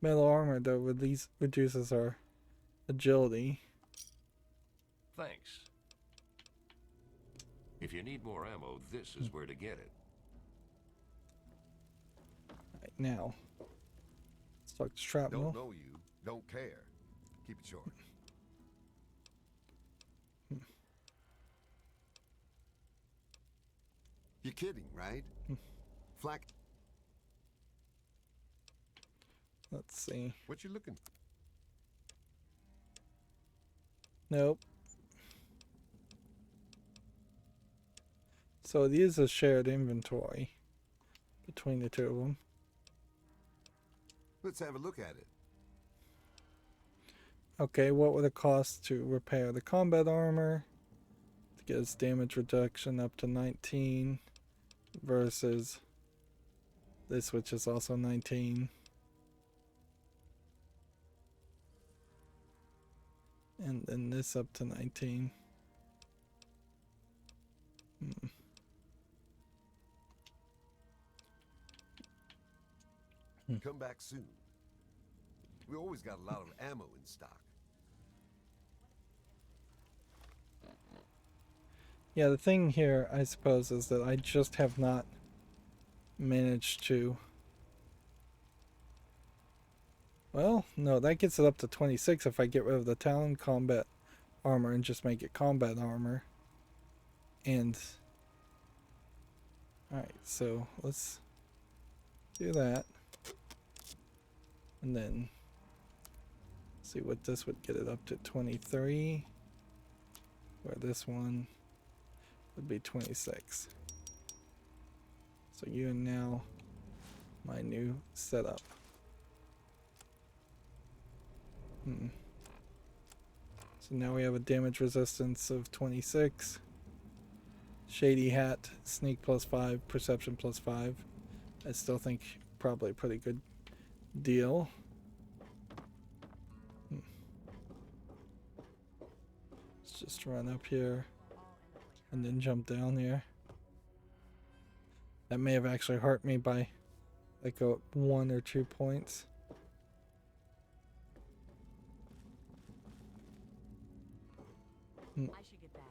Metal armor, though, reduces our agility. Thanks. If you need more ammo, this is where to get it. Right now, let's talk to Shrapnel. Don't know you, don't care. Keep it short. You're kidding, right? Flak. Let's see. What you looking for? Nope. So it is a shared inventory between the two of them. Let's have a look at it. Okay, what would it cost to repair the combat armor to get its damage reduction up to 19 versus this, which is also 19. And then this up to 19. Come back soon. We always got a lot of ammo in stock. Yeah, the thing here, I suppose, is that I just have not managed to... Well, no, that gets it up to 26 if I get rid of the Talon combat armor and just make it combat armor. And... Alright, so let's do that. And then see what this would get it up to 23. Where this one would be 26. So you are now my new setup. So now we have a damage resistance of 26. Shady hat, sneak +5, perception +5. I still think probably a pretty good deal. Let's just run up here and then jump down here. That may have actually hurt me by like 1 or 2 points. I should get back.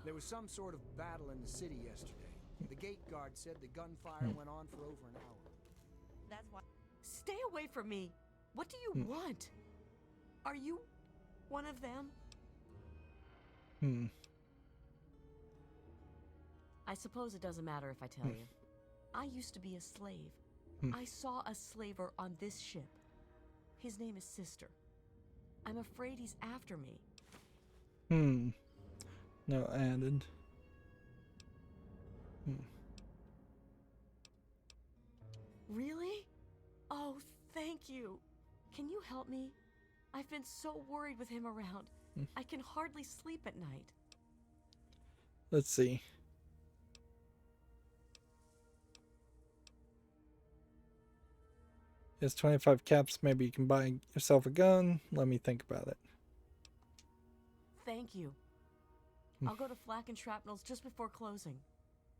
There was some sort of battle in the city yesterday. The gate guard said the gunfire went on for over an hour. That's why. Stay away from me. What do you want? Are you one of them? I suppose it doesn't matter if I tell you. I used to be a slave. I saw a slaver on this ship. His name is Sister. I'm afraid he's after me. No added. Really? Oh, thank you. Can you help me? I've been so worried with him around. I can hardly sleep at night. Let's see. Here's 25 caps. Maybe you can buy yourself a gun. Let me think about it. Thank you. I'll go to Flak and Shrapnel's just before closing.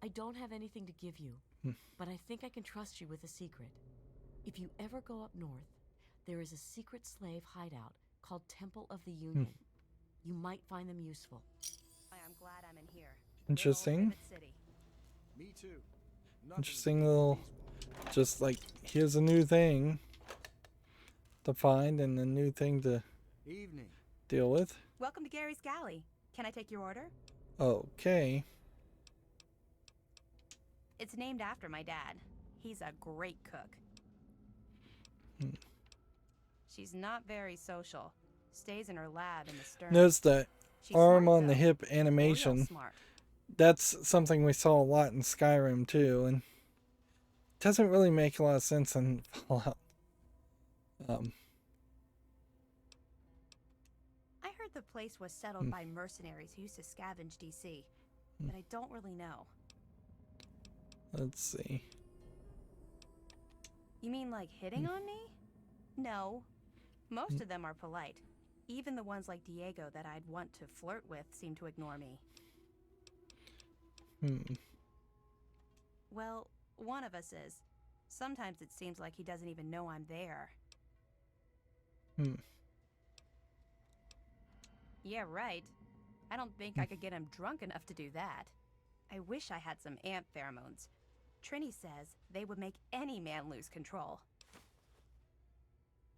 I don't have anything to give you, but I think I can trust you with a secret. If you ever go up north, there is a secret slave hideout called Temple of the Union. You might find them useful. I am glad I'm in here. Interesting. Rivet City. Me too. Interesting little, just like, here's a new thing to find and a new thing to deal with. Welcome to Gary's Galley. Can I take your order? Okay. It's named after my dad. He's a great cook. She's not very social. Stays in her lab in the stern. Notice that She's arm smart, on the though. hip Real animation. smart. That's something we saw a lot in Skyrim too, and it doesn't really make a lot of sense in Fallout. I heard the place was settled by mercenaries who used to scavenge DC, but I don't really know. Let's see. You mean like hitting on me? No. Most of them are polite. Even the ones like Diego that I'd want to flirt with seem to ignore me. Well, one of us is. Sometimes it seems like he doesn't even know I'm there. Yeah, right. I don't think I could get him drunk enough to do that. I wish I had some ant pheromones. Trini says they would make any man lose control.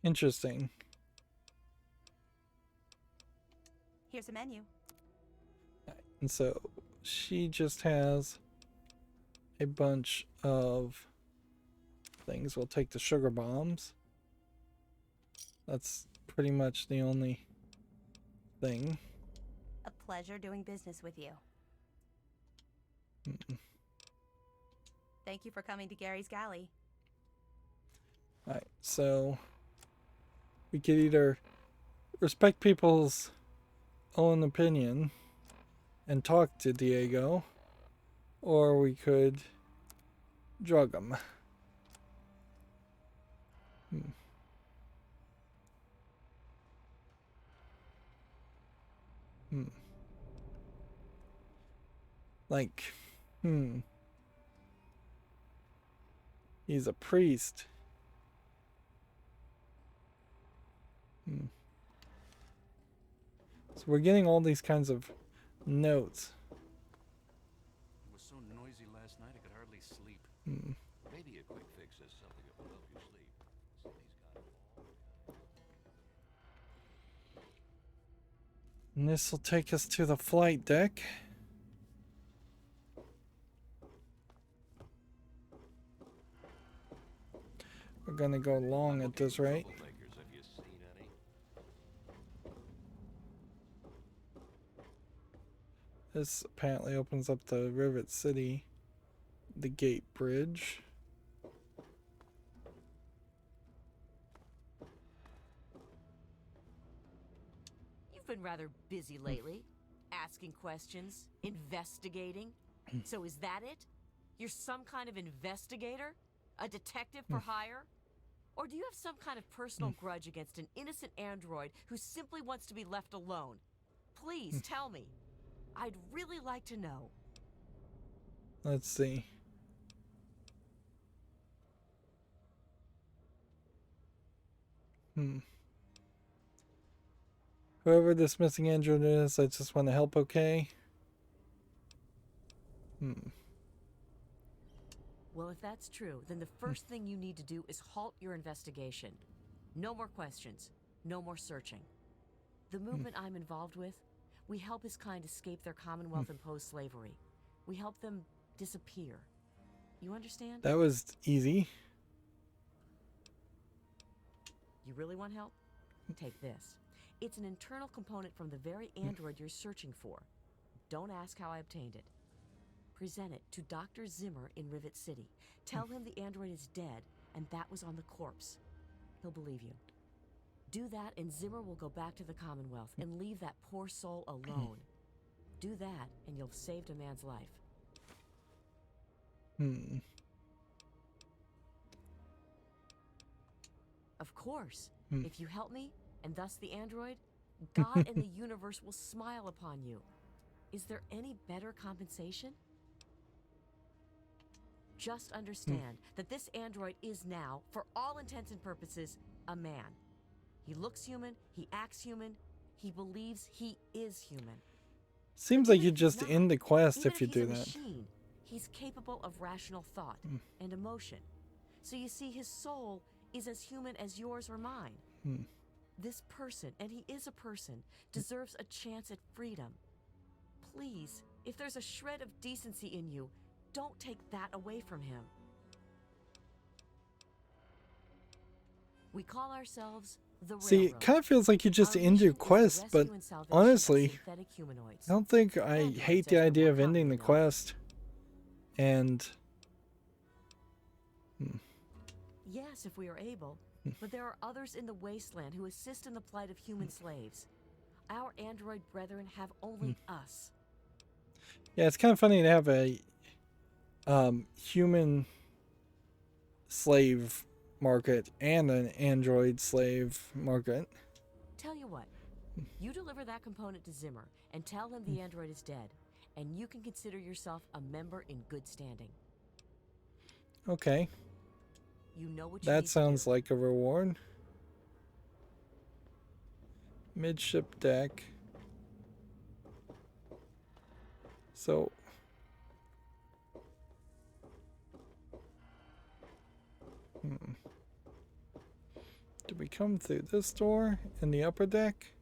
Interesting. Here's a menu. And so she just has a bunch of things. We'll take the sugar bombs. That's pretty much the only thing. A pleasure doing business with you. Thank you for coming to Gary's Galley. Alright, so we could either respect people's own opinion and talk to Diego, or we could drug him. Like, he's a priest. So we're getting all these kinds of notes. It was so noisy last night I could hardly sleep. Maybe a quick fix is something that will help you sleep. And this will take us to the flight deck. We're gonna go long at this rate. Have you seen any? This apparently opens up the Rivet City, the gate bridge. You've been rather busy lately, asking questions, investigating. So is that it? You're some kind of investigator? A detective for hire? Or do you have some kind of personal grudge against an innocent android who simply wants to be left alone? Please tell me. I'd really like to know. Let's see. Whoever this missing android is, I just want to help, okay? Well, if that's true, then the first thing you need to do is halt your investigation. No more questions. No more searching. The movement I'm involved with, we help his kind escape their Commonwealth-imposed slavery. We help them disappear. You understand? That was easy. You really want help? Take this. It's an internal component from the very android you're searching for. Don't ask how I obtained it. Present it to Dr. Zimmer in Rivet City. Tell him the android is dead and that was on the corpse. He'll believe you. Do that and Zimmer will go back to the Commonwealth and leave that poor soul alone. Do that and you'll have saved a man's life. Of course. If you help me, and thus the android, God and the universe will smile upon you. Is there any better compensation? Just understand that this android is now, for all intents and purposes, a man. He looks human, he acts human, he believes he is human. Seems like you just end the quest Even if you he's do a that. machine, he's capable of rational thought and emotion. So you see, his soul is as human as yours or mine. This person, and he is a person, deserves a chance at freedom. Please, if there's a shred of decency in you, don't take that away from him. We call ourselves the See, it kind of feels like you just end your quest, but honestly, I don't think I hate the idea of ending the quest. And yes, if we are able, but there are others in the wasteland who assist in the plight of human slaves. Our android brethren have only us. yeah, it's kind of funny to have a human slave market and an android slave market. Tell you what, you deliver that component to Zimmer and tell him the android is dead, and you can consider yourself a member in good standing. Okay. You know what you That need sounds like a reward. Midship deck. So do we come through this door in the upper deck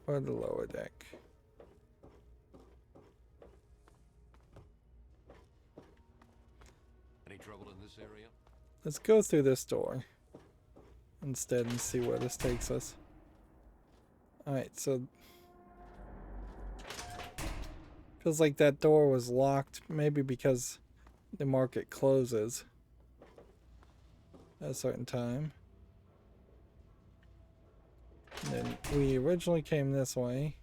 or the lower deck? this area? Let's go through this door instead and see where this takes us. Alright, so feels like that door was locked, maybe because the market closes at a certain time. And then we originally came this way.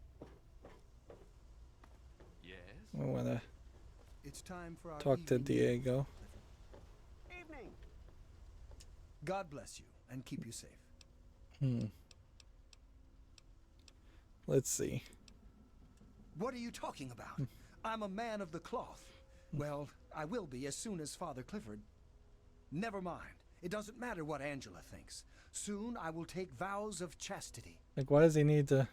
Yes. We want to It's time for our talk to evening Diego. Evening. God bless you and keep you safe. Let's see. What are you talking about? I'm a man of the cloth. Well, I will be as soon as Father Clifford. Never mind. It doesn't matter what Angela thinks. Soon I will take vows of chastity. Like, why does he need to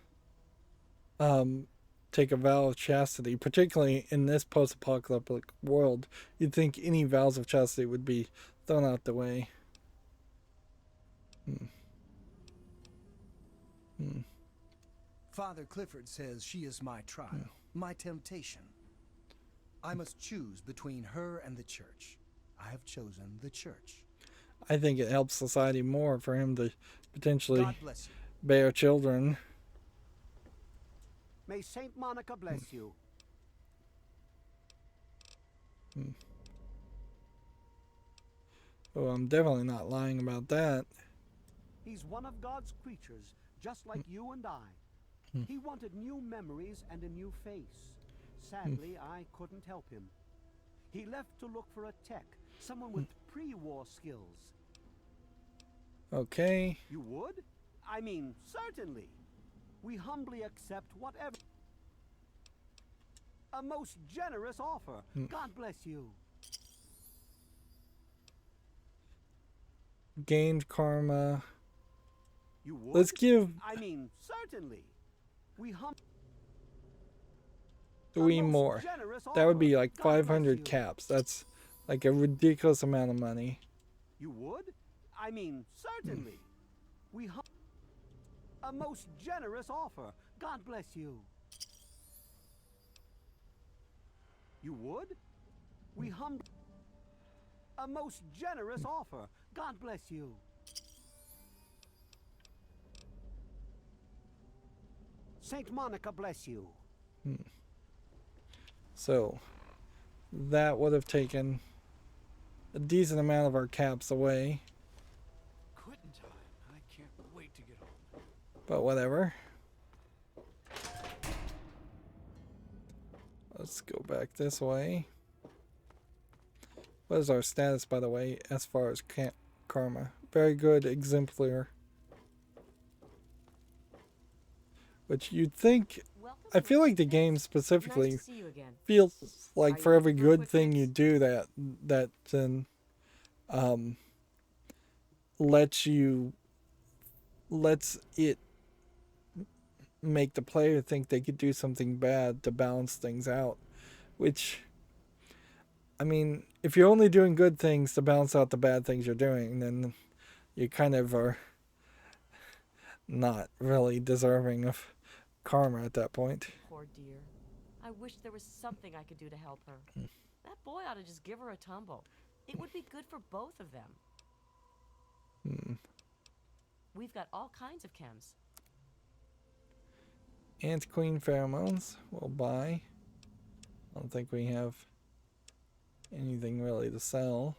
take a vow of chastity, particularly in this post-apocalyptic world? You'd think any vows of chastity would be thrown out the way. Father Clifford says she is my trial, my temptation. I must choose between her and the church. I have chosen the church. I think it helps society more for him to potentially God bless you. bear children. May Saint Monica bless you. Oh, I'm definitely not lying about that. He's one of God's creatures, just like you and I. He wanted new memories and a new face. Sadly, I couldn't help him. He left to look for a tech, someone with pre-war skills. Okay. You would? I mean, certainly. We humbly accept whatever. A most generous offer. God bless you. Gained karma. You would? Let's give I mean, certainly. We 3 more. That would be like 500 caps. That's like a ridiculous amount of money. You would? I mean, certainly. We a most generous offer. God bless you. You would? We a most generous offer. God bless you. Saint Monica bless you. So that would have taken a decent amount of our caps away. Quitting time. I can't wait to get home. But whatever. Let's go back this way. What is our status, by the way, as far as karma? Very good, exemplar. Which you'd think, I feel like the game specifically feels like for every good thing you do that then lets it make the player think they could do something bad to balance things out. Which, I mean, if you're only doing good things to balance out the bad things you're doing, then you kind of are not really deserving of karma at that point. Poor dear. I wish there was something I could do to help her. That boy ought to just give her a tumble. It would be good for both of them. We've got all kinds of chems. Ant Queen pheromones we'll buy. I don't think we have anything really to sell.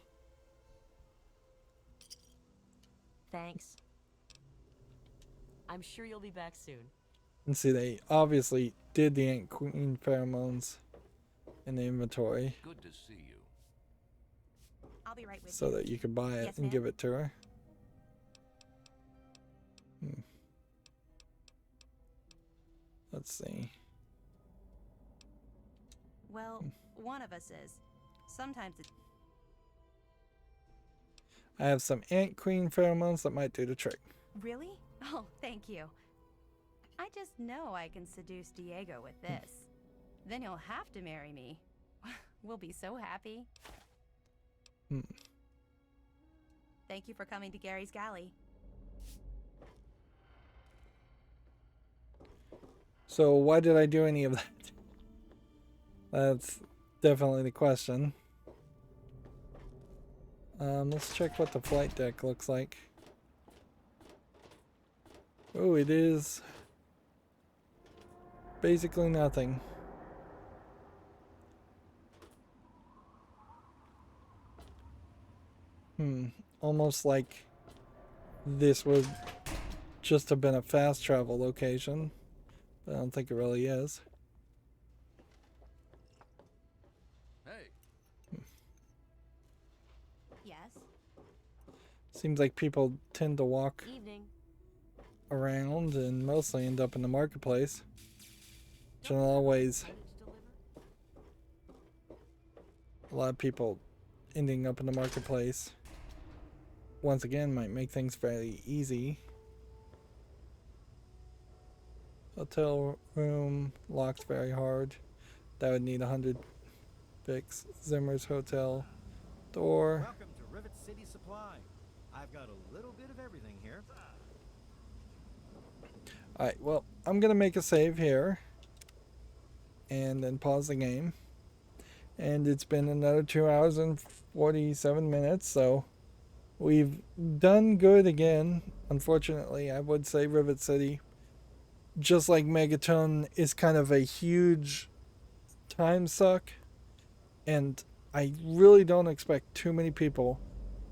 Thanks. I'm sure you'll be back soon. And see, they obviously did the Ant Queen pheromones in the inventory. Good to see you. I'll be right with you. So that you could buy it Yes, and ma'am. give it to her. Let's see. Well, one of us is. Sometimes it's... I have some Ant Queen pheromones that might do the trick. Really? Oh, thank you. I just know I can seduce Diego with this. Then you'll have to marry me. We'll be so happy. Thank you for coming to Gary's Galley. So why did I do any of that? That's definitely the question. Let's check what the flight deck looks like. Oh, it is basically nothing. Almost like this would just have been a fast travel location, but I don't think it really is. Hey. Yes. Seems like people tend to walk Evening. around and mostly end up in the marketplace, which in a lot of ways, a lot of people ending up in the marketplace once again might make things very easy. Hotel room locked very hard. That would need 100 picks. Zimmer's hotel door. Welcome to Rivet City Supply. I've got a little bit of everything here. Alright, well, I'm gonna make a save here and then pause the game. And it's been another 2 hours and 47 minutes, so we've done good again. Unfortunately, I would say Rivet City, just like Megaton, is kind of a huge time suck, and I really don't expect too many people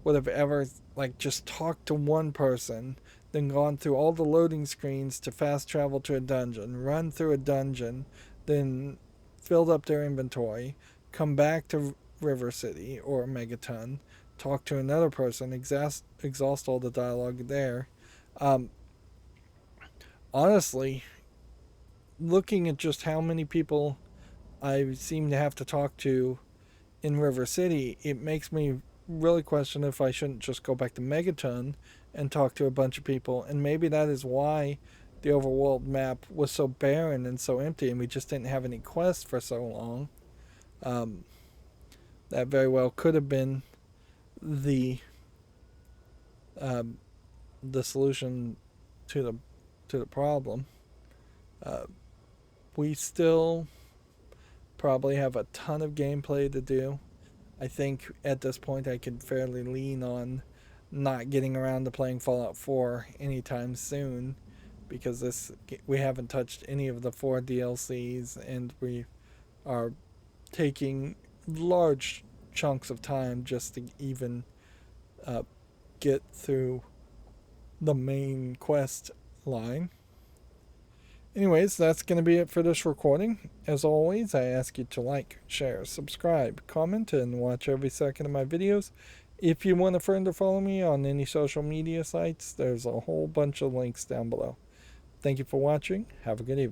would have ever like just talked to one person, then gone through all the loading screens to fast travel to a dungeon, run through a dungeon, then filled up their inventory, come back to River City or Megaton, talk to another person, exhaust all the dialogue there. Honestly, looking at just how many people I seem to have to talk to in River City, it makes me really question if I shouldn't just go back to Megaton and talk to a bunch of people. And maybe that is why the overworld map was so barren and so empty, and we just didn't have any quests for so long. That very well could have been the solution to the problem. We still probably have a ton of gameplay to do. I think at this point I could fairly lean on not getting around to playing Fallout 4 anytime soon, because we haven't touched any of the 4 DLCs, and we are taking large chunks of time just to even get through the main quest line. Anyways, that's going to be it for this recording. As always, I ask you to like, share, subscribe, comment, and watch every second of my videos. If you want a friend to follow me on any social media sites, there's a whole bunch of links down below. Thank you for watching. Have a good evening.